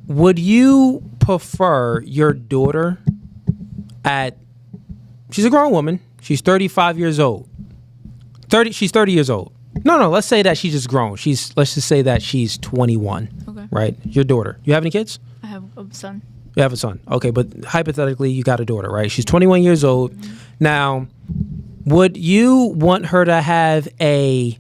Would you prefer your daughter she's a grown woman. She's 35 years old. She's 30 years old. No, let's say that she's just grown. Let's just say that she's 21. Okay. Right? Your daughter. You have any kids? I have a son. You have a son. Okay, but hypothetically, you got a daughter, right? She's 21 years old. Mm-hmm. Now, would you want her to have a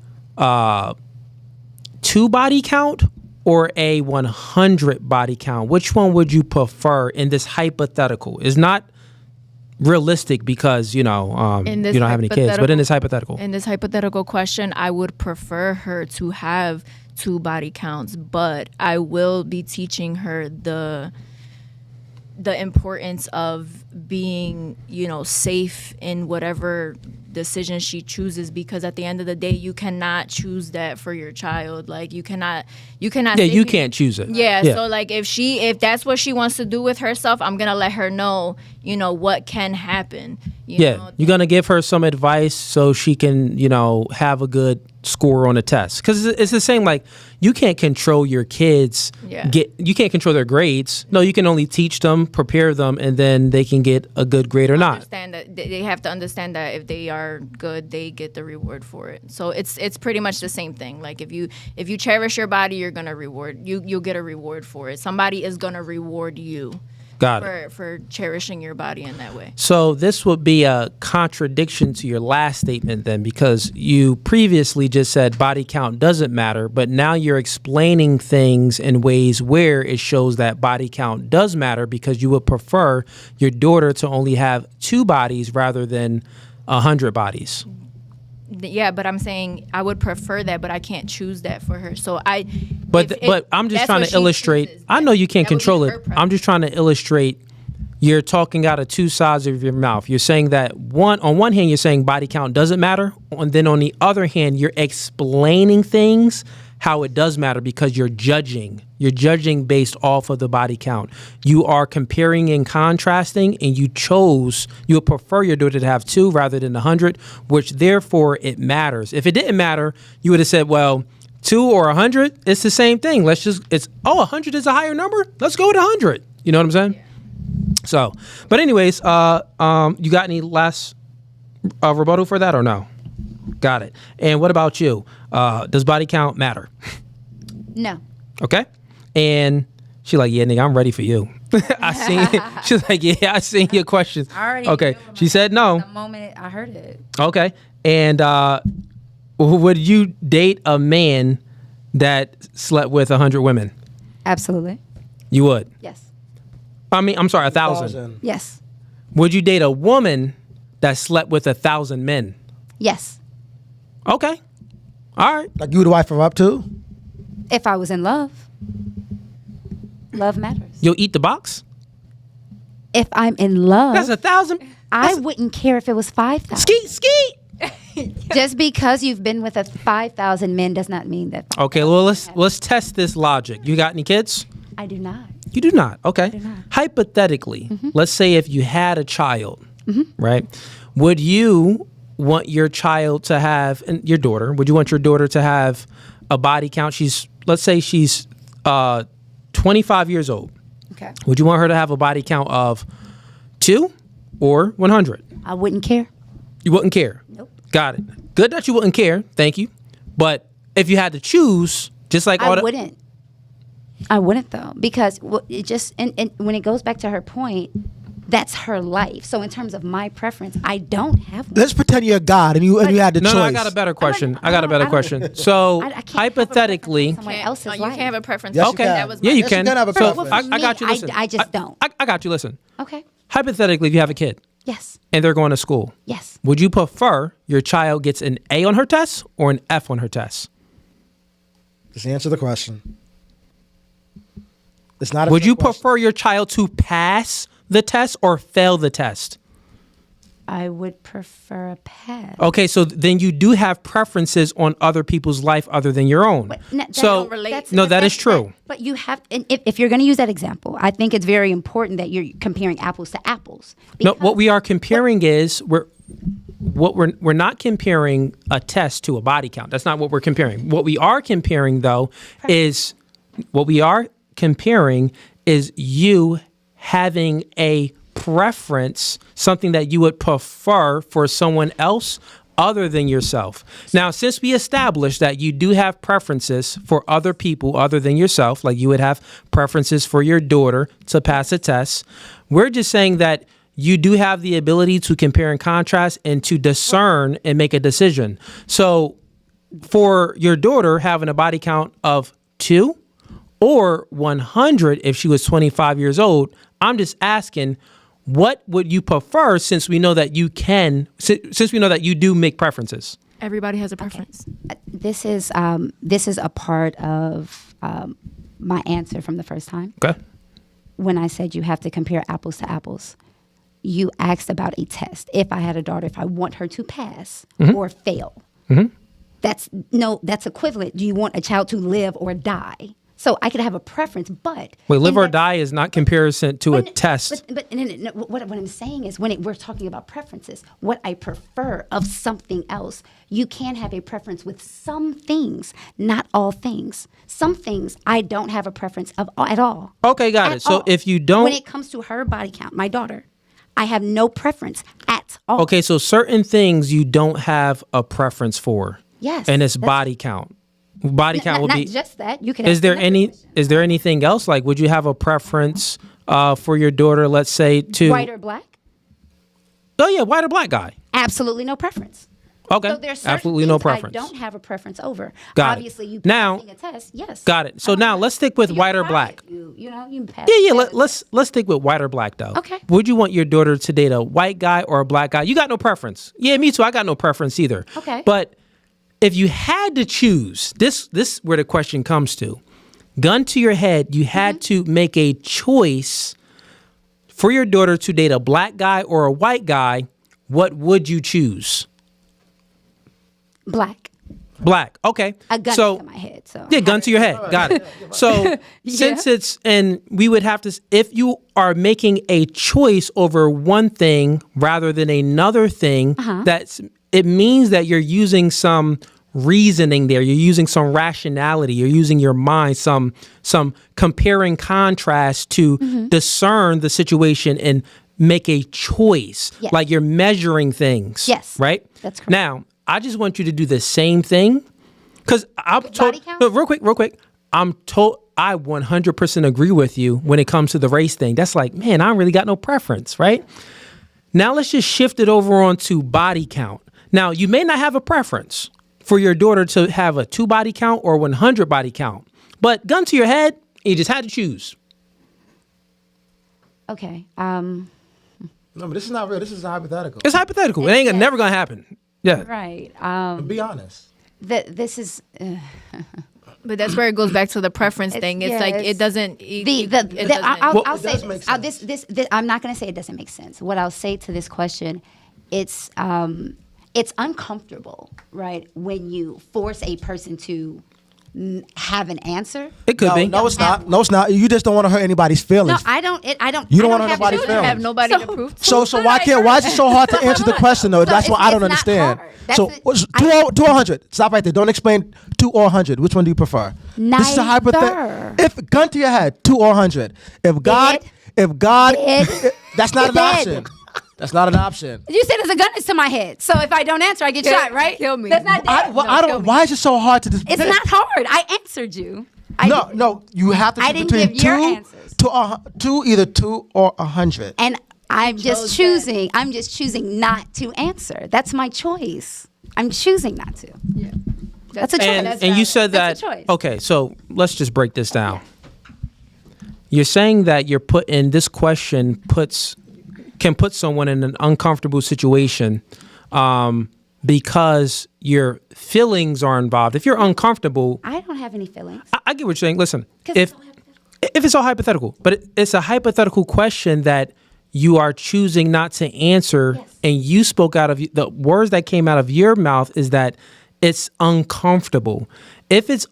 2 body count or a 100 body count? Which one would you prefer in this hypothetical? It's not realistic because, you don't have any kids, but in this hypothetical. In this hypothetical question, I would prefer her to have 2 body counts, but I will be teaching her the importance of being, safe in whatever decision she chooses, because at the end of the day, you cannot choose that for your child. Like you cannot. Yeah, you can't choose it. Yeah. So like if that's what she wants to do with herself, I'm gonna let her know, what can happen. You're gonna give her some advice so she can, have a good score on a test, because it's the same. Like you can't control your kids. Yeah. You can't control their grades. No, you can only teach them, prepare them, and then they can get a good grade or not. Understand that they have to understand that if they are good, they get the reward for it. So it's pretty much the same thing. Like if you cherish your body, you're gonna you'll get a reward for it. Somebody is gonna reward you. Got it. For cherishing your body in that way. So this would be a contradiction to your last statement then, because you previously just said body count doesn't matter, but now you're explaining things in ways where it shows that body count does matter, because you would prefer your daughter to only have 2 bodies rather than 100 bodies. Yeah, but I'm saying I would prefer that, but I can't choose that for her. So But I'm just trying to illustrate. I know you can't control it. I'm just trying to illustrate. You're talking out of 2 sides of your mouth. You're saying that on one hand, you're saying body count doesn't matter, and then on the other hand, you're explaining things how it does matter, because you're judging. You're judging based off of the body count. You are comparing and contrasting, and you would prefer your daughter to have 2 rather than 100, which therefore it matters. If it didn't matter, you would have said, well, 2 or 100, it's the same thing. 100 is a higher number. Let's go with 100. You know what I'm saying? Yeah. So, but anyways, you got any last rebuttal for that or no? Got it. And what about you? Does body count matter? No. Okay. And she's like, yeah, nigga, I'm ready for you. She's like, yeah, I seen your questions. Okay. She said no. The moment I heard it. Okay. And would you date a man that slept with 100 women? Absolutely. You would? Yes. I'm sorry, 1,000. Yes. Would you date a woman that slept with 1,000 men? Yes. Okay. All right. Like you would wife her up too? If I was in love. Love matters. You'll eat the box? If I'm in love. That's 1,000. I wouldn't care if it was 5,000. Skeet. Just because you've been with 5,000 men does not mean that. Okay, well let's test this logic. You got any kids? I do not. You do not. Okay. I do not. Hypothetically, let's say if you had a child, right? Would you want your child to have, and your daughter, would you want your daughter to have a body count? Let's say she's 25 years old. Okay. Would you want her to have a body count of 2 or 100? I wouldn't care. You wouldn't care. Nope. Got it. Good that you wouldn't care. Thank you. But if you had to choose, just like all I the wouldn't. I wouldn't though, because it just and when it goes back to her point, that's her life. So in terms of my preference, I don't have one. Let's pretend you're God and you had the choice. No, I got a better question. I got a better question. So I can't have a preference hypothetically, on someone else's you life. can't have a preference. Yes, you okay, can. That was yeah, my you Yes, can. you can have a So preference. I got you. Me, Listen, I just don't. I got you. Listen. Okay. Hypothetically, if you have a kid Yes. and they're going to school, Yes. would you prefer your child gets an A on her test or an F on her test? Just answer the question. It's not. A Would trick you question. prefer your child to pass the test or fail the test? I would prefer a pass. Okay, so then you do have preferences on other people's life other than your own. So that is true. But you have, and if you're going to use that example, I think it's very important that you're comparing apples to apples. No, what Because- we are comparing is we're not comparing a test to a body count. That's not what we're comparing. What we are comparing though is you having a preference, something that you would prefer for someone else other than yourself. Now, since we established that you do have preferences for other people other than yourself, like you would have preferences for your daughter to pass a test, we're just saying that you do have the ability to compare and contrast and to discern and make a decision. So for your daughter having a body count of 2 or 100 if she was 25 years old, I'm just asking, what would you prefer since we know that you do make preferences? Everybody has a preference. This is a part of my answer from the first time. Okay. When I said you have to compare apples to apples, you asked about a test. If I had a daughter, if I want her to pass or fail, that's equivalent. Do you want a child to live or die? So I could have a preference, but Wait, live in or that- die is not comparison to a test. But no, what I'm saying is we're talking about preferences, what I prefer of something else, you can have a preference with some things, not all things. Some things I don't have a preference of at all. Okay, got At it. So all. if you don't, when it comes to her body count, my daughter, I have no preference at all. okay, so certain things you don't have a preference for. Yes, And it's that's- body count. Body count would not be. just that. You can. Is ask there another question. is there anything else? Like, would you have a preference for your daughter? Let's say to white or black? Oh yeah, white or black guy. Absolutely no preference. Okay, So there's certain absolutely no things preference. I don't have a preference over. Got it. Obviously, you Now- passing a test, yes. Got it. So now let's stick with You white or try black. it. You pass. Yeah. it. Let's stick with white or black though. Okay. Would you want your daughter to date a white guy or a black guy? You got no preference. Yeah, me too. I got no preference either. Okay. But if you had to choose, this is where the question comes to. Gun to your head, you had to make a choice for your daughter to date a black guy or a white guy. What would you choose? Black. Black. Okay. A gun so, to my head. So Yeah, gun to your head. Got it. So since it's, and we would have to, if you are making a choice over one thing rather than another thing, it means that you're using some reasoning there. You're using some rationality. You're using your mind, some comparing contrast to discern the situation and make a choice. Yes. Like you're measuring things. Yes. Right? That's correct. Now, I just want you to do the same thing. Because I'm told, body count? no, real quick. I'm told, I 100% agree with you when it comes to the race thing. That's like, man, I don't really got no preference, right? Now let's just shift it over onto body count. Now, you may not have a preference for your daughter to have a 2 body count or 100 body count, but gun to your head, you just had to choose. Okay. No, but this is not real. This is hypothetical. It's hypothetical. It ain't never gonna happen. Yeah. Right. Be honest. This is But that's where it goes back to the preference thing. It's like it doesn't. I'll It say does make sense. this. I'm not going to say it doesn't make sense. What I'll say to this question, it's uncomfortable, right? When you force a person to have an answer? It could be. No, it's not. No, it's not. You just don't want to hurt anybody's No, feelings. I don't. I don't. You don't I want to hurt have nobody's to- feelings. have nobody to prove to. So why can't? Why is it so hard to answer the question though? So That's what I don't it's not understand. hard. That's So it. what's 2 or 100? Stop right there. Don't explain 2 or 100. Which one do you prefer? This is a hypothetical. Neither. If gun to your head, 2 or 100. If God, Dead. that's not an Dead. option. That's not an option. You said there's a gun to my head, so if I don't answer, I get shot, right? kill me. That's not. I don't. Why is it so hard to just? It's not hard. I answered you. No. You have to I choose didn't between give your two, answers. either 2 or 100. And I'm just choosing. I'm just choosing not to answer. That's my choice. I'm choosing not to. Yeah. That's a choice. And you said that. That's a choice. Okay, so let's just break this down. You're saying that you're put in this question can put someone in an uncomfortable situation because your feelings are involved. If you're uncomfortable, I don't have any feelings. I get what you're saying. Listen, 'Cause if it's it's all hypothetical, but it's a hypothetical question that you are choosing not to answer, and you spoke out of the words that came out of your mouth is that it's uncomfortable. If it's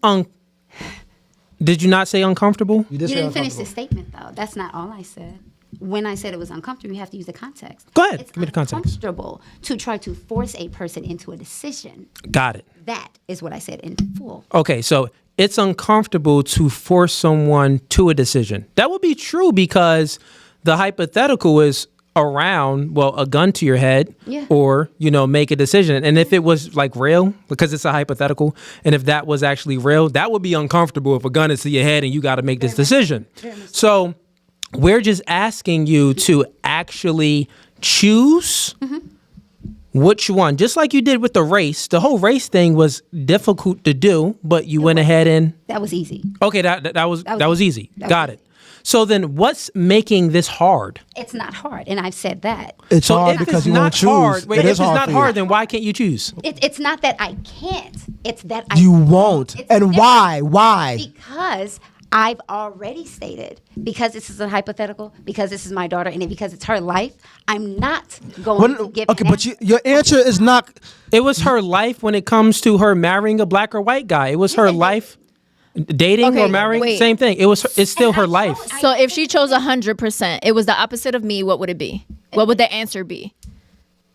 did you not say uncomfortable? You didn't finish the statement though. That's not all I said. When I said it was uncomfortable, you have to use the context. Go ahead. It's Give me the context. uncomfortable to try to force a person into a decision. Got it. That is what I said in full. Okay, so it's uncomfortable to force someone to a decision. That would be true because the hypothetical is around, well, a gun to your head or, make a decision. And if it was like real, because it's a hypothetical, and if that was actually real, that would be uncomfortable if a gun is to your head and you got to make this decision. So we're just asking you to actually choose which one, just like you did with the race. The whole race thing was difficult to do, but you went ahead and That was easy. okay, that was easy. Got was it. So then, what's making this hard? It's not hard, and I've said that. It's So hard if because it's you not want to choose. hard, wait, It if is it's hard not for you. hard, then why can't you choose? It's not that I can't. It's that I You won't. It's And different. why? Why? Because I've already stated, because this is a hypothetical, because this is my daughter, and because it's her life, I'm not going to give Okay, an but your answer is not. It was her life when it comes to her marrying a black or white guy. It was her life. Dating Okay, or marrying, wait. same thing. It's still her life. So if she chose 100%, it was the opposite of me, what would it be? What would the answer be?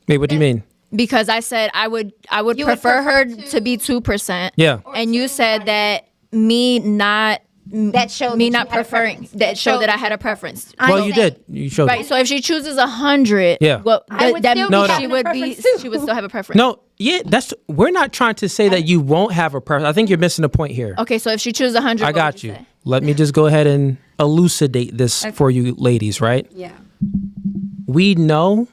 Wait, what do you mean? Because I said I would prefer her to be 2%. Yeah. And you said that me not That showed me that not you had a preferring preference. that showed that I had a preference. Well, you did. You showed. Right. So if she chooses 100, Yeah. well, I would that still be she having a would be preference too. she would still have a preference. No, yeah, we're not trying to say that you won't have a preference. I think you're missing the point here. Okay, so if she chooses 100, I what got would you. say? Let me just go ahead and elucidate this for you ladies, right? Yeah. We know,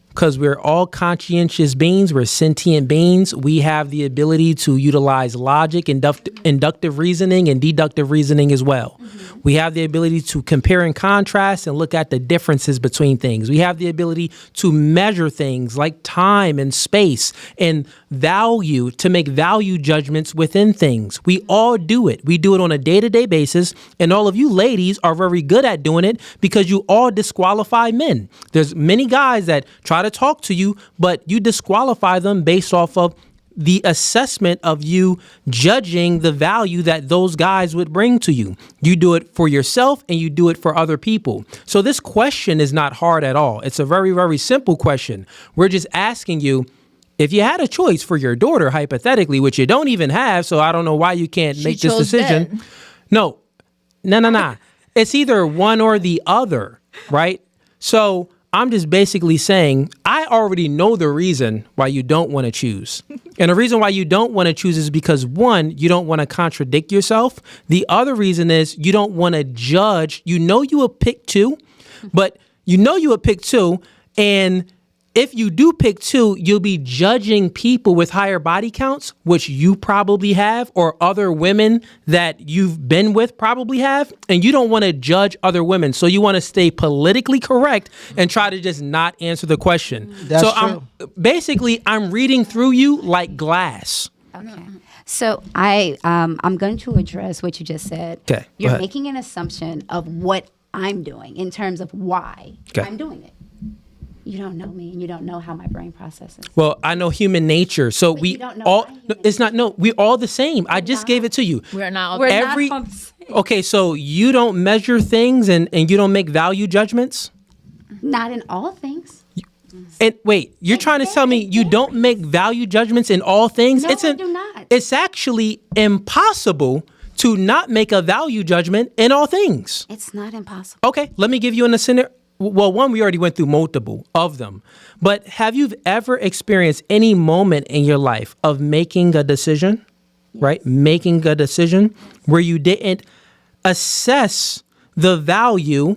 because we're all conscientious beings, we're sentient beings, we have the ability to utilize logic, inductive reasoning, and deductive reasoning as well. We have the ability to compare and contrast and look at the differences between things. We have the ability to measure things like time and space and value, to make value judgments within things. We all do it. We do it on a day-to-day basis, and all of you ladies are very good at doing it because you all disqualify men. There's many guys that try to talk to you, but you disqualify them based off of the assessment of you judging the value that those guys would bring to you. You do it for yourself and you do it for other people. So this question is not hard at all. It's a very, very simple question. We're just asking you, if you had a choice for your daughter, hypothetically, which you don't even have, so I don't know why you can't make this chose decision. dead. No. It's either one or the other, right? So I'm just basically saying, I already know the reason why you don't want to choose. And the reason why you don't want to choose is because, one, you don't want to contradict yourself. The other reason is you don't want to judge. You know you would pick two, and if you do pick two, you'll be judging people with higher body counts, which you probably have, or other women that you've been with probably have, and you don't want to judge other women. So you want to stay politically correct and try to just not answer the question. That's so true. I'm reading through you like glass. Okay. So I'm going to address what you just said. Okay, go You're ahead. making an assumption of what I'm doing in terms of why Okay. I'm doing it. You don't know me, and you don't know how my brain processes. Well, I know human nature, so But we you don't know all. my human No, it's not. No, we're all the same. I just gave it to you. We're not. We're Every not on the same. okay, so you don't measure things and you don't make value judgments. Not in all things. And wait, you're trying to tell me you don't make value judgments in all things? No, I do not. It's actually impossible to not make a value judgment in all things. It's not impossible. Okay, let me give you a scenario. Well, one, we already went through multiple of them. But have you ever experienced any moment in your life of making a decision, right? Making a decision where you didn't assess the value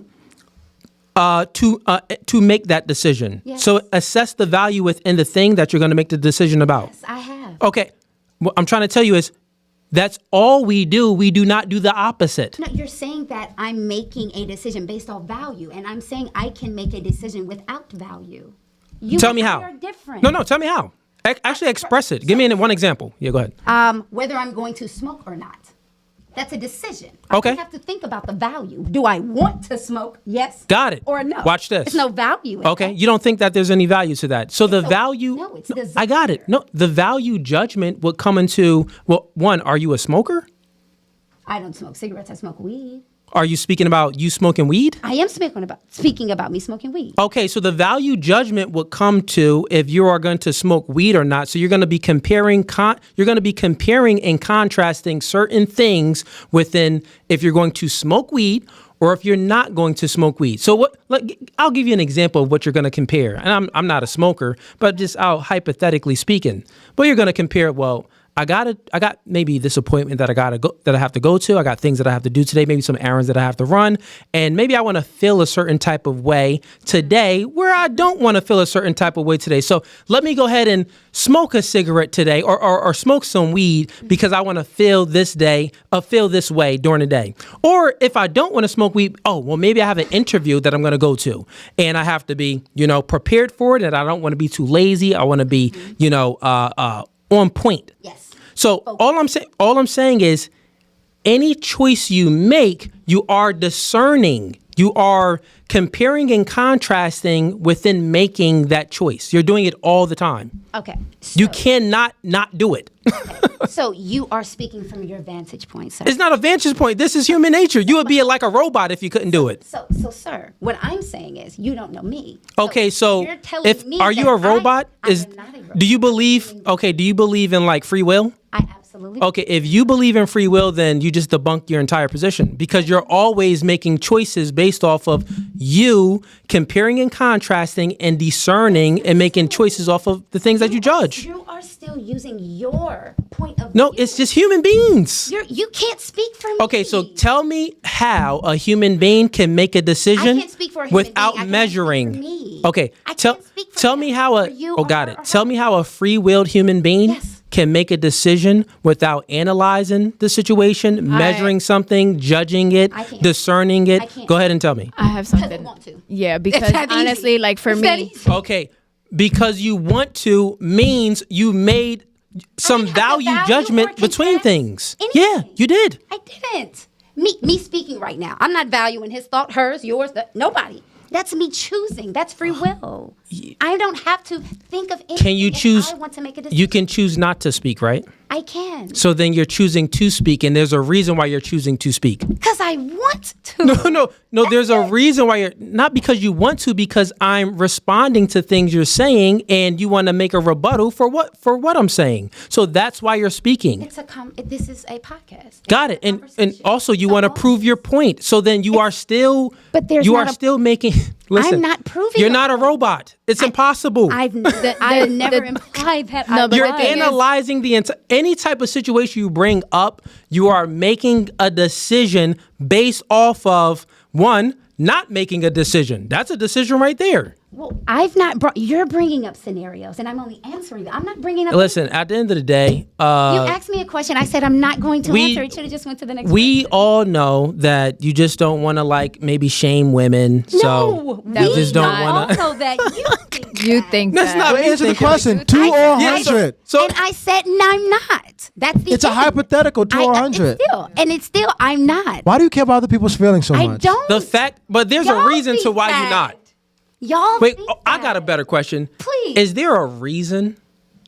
to make that decision. Yes. So assess the value within the thing that you're going to make the decision about. Yes, I have. Okay, what I'm trying to tell you is that's all we do. We do not do the opposite. No, you're saying that I'm making a decision based off value, and I'm saying I can make a decision without value. You Tell me and I how. are different. No, tell me how. Actually, express it. Give me one example. Yeah, go ahead. Whether I'm going to smoke or not. That's a decision. Okay. I have to think about the value. Do I want to smoke? Yes. Got it. Or no. Watch this. There's no value in Okay, that. you don't think that there's any value to that. So the value. no, it's I got it. No, the value judgment would come into, well, one, are you a smoker? I don't smoke cigarettes. I smoke weed. Are you speaking about you smoking weed? I am speaking about me smoking weed. Okay, so the value judgment would come to if you are going to smoke weed or not. So you're going to be comparing and contrasting certain things within if you're going to smoke weed or if you're not going to smoke weed. So I'll give you an example of what you're going to compare. And I'm not a smoker, but just hypothetically speaking. But you're going to compare, well, I got maybe this appointment that I have to go to. I got things that I have to do today, maybe some errands that I have to run. And maybe I want to feel a certain type of way today where I don't want to feel a certain type of way today. So let me go ahead and smoke a cigarette today or smoke some weed because I want to feel this way during the day. Or if I don't want to smoke weed, maybe I have an interview that I'm going to go to and I have to be, prepared for it, and I don't want to be too lazy. I want to be, on point. Yes. So all I'm saying is any choice you make, you are discerning. You are comparing and contrasting within making that choice. You're doing it all the time. Okay. You cannot not do it. So you are speaking from your vantage point, sir. It's not a vantage point. This is human nature. You would be like a robot if you couldn't do it. So, sir, what I'm saying is you don't know me. Okay, so you're telling me are you that a robot? I am not a robot. Do you believe in like free will? I absolutely. Okay, if you believe in free will, then you just debunk your entire position because you're always making choices based off of you comparing and contrasting and discerning and making choices off of the things that you judge. You are still using your point of No, view. it's just human beings. You can't speak for me. Okay, so tell me how a human being can make a decision I can't speak for a human without being. I can't measuring. speak for me. Okay, I can't speak for tell him, me how or you, or her, or tell her. me how a free-willed human being Yes. can make a decision without analyzing the situation, measuring something, judging it, I can't. discerning it. I can't. Go ahead and tell me. I have Because I something. want to. Yeah, because that easy. honestly, like for It's that me, easy. Okay, because you want to means you made some didn't have to value value judgment or between contest things. anything. Yeah, you did. I didn't. Me speaking right now. I'm not valuing his thought, hers, yours, nobody. That's me choosing. That's free will. I don't have to think of anything. Can you if choose? I want to make a decision. You can choose not to speak, right? I can. So then you're choosing to speak, and there's a reason why you're choosing to speak. Because I want to. No. There's a reason why you're not because you want to, because I'm responding to things you're saying, and you want to make a rebuttal for what I'm saying. So that's why you're speaking. This is a podcast. Got it. And also you want to prove your point. So then you are still. But there's you not are a- still making. Listen, I'm not proving You're a not a point. robot. It's impossible. I've never implied that. No, but You're the thing is- analyzing any type of situation you bring up. You are making a decision based off of one, not making a decision. That's a decision right there. Well, I've not brought. You're bringing up scenarios, and I'm only answering them. I'm not bringing up. Listen, at the end of the day, You asked me a question. I said I'm not going to we- answer. It should have just went to the next. we person. all know that you just don't want to maybe shame women. So No, That you just was don't not- want to. Also, that you think you that. think That's that. not But answer the thinking. question. 2 or Yeah, 100. So and I said, no, I'm not. That's the It's a end. hypothetical 2 or 100. It's still, I'm not. Why do you care about other people's feelings so I much? don't. but there's a Don't reason be to why sad. you're not. Y'all Wait, think I got a that. better question. Please. Is there a reason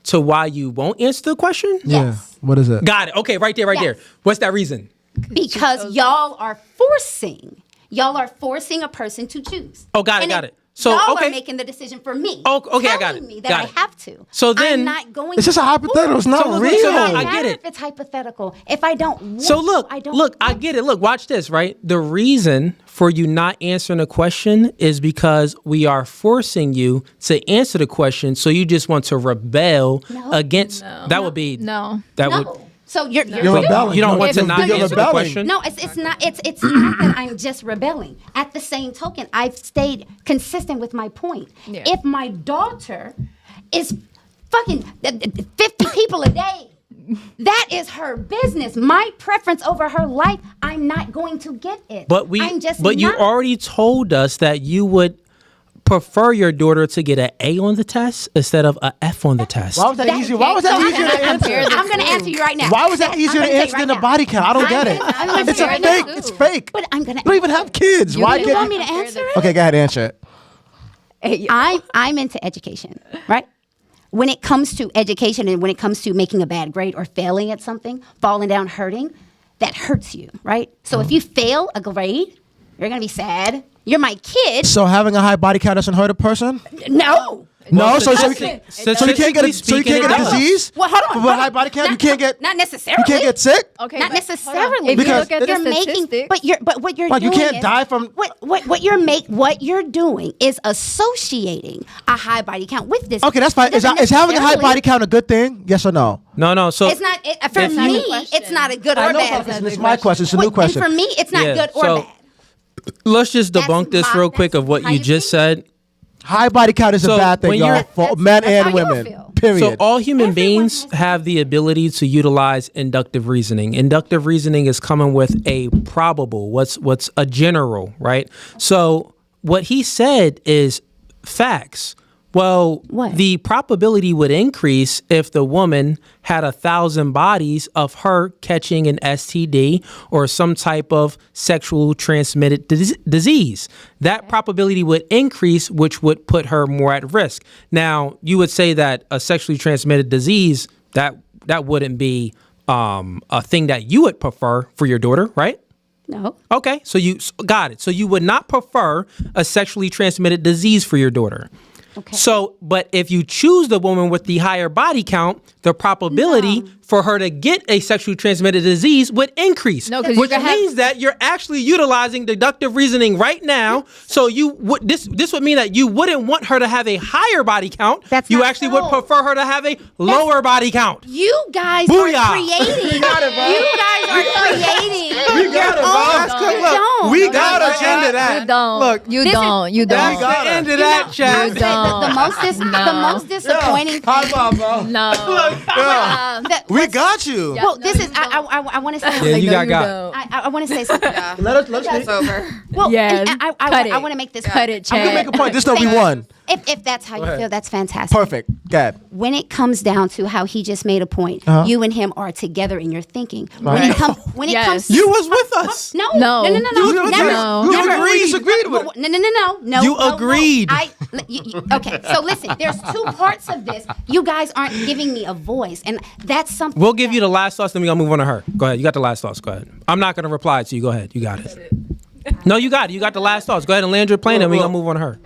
to why you won't answer the question? Yes. What is it? Got it. Okay, right there. Yes. What's that reason? Because y'all are forcing. Y'all are forcing a person to choose. Oh, got it, And got if it. So, y'all okay. are making the decision for me. Oh, okay, I got telling it. Me that Got I it. have to. So then- I'm not going. It's just a to hypothetical. It's not So look, real. so It now doesn't I get matter it. if it's hypothetical. If I don't want So look, to, I don't look, I want get it. Look, watch this, right? The reason for you not answering a question is because we are forcing you to answer the question, so you just want to rebel No. against. That would be No. That No. would. So you're rebelling. You don't want to You're not answer the rebelling. question. No, it's not. It's not that I'm just rebelling. At the same token, I've stayed consistent with my point. Yeah. If my daughter is fucking 50 people a day, that is her business. My preference over her life, I'm not going to get it. But you not. already told us that you would prefer your daughter to get an A on the test instead of an F on the test. Why was that easier? Why was that So easier to I'm answer? going to answer you right now. Why was that easier I'm to gonna answer tell you than the right body now. count? I don't get I'm it. gonna It's a tell you fake. right It's now. fake. But I'm gonna. You don't even have kids. Why You can't want me to answer it? Okay, go ahead, answer it. I'm into education, right? When it comes to education and when it comes to making a bad grade or failing at something, falling down, hurting, that hurts you, right? So if you fail a grade, you're gonna be sad. You're my kid. So having a high body count doesn't hurt a person? No. No, so you statistically can't get a speaking, it does. disease? Well, hold on. With a high body count, you can't get not necessarily. you can't get sick? Okay. Not but necessarily. hold on. If you Because look at the you're making, statistics, but what you're Like, you doing can't is, die from- what you're doing is associating a high body count with this. Okay, that's fine. It Is doesn't having a high necessarily- body count a good thing? Yes or no? No. So It's not for If you- me. question. It's not a good I or know bad. this is my question. It's a new And question. for me, it's not Yeah, good or so- bad. let's just That's debunk this real quick of what how you you just feel? said. High body count is So a bad thing, when y'all, you're- for That's- men that's how and you women. feel. Period. So all human Everyone beings has- have the ability to utilize inductive reasoning. Inductive reasoning is coming with a probable, what's a general, right? So what he said is facts. Well, What? the probability would increase if the woman had 1,000 bodies of her catching an STD or some type of sexual transmitted disease. That probability would increase, which would put her more at risk. Now, you would say that a sexually transmitted disease, that wouldn't be a thing that you would prefer for your daughter, right? No. Okay, so you got it. So you would not prefer a sexually transmitted disease for your daughter. Okay. So, but if you choose the woman with the higher body count, the probability for her to get a sexually transmitted disease would increase. No, 'cause you which could have- means that you're actually utilizing deductive reasoning right now. So you would this would mean that you wouldn't want her to have a higher body count. That's you not actually so. would prefer her to have a lower body count. You guys Booyah. are creating. got it, bro. You guys are creating. We got it, bro. That's good. You don't. We No, got no, it. End of that. You don't. Look, You this is- don't. You That's don't. the end of that, chat. You don't. The most disappointing High thing. five, bro. No. that- We got you. Well, this is. I want to say. Yeah, you No, got. don't. I want to say something. Let's It's over. Well, Yes. and Cut I it. want to make this. Cut it, I'm gonna Chad. make a point. This though we won. If that's how you feel, that's fantastic. Perfect. Good. When it comes down to how he just made a point, Uh-huh. you and him are together in your thinking. When Right. it comes, when it Yes. comes, You was with us. no, No. no, no, no, You no, was never, with us. You never. agreed. You disagreed with it. No, no, no, no, no. You no, agreed. No. Okay, so listen. There's two parts of this. You guys aren't giving me a voice, and that's something. We'll give you the last thoughts, then we're going to move on to her. Go ahead. You got the last thoughts. Go ahead. I'm not going to reply to you. Go ahead. You got it. No, you got it. You got the last thoughts. Go ahead and land your plane, and we're going to move on to her.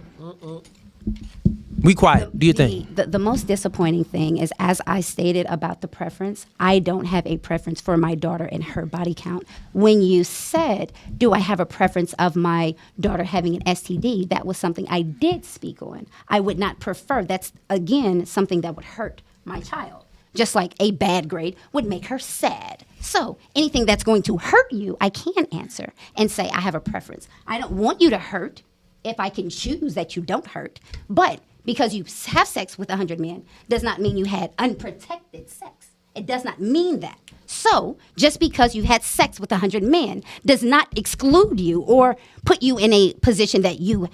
We quiet. Do you think? The most disappointing thing is, as I stated about the preference, I don't have a preference for my daughter and her body count. When you said, do I have a preference of my daughter having an STD, that was something I did speak on. I would not prefer. That's, again, something that would hurt my child. Just like a bad grade would make her sad. So anything that's going to hurt you, I can answer and say I have a preference. I don't want you to hurt if I can choose that you don't hurt. But because you have sex with 100 men does not mean you had unprotected sex. It does not mean that. So just because you had sex with 100 men does not exclude you or put you in a position that you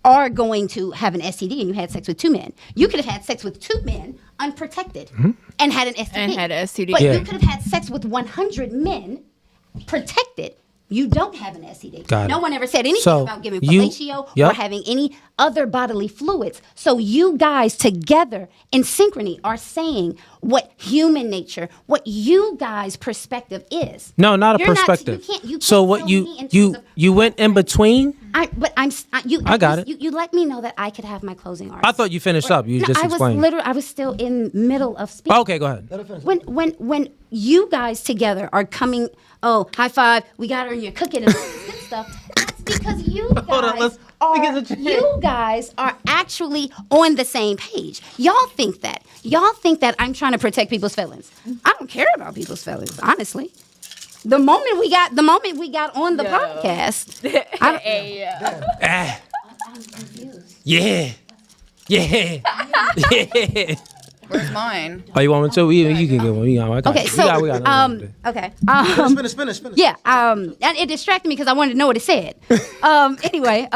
are going to have an STD and you had sex with 2 men. You could have had sex with 2 men unprotected and had an STD. And had an STD. But Yeah. you could have had sex with 100 men protected You don't have an STD. Got it. No one ever said anything So, about giving you- fellatio Yep. or having any other bodily fluids. So you guys together in synchrony are saying what human nature, what you guys' perspective is. No, not a You're perspective. you can't So tell what me in terms you of- you went in between? I I got it. You let me know that I could have my closing argument. I thought you finished up. You No, just explained. I was still in middle of speaking. Okay, go ahead. When you guys together are coming, oh, high five, we got her and you're cooking and all this good stuff. That's because you you guys are actually on the same page. Y'all think that. Y'all think that I'm trying to protect people's feelings. I don't care about people's feelings, honestly. The moment we got on the podcast, I'm confused. Yeah. Yeah. Yeah. Where's mine? Oh, you want me to? You can get one. I got Okay, you. so we got okay. Finish. Yeah, and it distracted me because I wanted to know what it said. Anyway,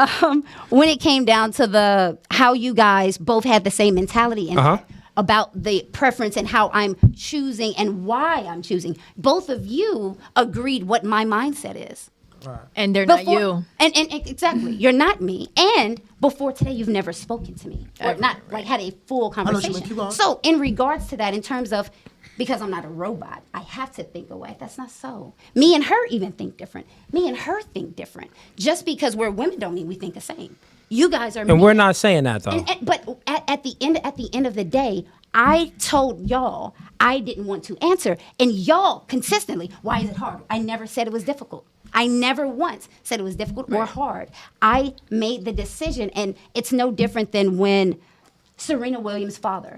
when it came down to how you guys both had the same mentality and about the preference and how I'm choosing and why I'm choosing, both of you agreed what my mindset is. And they're not Before- you. And exactly, you're not me. And before today, you've never spoken to me or not like had a full what you mean. conversation. Keep going. So in regards to that, in terms of because I'm not a robot, I have to think away. That's not so. Me and her even think different. Me and her think different. Just because we're women don't mean we think the same. You guys are. And we're not saying that though. But at the end of the day, I told y'all I didn't want to answer, and y'all consistently. Why is it hard? I never said it was difficult. I never once said it was difficult or hard. I made the decision, and it's no different than when Serena Williams' father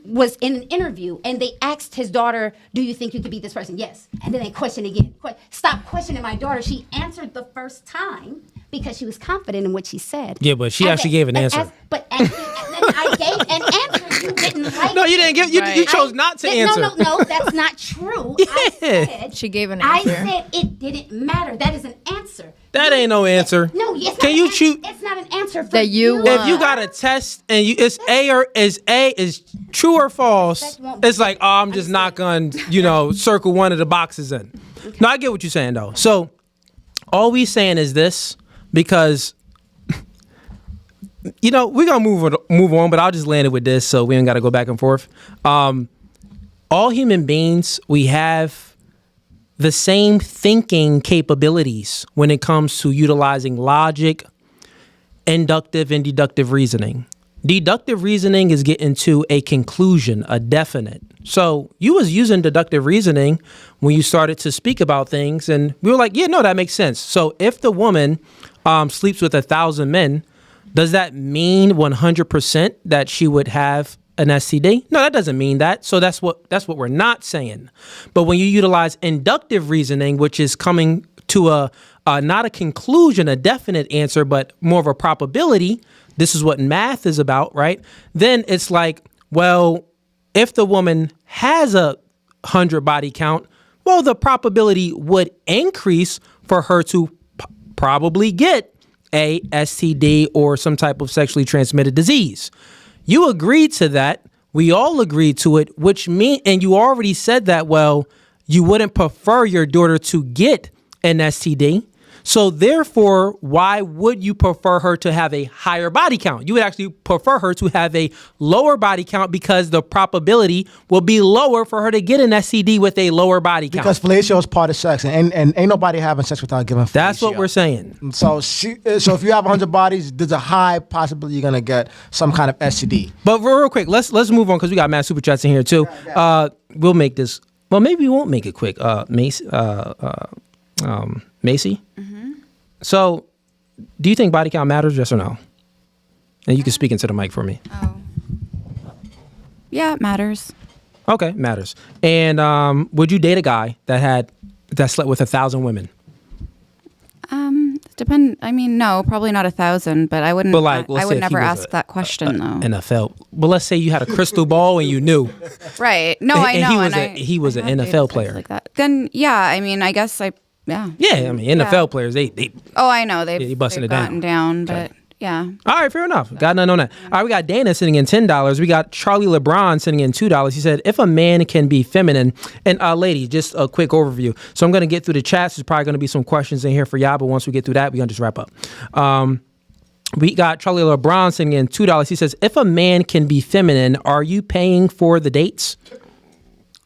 was in an interview, and they asked his daughter, "Do you think you could beat this person?" Yes. And then they questioned again. Stop questioning my daughter. She answered the first time because she was confident in what she said. Yeah, but she actually gave an answer. But I gave an answer. You didn't like. No, you didn't give. You chose not to answer. No, that's not true. Yeah. I said, She gave an I answer. said it didn't matter. That is an answer. That ain't no answer. No, it's Can not you an choose? It's not an answer for That you you. want. If you got a test and it's A is true or false, it's like, oh, I'm just not gonna, circle one of the boxes in. Okay. No, I get what you're saying though. So all we saying is this, because we're gonna move on, but I'll just land it with this so we ain't gotta go back and forth. All human beings, we have the same thinking capabilities when it comes to utilizing logic, inductive and deductive reasoning. Deductive reasoning is getting to a conclusion, a definite. So you was using deductive reasoning when you started to speak about things, and we were like, yeah, no, that makes sense. So if the woman sleeps with 1,000 men, does that mean 100% that she would have an STD? No, that doesn't mean that. So that's what we're not saying. But when you utilize inductive reasoning, which is coming to a not a conclusion, a definite answer, but more of a probability, this is what math is about, right? Then it's like, well, if the woman has 100 body count, well, the probability would increase for her to probably get a STD or some type of sexually transmitted disease. You agreed to that. We all agreed to it, and you already said that, well, you wouldn't prefer your daughter to get an STD. So therefore, why would you prefer her to have a higher body count? You would actually prefer her to have a lower body count because the probability will be lower for her to get an STD with a lower body count. Because fellatio is part of sex, and ain't nobody having sex without giving fellatio. That's what we're saying. So if you have 100 bodies, there's a high possibility you're gonna get some kind of STD. But real quick, let's move on because we got mad super chats in here too. We'll make this. Well, maybe we won't make it quick. Macy. Mm-hmm. So, do you think body count matters, yes or no? And you can speak into the mic for me. Oh. Yeah, it matters. Okay, matters. And would you date a guy that slept with 1,000 women? Depend. I mean, no, probably not 1,000, but I wouldn't. But like, I would never ask that question though. NFL. But let's say you had a crystal ball and you knew. Right. No, I know. He was an NFL player. Like that. Then yeah, I mean, I guess I. Yeah. Yeah, I mean, NFL players, they Oh, I know. They've busting it gotten down, Okay. but Yeah. All right, fair enough. Got nothing on that. All right, we got Dana sitting in $10. We got Charlie LeBron sitting in $2. He said, if a man can be feminine, and ladies, just a quick overview. So I'm going to get through the chats. There's probably going to be some questions in here for y'all, but once we get through that, we're going to just wrap up. We got Charlie LeBron sitting in $2. He says, if a man can be feminine, are you paying for the dates?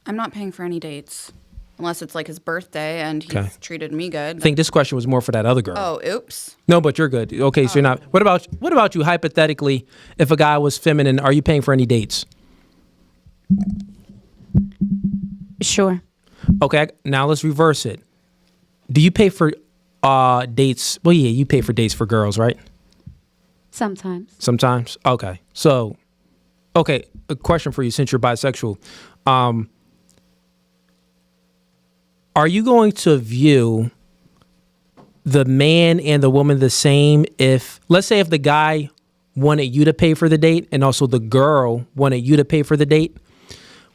I'm not paying for any dates. Unless it's like his birthday and he's treated me good. I think this question was more for that other girl. Oh, oops. No, but you're good. Okay, so you're not. What about you? Hypothetically, if a guy was feminine, are you paying for any dates? Sure. Okay, now let's reverse it. Do you pay for dates? Well, yeah, you pay for dates for girls, right? Sometimes. Sometimes. Okay. So, a question for you since you're bisexual. Are you going to view the man and the woman the same if, let's say, if the guy wanted you to pay for the date and also the girl wanted you to pay for the date,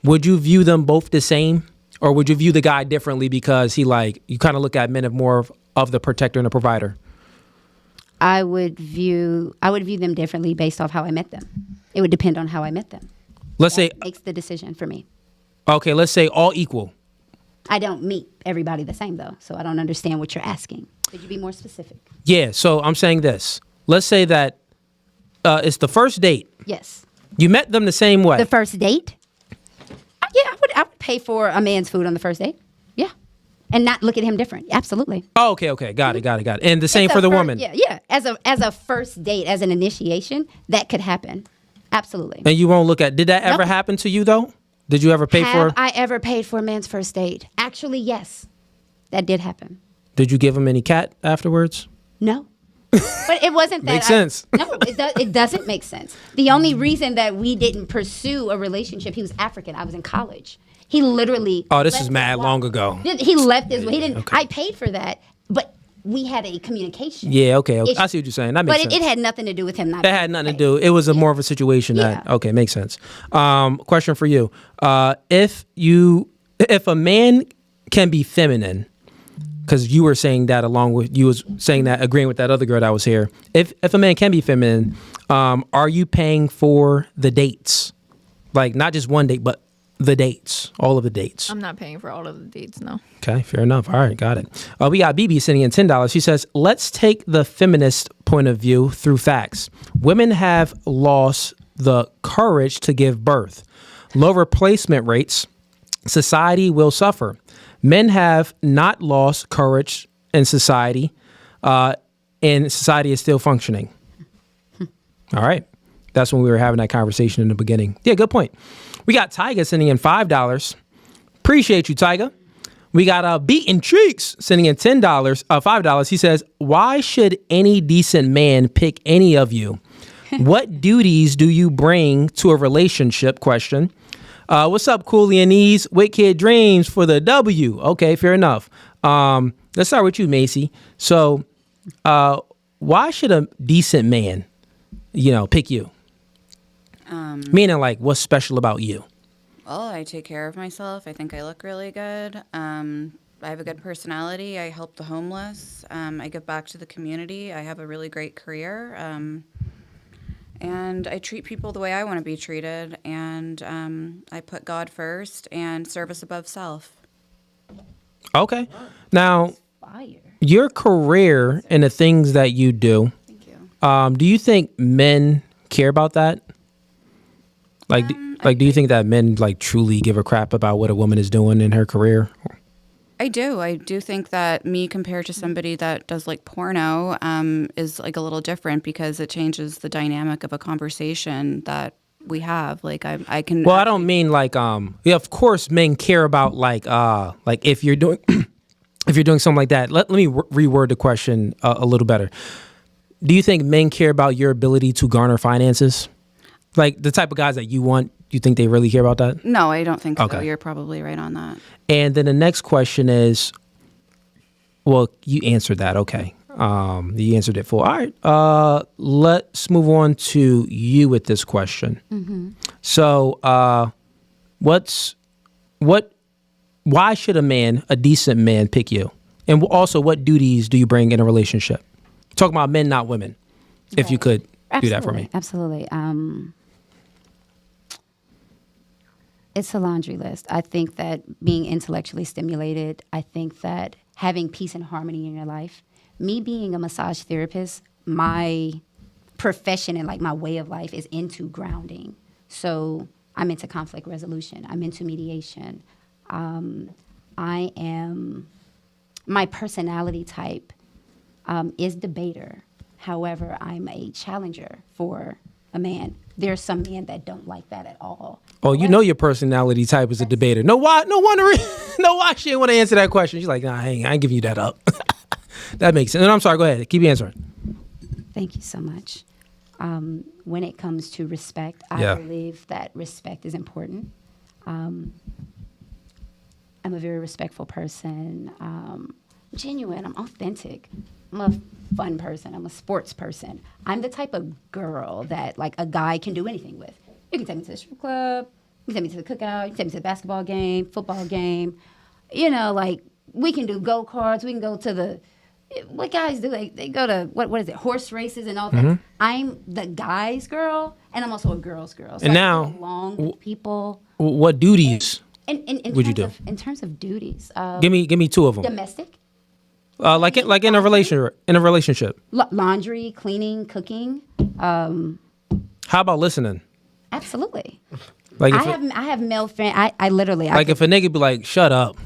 would you view them both the same? Or would you view the guy differently because you kind of look at men as more of the protector and the provider? I would view them differently based off how I met them. It would depend on how I met them. Let's say, Makes the decision for me. okay, let's say all equal. I don't meet everybody the same though, so I don't understand what you're asking. Could you be more specific? Yeah, so I'm saying this. Let's say that it's the first date. Yes. You met them the same way. The first date? Yeah, I would pay for a man's food on the first date. Yeah. And not look at him different. Absolutely. Oh, okay. Got it. And the same for the woman. Yeah. As a first date, as an initiation, that could happen. Absolutely. And you won't look at, did that ever happen to you though? Did you ever pay for? Have I ever paid for a man's first date? Actually, yes. That did happen. Did you give him any cat afterwards? No. But it wasn't that. Makes sense. No, it doesn't make sense. The only reason that we didn't pursue a relationship, he was African. I was in college. He literally. Oh, this is mad long ago. He left his. He didn't. Okay. I paid for that, but we had a communication. Yeah, okay. issue. I see what you're saying. That makes But sense. it had nothing to do with him not. It had nothing to do. It was more of a situation that, Yeah. okay, makes sense. Question for you. If a man can be feminine, because you were saying that along with, you was saying that, agreeing with that other girl that was here. If a man can be feminine, are you paying for the dates? Like not just one date, but the dates, all of the dates. I'm not paying for all of the dates, no. Okay, fair enough. All right, got it. We got BB sitting in $10. She says, let's take the feminist point of view through facts. Women have lost the courage to give birth. Low replacement rates, society will suffer. Men have not lost courage in society, and society is still functioning. All right. That's when we were having that conversation in the beginning. Yeah, good point. We got Tyga sending in $5. Appreciate you, Tyga. We got Beaten Cheeks sending in $5. He says, why should any decent man pick any of you? What duties do you bring to a relationship? Question. What's up, Coolianese? Wicked Dreams for the W. Okay, fair enough. Let's start with you, Macy. So, why should a decent man, pick you? Meaning, like, what's special about you? Well, I take care of myself. I think I look really good. I have a good personality. I help the homeless. I give back to the community. I have a really great career. And I treat people the way I want to be treated. And I put God first and service above self. Okay. Now, your career and the things that you do, Thank you. Do you think men care about that? Do you think that men truly give a crap about what a woman is doing in her career? I do. I do think that me compared to somebody that does porno is a little different because it changes the dynamic of a conversation that we have. I can. Well, I don't mean of course men care about if you're doing if you're doing something like that. Let me reword the question a little better. Do you think men care about your ability to garner finances? Like the type of guys that you want, you think they really care about that? No, I don't think so. Okay. You're probably right on that. And then the next question is, well, you answered that. Okay. You answered it full. All right. Let's move on to you with this question. Mm-hmm. So, why should a decent man pick you? And also, what duties do you bring in a relationship? Talking about men, not women. if you could do that for me. Absolutely. It's a laundry list. I think that being intellectually stimulated, I think that having peace and harmony in your life, me being a massage therapist, my profession and like my way of life is into grounding. So I'm into conflict resolution. I'm into mediation. My personality type is debater. However, I'm a challenger for a man. There's some men that don't like that at all. Oh, you know your personality type is a debater. No wonder no why she didn't want to answer that question. She's like, nah, I ain't giving you that up. That makes sense. No, I'm sorry, go ahead. Keep answering. Thank you so much. When it comes to respect, I believe that respect is important. I'm a very respectful person. Genuine. I'm authentic. I'm a fun person. I'm a sports person. I'm the type of girl that like a guy can do anything with. You can take me to the strip club. You can take me to the cookout. You can take me to the basketball game, football game. You know, like we can do go-karts. We can go to the, what guys do? They go to, what is it, horse races and all that. Mm-hmm. I'm the guy's girl, and I'm also a girl's girl. So and I now, get along with people. What duties would you do? In terms of duties. Give me two of them. Domestic. Like in a relationship. Laundry, cleaning, cooking. How about listening? Absolutely. Like I have male friends. I literally like if a nigga be like, shut up,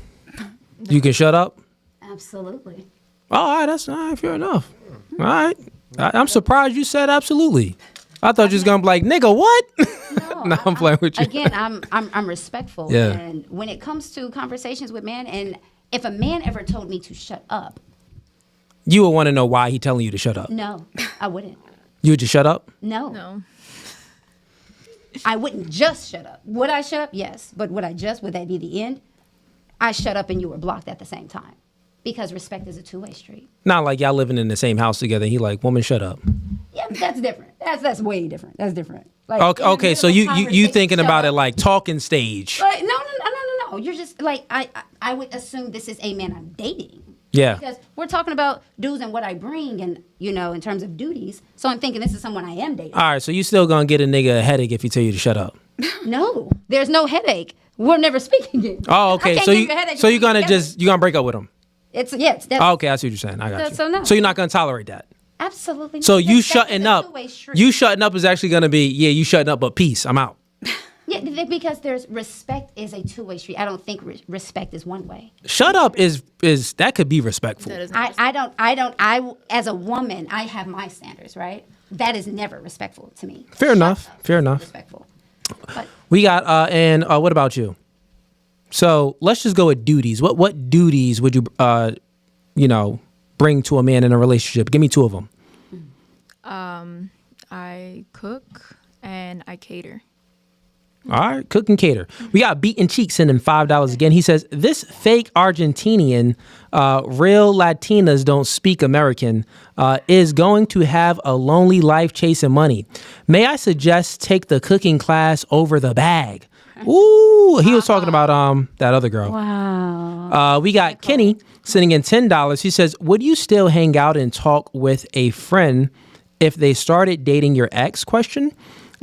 you can shut up. Absolutely. Oh, all right, that's all right, fair enough. All right, I'm surprised you said absolutely. I thought you was gonna be like, nigga, what? No, I'm playing with you. Again, I'm respectful. Yeah. And when it comes to conversations with men, and if a man ever told me to shut up, you would want to know why he telling you to shut up. No, I wouldn't. You would just shut up? No. I wouldn't just shut up. Would I shut up? Yes. But would that be the end? I shut up and you were blocked at the same time. Because respect is a two-way street. Not like y'all living in the same house together. He like, woman, shut up. Yeah, that's different. That's way different. That's different. Like, okay, so you thinking about it like talking stage. Like, no. You're just like, I would assume this is a man I'm dating. Yeah. Because we're talking about dudes and what I bring and, in terms of duties. So I'm thinking this is someone I am dating. All right, so you still gonna get a nigga a headache if he tell you to shut up? No, there's no headache. We're never speaking again. Oh, okay. So you're gonna break up with him? That's okay, I see what you're saying. I got you. So no. So you're not gonna tolerate that? Absolutely not. So you shutting up is actually gonna be, you shutting up, but peace, I'm out. Yeah, because there's respect is a two-way street. I don't think respect is one way. Shut up is that could be respectful. I as a woman, I have my standards, right? That is never respectful to me. Fair enough. Respectful. But We got and what about you? So let's just go with duties. What duties would you bring to a man in a relationship? Give me two of them. I cook and I cater. All right, cook and cater. We got Beaten Cheek sending $5 again. He says, this fake Argentinian, real Latinas don't speak American, is going to have a lonely life chasing money. May I suggest take the cooking class over the bag? Ooh, he was talking about that other girl. wow. We got Kenny sending in $10. He says, would you still hang out and talk with a friend if they started dating your ex? Question.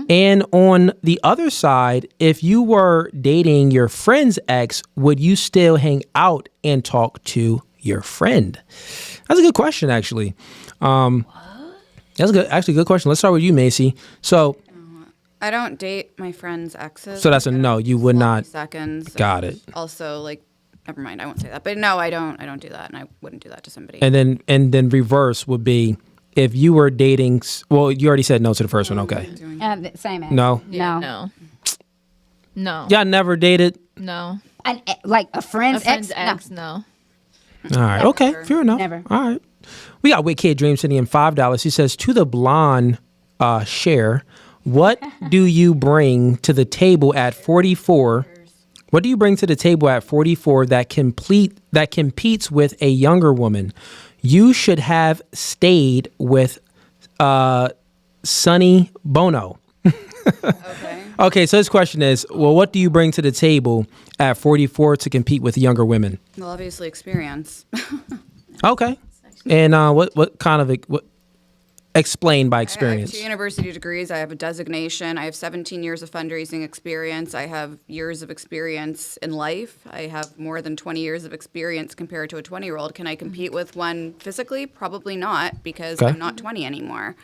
And on the other side, if you were dating your friend's ex, would you still hang out and talk to your friend? That's a good question, actually. That's a good question. Let's start with you, Macy. So I don't date my friend's exes. So that's a no. You would not. Seconds. Got it. Also, like, never mind. I won't say that. But no, I don't do that, and I wouldn't do that to somebody. And then reverse would be if you were dating. Well, you already said no to the first one. Okay. Same answer. No. No. Y'all never dated. No. Like a friend's ex? ex? No. All right. Okay. Fair enough. Never. All right. We got Wit Kid Dream sending in $5. He says, to the blonde Cher, what do you bring to the table at 44? What do you bring to the table at 44 that competes with a younger woman? You should have stayed with Sonny Bono. Okay, so his question is, well, what do you bring to the table at 44 to compete with younger women? Well, obviously experience. Okay. And what kind of what? explain by I have experience. 2 university degrees. I have a designation. I have 17 years of fundraising experience. I have years of experience in life. I have more than 20 years of experience compared to a 20-year-old. Can I compete with one physically? Probably not, because Okay. I'm not 20 anymore.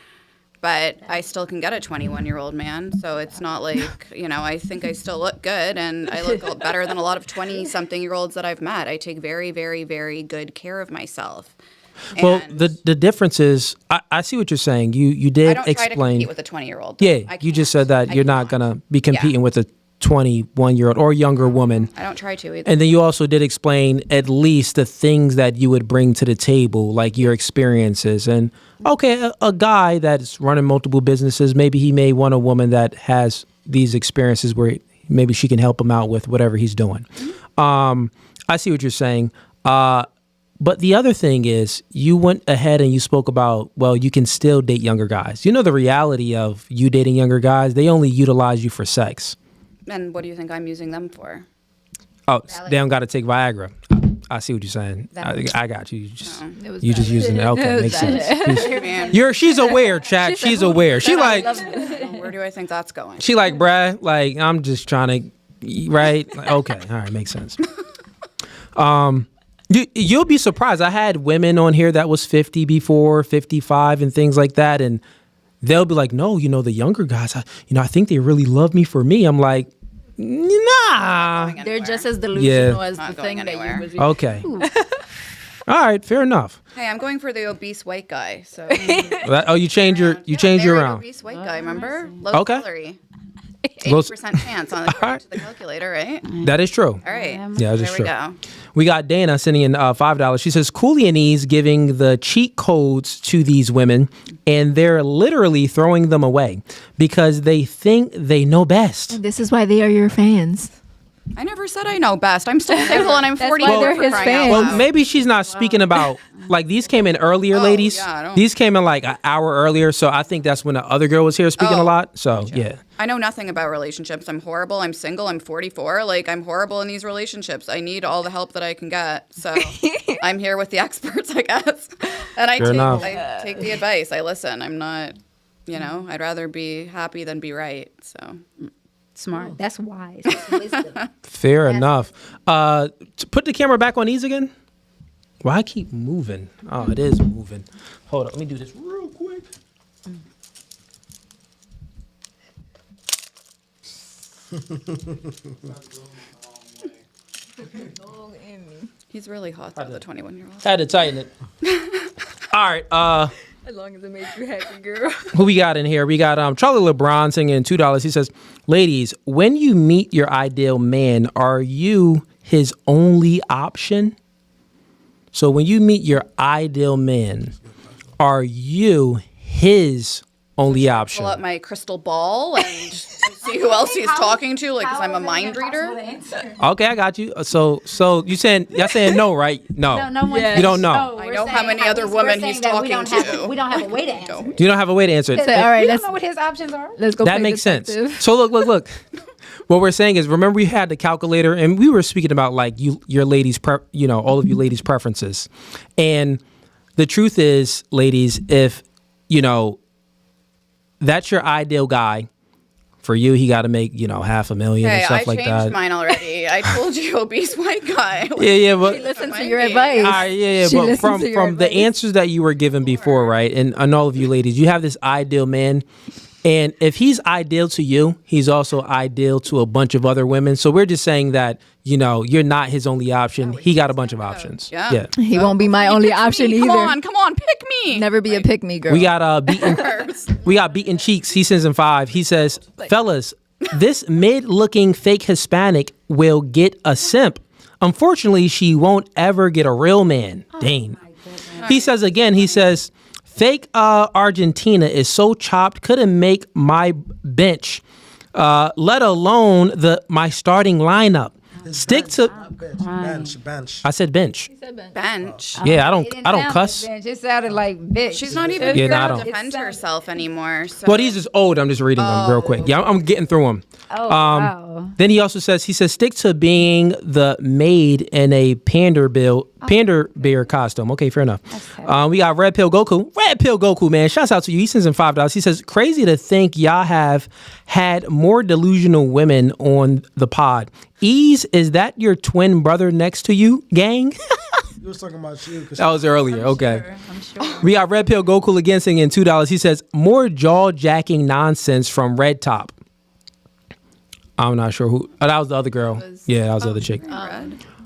But I still can get a 21-year-old man. So it's not like, I think I still look good, and I look better than a lot of 20-something-year-olds that I've met. I take very, very, very good care of myself. Well, And the difference is, I see what you're saying. You I did don't try to explain. compete with a 20-year-old. Yeah, you just said that you're not going to be competing with a 21-year-old or younger woman. I don't try to either. And then you also did explain at least the things that you would bring to the table, like your experiences. And okay, a guy that's running multiple businesses, maybe he may want a woman that has these experiences where maybe she can help him out with whatever he's doing. I see what you're saying. But the other thing is, you went ahead and you spoke about, well, you can still date younger guys. You know the reality of you dating younger guys, they only utilize you for sex. And what do you think I'm using them for? Oh, they don't got to take Viagra. I see what you're saying. I got you. You just using it. Okay, makes sense. She's aware, chat. She's aware. She like, Where do I think that's going? she like, bruh, like, I'm just trying to, right? Like, okay, all right, makes sense. You'll be surprised. I had women on here that was 50 before, 55 and things like that. And they'll be like, no, the younger guys, I think they really love me for me. I'm like, nah. They're just as delusional as Not the going thing that anywhere. you Okay. All right, fair enough. Hey, I'm going for the obese white guy. So You change your married around. obese white guy. Remember? Low Okay. calorie. Low- 80% chance on right. the calculator, right? That is true. All right. Yeah, that is there true. we go. We got Dana sending in $5. She says, Coolianese giving the cheat codes to these women, and they're literally throwing them away because they think they know best. This is why they are your fans. I never said I know best. I'm still single and I'm 44. why they're for his crying fans. out Well, loud. maybe she's not speaking about, like, these came in earlier, ladies. yeah, I don't- These came in like an hour earlier, so I think that's when the other girl was here speaking a Oh, lot. So, yeah. I know nothing about relationships. I'm horrible. I'm single. I'm 44. Like, I'm horrible in these relationships. I need all the help that I can get. So I'm here with the experts, I guess. And Fair enough. I take the advice. I listen. I'm not, I'd rather be happy than be right. So Smart. That's wise. That's wisdom. Fair enough. Put the camera back on these again. Why I keep moving? Oh, it is moving. Hold on. Let me do this real quick. he's really hot, though, the 21-year-old. Had to tighten it. All right. As long as it makes you happy, girl. Who we got in here? We got Charlie LeBron singing $2. He says, ladies, when you meet your ideal man, are you his only option? So when you meet your ideal man, are you his only option? Pull up my crystal ball and see who else he's talking to, like, because I'm a mind reader. Okay, I got you. So y'all saying no, right? No. No one. You don't know. I know how many other women he's talking to. We don't have a way to answer. You don't have a way to answer it. All right, We let's don't know what his options are. go. That play makes sense. detective. So look. What we're saying is, remember we had the calculator, and we were speaking about like your ladies, all of you ladies' preferences, and the truth is, ladies, if that's your ideal guy, for you, he got to make $500,000 Hey, and stuff I like changed that. mine already. I told you, obese white guy. Yeah, but Listen to Might your be. advice. all right, yeah, She but listens from to your the advice. answers that you were given before, right, and all of you ladies, you have this ideal man, and if he's ideal to you, he's also ideal to a bunch of other women. So we're just saying that you're not his only option. He got a bunch of options. Yeah. He won't be my only option either. Come on, pick me. Never be a pick me girl. We got beaten cheeks. He sends in 5. He says, fellas, this mid-looking fake Hispanic will get a simp. Unfortunately, she won't ever get a real man. Dang. He says again, fake Argentina is so chopped, couldn't make my bench, let alone my starting lineup. Stick to. Bench. I said bench. Bench. Yeah, I It don't. didn't I don't sound cuss. like bitch. It sounded like bitch. She's not even Yeah, no, I trying don't. to defend herself anymore. So. Well, these is old. I'm just reading them real quick. Yeah, I'm getting through them. Oh, wow. Then he also says, stick to being the maid in a panda bear costume. Okay, fair enough. We got Red Pill Goku. Red Pill Goku, man. Shouts out to you. He sends in $5. He says, crazy to think y'all have had more delusional women on the pod. Ease, is that your twin brother next to you, gang? You was talking about you. That was earlier. Okay. I'm sure. We got Red Pill Goku again singing $2. He says, more jaw-jacking nonsense from Red Top. I'm not sure who. Oh, that was the other girl. Yeah, that was the other chick.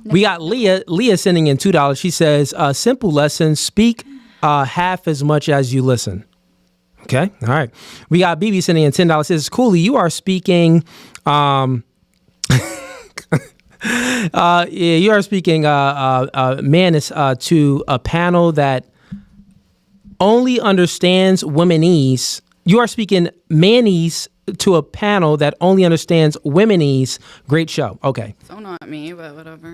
We got Leah sending in $2. She says, simple lesson, speak half as much as you listen. Okay, all right. We got BB sending in $10. Says, Cooley, you are speaking... you are speaking Manis to a panel that only understands womenese. You are speaking Manese to a panel that only understands womenese. Great show. Okay. So not me, but whatever.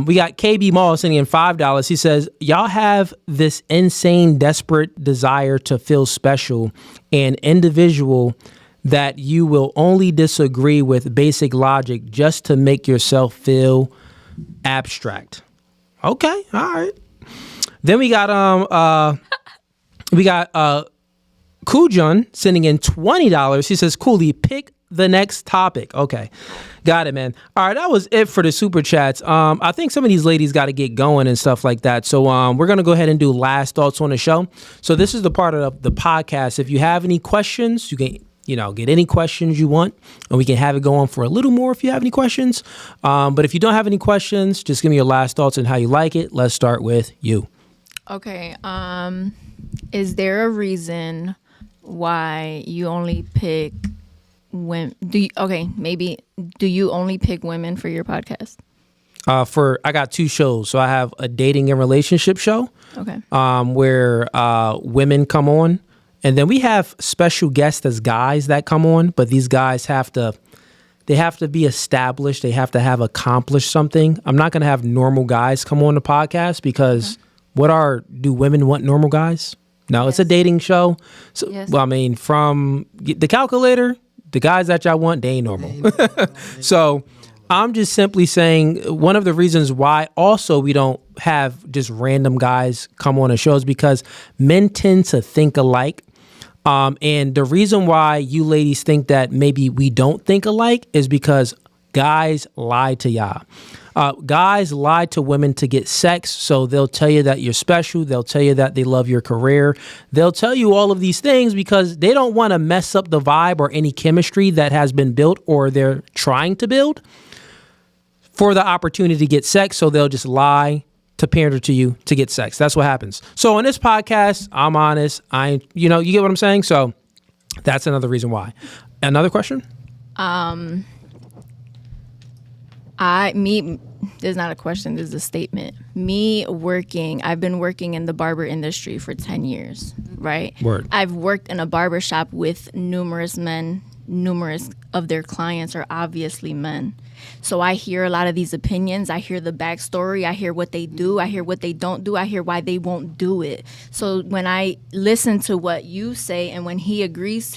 We got KB Mall sending in $5. He says, y'all have this insane, desperate desire to feel special and individual that you will only disagree with basic logic just to make yourself feel abstract. Okay, all right. Then we got Kujun sending in $20. He says, Cooley, pick the next topic. Okay, got it, man. All right, that was it for the super chats. I think some of these ladies got to get going and stuff like that. So we're gonna go ahead and do last thoughts on the show. So this is the part of the podcast. If you have any questions, you can get any questions you want, and we can have it go on for a little more if you have any questions. But if you don't have any questions, just give me your last thoughts and how you like it. Let's start with you. Okay. Is there a reason why you only pick women? Do you only pick women for your podcast? I got 2 shows. So I have a dating and relationship show. Okay. Where women come on. And then we have special guests as guys that come on, but these guys have to be established. They have to have accomplished something. I'm not going to have normal guys come on the podcast because do women want normal guys? No, It's a dating show. So, well, I mean, from the calculator, the guys that y'all want, they ain't normal. So I'm just simply saying one of the reasons why also we don't have just random guys come on a show is because men tend to think alike. And the reason why you ladies think that maybe we don't think alike is because guys lie to y'all. Guys lie to women to get sex, so they'll tell you that you're special. They'll tell you that they love your career. They'll tell you all of these things because they don't want to mess up the vibe or any chemistry that has been built or they're trying to build for the opportunity to get sex, so they'll just lie to pander to you to get sex. That's what happens. So on this podcast, I'm honest. You get what I'm saying? So that's another reason why. Another question? There's not a question, there's a statement. I've been working in the barber industry for 10 years, right? Word. I've worked in a barber shop with numerous men. Numerous of their clients are obviously men. So I hear a lot of these opinions. I hear the backstory. I hear what they do. I hear what they don't do. I hear why they won't do it. So when I listen to what you say and when he agrees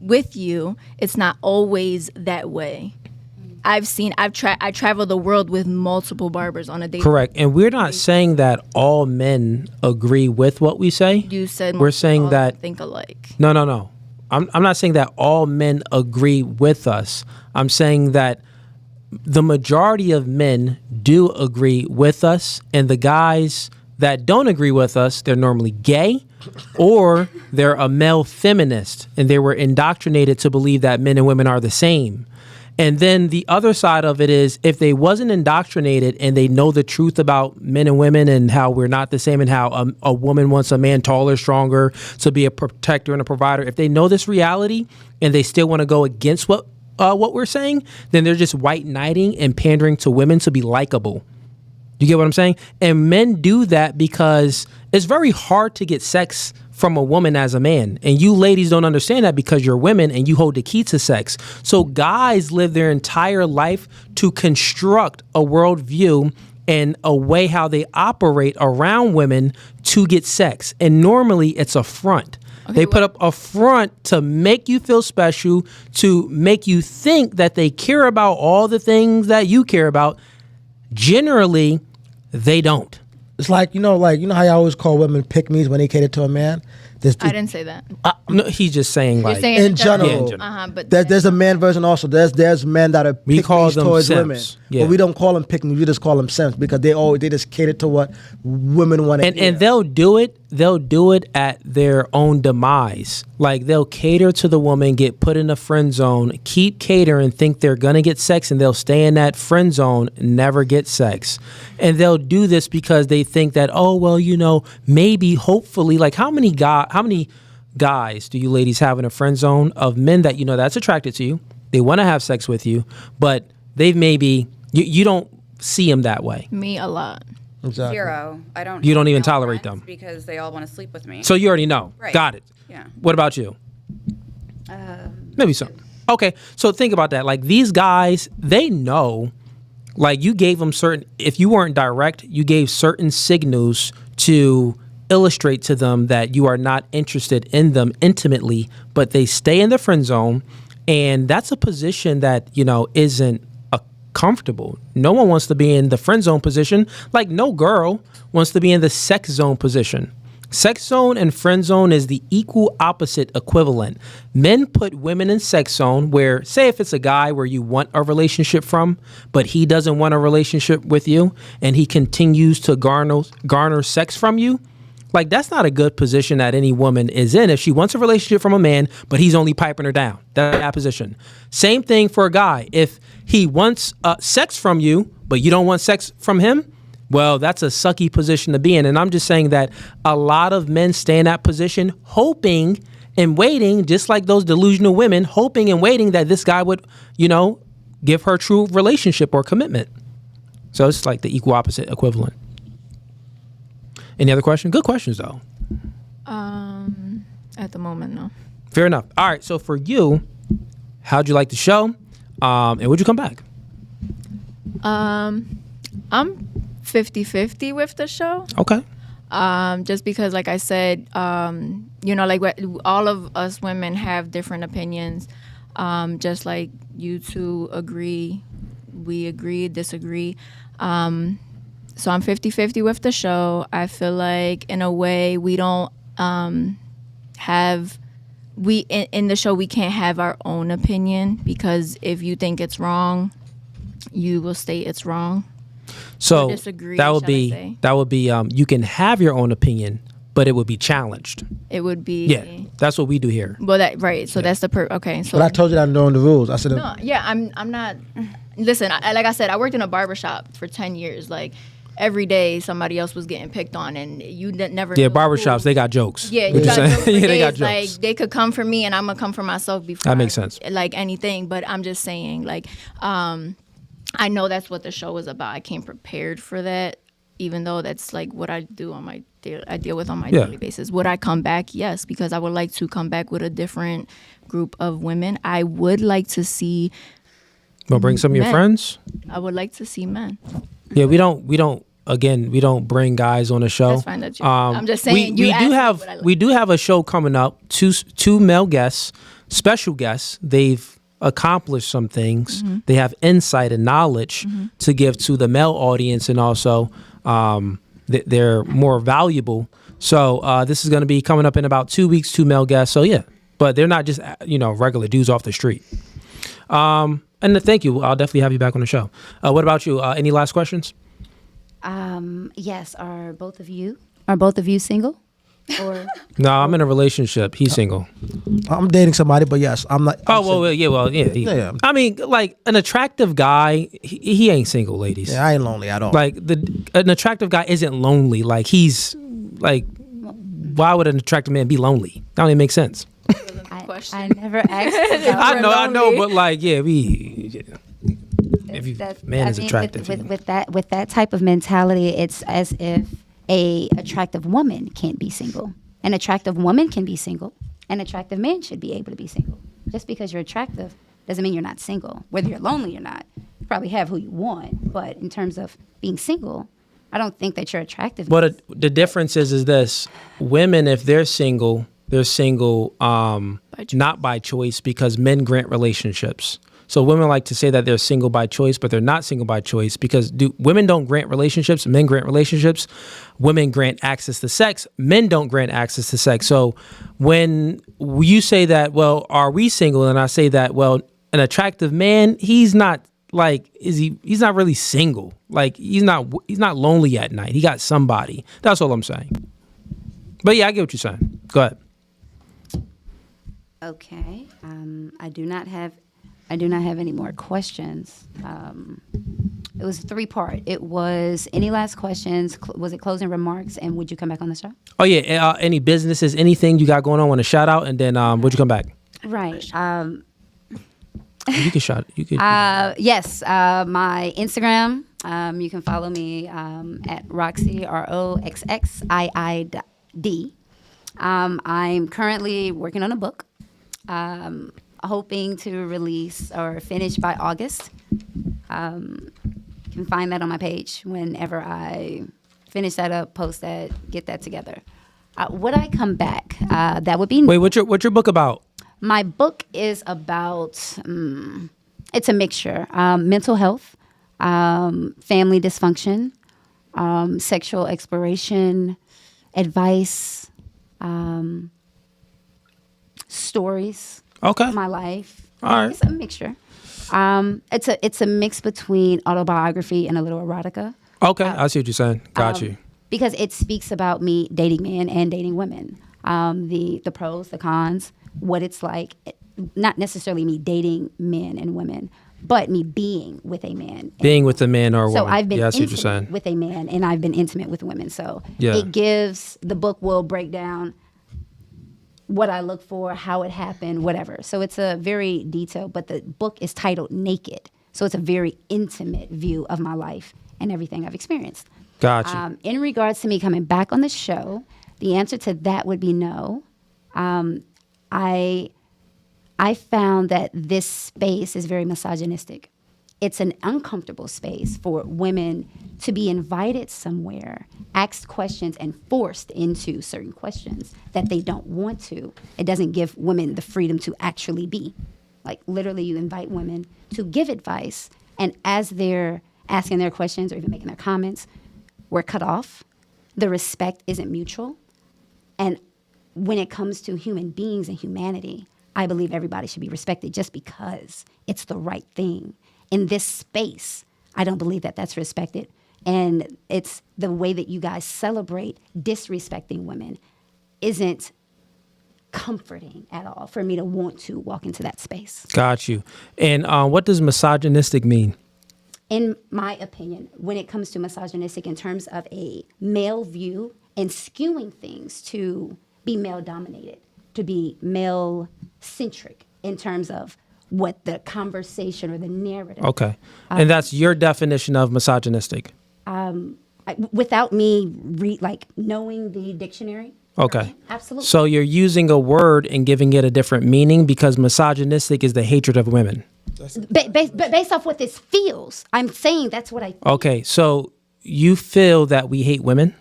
with you, it's not always that way. I travel the world with multiple barbers on a daily. Correct. And we're not saying that all men agree with what we say. You said we're saying that think alike. No. I'm not saying that all men agree with us. I'm saying that the majority of men do agree with us, and the guys that don't agree with us, they're normally gay or they're a male feminist, and they were indoctrinated to believe that men and women are the same. And then the other side of it is if they wasn't indoctrinated and they know the truth about men and women and how we're not the same and how a woman wants a man taller, stronger to be a protector and a provider. If they know this reality and they still want to go against what we're saying, then they're just white knighting and pandering to women to be likable. You get what I'm saying? And men do that because it's very hard to get sex from a woman as a man. And you ladies don't understand that because you're women and you hold the key to sex. So guys live their entire life to construct a worldview and a way how they operate around women to get sex. And normally it's a front. They put up a front to make you feel special, to make you think that they care about all the things that you care about. Generally, they don't. It's like, how you always call women pick-me's when they cater to a man? I didn't say that. No, he's just saying You're like saying in general. Yeah, in general. But There's a man version also. There's men that are We pick call me's them towards simps. women, Yeah. but we don't call them pick me. We just call them simps because they just cater to what women want to. and they'll do it at their own demise. Like they'll cater to the woman, get put in a friend zone, keep catering, think they're gonna get sex, and they'll stay in that friend zone, never get sex. And they'll do this because they think that, oh well, maybe, hopefully, like how many guys do you ladies have in a friend zone of men that that's attracted to you, they want to have sex with you, but they've maybe you don't see them that way. Me a lot. Exactly. 0. I don't. You don't even male tolerate friends them. because they all want to sleep with me. So you already know. Right. Got it. Yeah. What about you? Maybe so. Okay, so think about that. Like these guys, they know. Like you gave them if you weren't direct, you gave certain signals to illustrate to them that you are not interested in them intimately, but they stay in the friend zone, and that's a position that isn't comfortable. No one wants to be in the friend zone position. Like no girl wants to be in the sex zone position. Sex zone and friend zone is the equal opposite equivalent. Men put women in sex zone where, say if it's a guy where you want a relationship from, but he doesn't want a relationship with you and he continues to garner sex from you, like that's not a good position that any woman is in if she wants a relationship from a man, but he's only piping her down. That's that position. Same thing for a guy. If he wants sex from you, but you don't want sex from him, well, that's a sucky position to be in. And I'm just saying that a lot of men stay in that position hoping and waiting, just like those delusional women, hoping and waiting that this guy would, give her true relationship or commitment. So it's like the equal opposite equivalent. Any other question? Good questions, though. At the moment, no. Fair enough. All right. So for you, how'd you like the show? And would you come back? I'm 50-50 with the show. Okay. Just because, like I said, all of us women have different opinions. Just like you two agree, we agree, disagree. So I'm 50-50 with the show. I feel like in a way we don't in the show we can't have our own opinion, because if you think it's wrong, you will state it's wrong. So disagree, that would shall I be say. you can have your own opinion, but it would be challenged. It would be That's what we do here. Well, that's the okay. So But I told you that I'm knowing the rules. I said, no, yeah, I'm not. Listen, like I said, I worked in a barbershop for 10 years. Like every day, somebody else was getting picked on, and you never. Yeah, knew barbershops, who. they got jokes. Yeah, What you you got saying? jokes for Yeah, they got days. jokes. Like they could come for me, and I'm gonna come for myself before. That makes sense. Like anything, but I'm just saying, like, I know that's what the show is about. I came prepared for that, even though that's like what I do on my I deal with on my daily basis. Would I come back? Yes, because I would like to come back with a different group of women. I would like to see. Well, bring some of your men. friends. I would like to see men. Yeah, we don't bring guys on the show. That's fine. That's I'm just saying. We do have a show coming up. Two male guests, special guests. They've accomplished some things. Mm-hmm. They have insight and knowledge to give to the male audience, and also they're more valuable. So this is going to be coming up in about 2 weeks. 2 male guests. So yeah, but they're not just regular dudes off the street. And thank you. I'll definitely have you back on the show. What about you? Any last questions? Yes. Are both of you single? Or No, I'm in a relationship. He's single. I'm dating somebody, but yes, I'm not. Yeah. I mean, like an attractive guy, he ain't single, ladies. Yeah, I ain't lonely at all. Like an attractive guy isn't lonely. Like he's like, why would an attractive man be lonely? That don't even make sense. I never asked. I know, but like, if if man is attractive. With that type of mentality, it's as if a attractive woman can't be single. An attractive woman can be single. An attractive man should be able to be single. Just because you're attractive doesn't mean you're not single. Whether you're lonely or not, you probably have who you want. But in terms of being single, I don't think that you're attractive. But the difference is this: women, if they're single not by choice, because men grant relationships. So women like to say that they're single by choice, but they're not single by choice because women don't grant relationships, men grant relationships. Women grant access to sex, men don't grant access to sex. So when you say that, well, are we single? And I say that, well, an attractive man, he's not he's not really single. Like he's not lonely at night. He got somebody. That's all I'm saying. But yeah, I get what you're saying. Go ahead. Okay. I do not have any more questions. It was 3-part. It was any last questions? Was it closing remarks? And would you come back on the show? Oh yeah. Any businesses, anything you got going on? Want to shout out, and then would you come back? Right. You can shout. You could. Yes. My Instagram. You can follow me at Roxy ROXXIID. I'm currently working on a book. Hoping to release or finish by August. You can find that on my page whenever I finish that up, post that, get that together. Would I come back? That would be... Wait, what's your book about? My book is about, it's a mixture. Mental health, family dysfunction, sexual exploration, advice, stories. Okay. My life. All right. It's a mixture. It's a mix between autobiography and a little erotica. Okay, I see what you're saying. Got you. Because it speaks about me dating men and dating women. The pros, the cons, what it's like. Not necessarily me dating men and women, but me being with a man. Being with a man or a woman. So I've been I see what you're intimate saying. with a man, and I've been intimate with women. So Yeah. it gives, the book will break down what I look for, how it happened, whatever. So it's a very detailed, but the book is titled Naked. So it's a very intimate view of my life and everything I've experienced. Gotcha. In regards to me coming back on the show, the answer to that would be no. I found that this space is very misogynistic. It's an uncomfortable space for women to be invited somewhere, asked questions, and forced into certain questions that they don't want to. It doesn't give women the freedom to actually be. Like literally you invite women to give advice, and as they're asking their questions or even making their comments, we're cut off. The respect isn't mutual. And when it comes to human beings and humanity, I believe everybody should be respected just because it's the right thing. In this space, I don't believe that that's respected. And it's the way that you guys celebrate disrespecting women isn't comforting at all for me to want to walk into that space. Got you. And what does misogynistic mean? In my opinion, when it comes to misogynistic in terms of a male view and skewing things to be male-dominated, to be male-centric in terms of what the conversation or the narrative. Okay. And that's your definition of misogynistic? Without me knowing the dictionary. Okay. Absolutely. So you're using a word and giving it a different meaning because misogynistic is the hatred of women. Based off what this feels, I'm saying that's what I feel. Okay. So you feel that we hate women?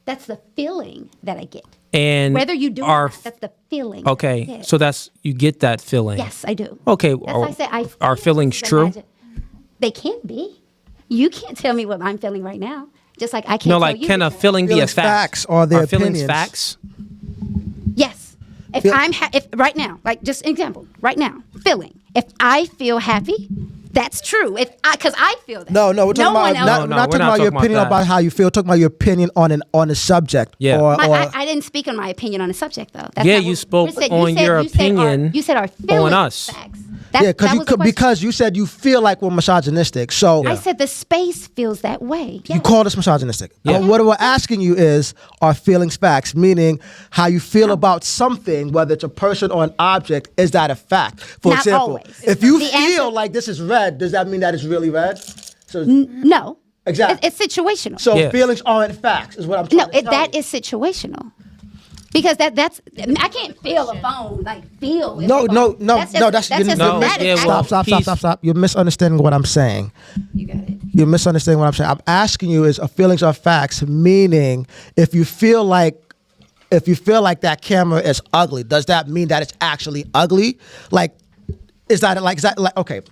That's the feeling that I get. And whether you do or not, that's the feeling. Okay. That I get. So you get that feeling. Yes, I do. Okay. That's why I said are feelings true? They can't be. You can't tell me what I'm feeling right now. Just like I can't tell you. Can a feeling be a Feelings fact? facts or their Are feelings opinions. facts? Yes. If if right now, like just an example, right now, feeling. If I feel happy, that's true. Because I feel that. No, we're talking one about else. not talking about your opinion about how you feel. Talking about your opinion on a subject. Yeah. I didn't speak on my opinion on a subject though. That's Yeah, not you what- spoke said- on your opinion You said our feelings on us. facts. Yeah, that was the question. because you said you feel like we're misogynistic. So I said the space feels that way. you Yes. call us misogynistic. But what we're asking you is, are feelings facts? Meaning how you feel about something, whether it's a person or an object, is that a fact? For Not example, always. if you The feel answer- like this is red, does that mean that it's really red? So, No. Exactly. It's situational. so Yeah. feelings aren't facts, is what I'm No, trying to tell that you. is situational. Because that's I can't feel a phone like feel. No, it's a no, phone. no, That's no. just- That's that's just No, that is yeah, act- well, Stop. You're misunderstanding what I'm saying. You got it. You're misunderstanding what I'm saying. I'm asking you is feelings are facts, meaning if you feel like that camera is ugly, does that mean that it's actually ugly? Like, is that like okay?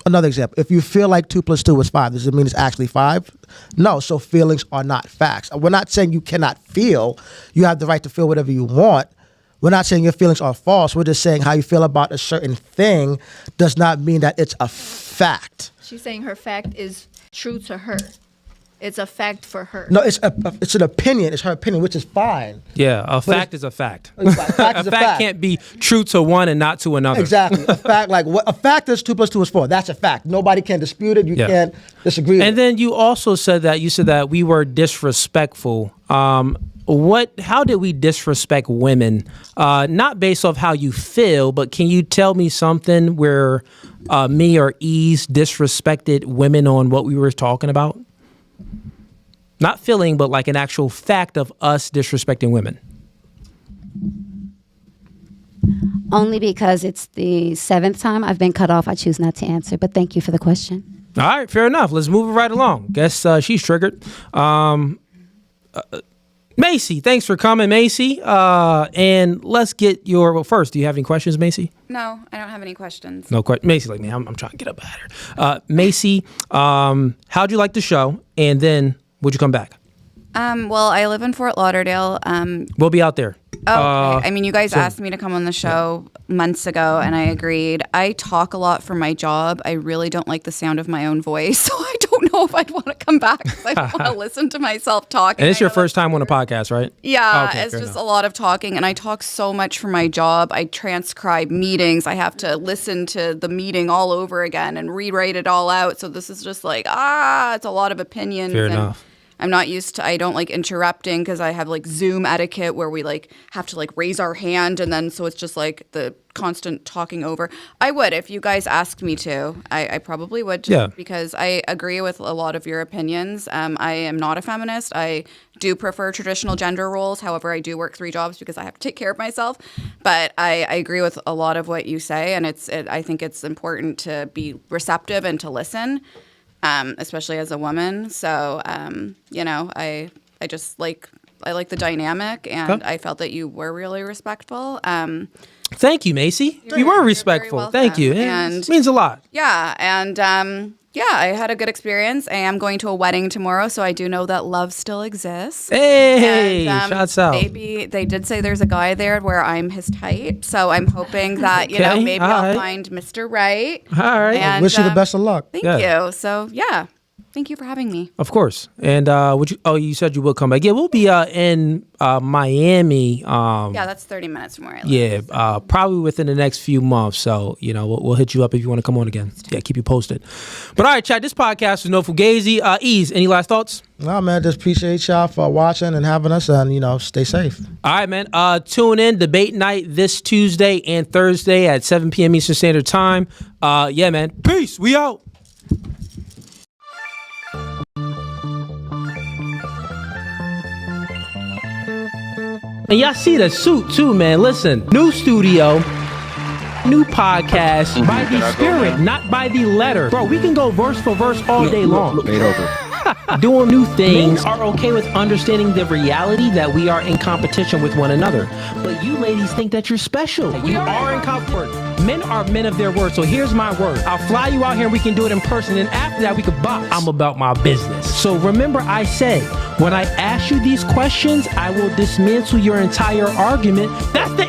Another example. If you feel like 2 + 2 is 5, does it mean it's actually 5? No. So feelings are not facts. We're not saying you cannot feel. You have the right to feel whatever you want. We're not saying your feelings are false. We're just saying how you feel about a certain thing does not mean that it's a fact. She's saying her fact is true to her. It's a fact for her. No, it's an opinion. It's her opinion, which is fine. Yeah, a fact is a fact. A fact is a fact can't be true to one and not to another. Exactly. A fact, like what a fact is 2 + 2 is 4. That's a fact. Nobody can dispute it. You Yeah. can't disagree with And it. then you also said that we were disrespectful. How did we disrespect women? Not based off how you feel, but can you tell me something where me or Ease disrespected women on what we were talking about? Not feeling, but like an actual fact of us disrespecting women. Only because it's the 7th time I've been cut off, I choose not to answer. But thank you for the question. All right, fair enough. Let's move it right along. Guess she's triggered. Macy, thanks for coming, Macy. And let's get well, first, do you have any questions, Macy? No, I don't have any questions. No question. Macy, like me, I'm trying to get up at her. Macy, how'd you like the show? And then would you come back? Well, I live in Fort Lauderdale. We'll be out there. Okay. I mean, you guys asked me to come on the show months ago, and I agreed. I talk a lot for my job. I really don't like the sound of my own voice, so I don't know if I'd want to come back. 'Cause I don't want to listen to myself talking. And it's your first time on a podcast, right? Yeah, Okay, it's fair just enough. a lot of talking, and I talk so much for my job. I transcribe meetings. I have to listen to the meeting all over again and rewrite it all out. So this is just like, it's a lot of opinions. Fair and enough. I'm not used to, I don't like interrupting because I have like Zoom etiquette where we like have to like raise our hand, and then so it's just like the constant talking over. I would, if you guys asked me to, I probably would, just because I agree with a lot of your opinions. I am not a feminist. I do prefer traditional gender roles. However, I do work 3 jobs because I have to take care of myself. But I agree with a lot of what you say, and I think it's important to be receptive and to listen. Especially as a woman. So, I just like the dynamic, and I felt that you were really respectful. Thank you, Macy. You were respectful. welcome. Thank you. And It means a lot. Yeah, and I had a good experience. I am going to a wedding tomorrow, so I do know that love still exists. Hey, And, shouts out. Maybe they did say there's a guy there where I'm his type, so I'm hoping that Okay, maybe all I'll right. find Mr. Right. All right. And, Wish you the best of luck. Thank Yeah. you. So yeah, thank you for having me. Of course. And you said you will come back. Yeah, we'll be in Miami. Yeah, that's 30 minutes from where I live. Yeah, probably within the next few months. So, we'll hit you up if you want to come on again. Yeah, keep you posted. But all right, chat, this podcast is No Fugazi. Ease, any last thoughts? No, man, just appreciate y'all for watching and having us, and, stay safe. All right, man. Tune in. Debate night this Tuesday and Thursday at 7 p.m. Eastern Standard Time. Yeah, man. Peace. We out. And y'all see the suit too, man. Listen, new studio, new podcast by the spirit, not by the letter. Bro, we can go verse for verse all day long. Doing new things. Men are okay with understanding the reality that we are in competition with one another. But you ladies think that you're special. We are in comfort. Men are men of their word. So here's my word. I'll fly you out here and we can do it in person. And after that, we could box. I'm about my business. So remember I said, when I ask you these questions, I will dismantle your entire argument. That's the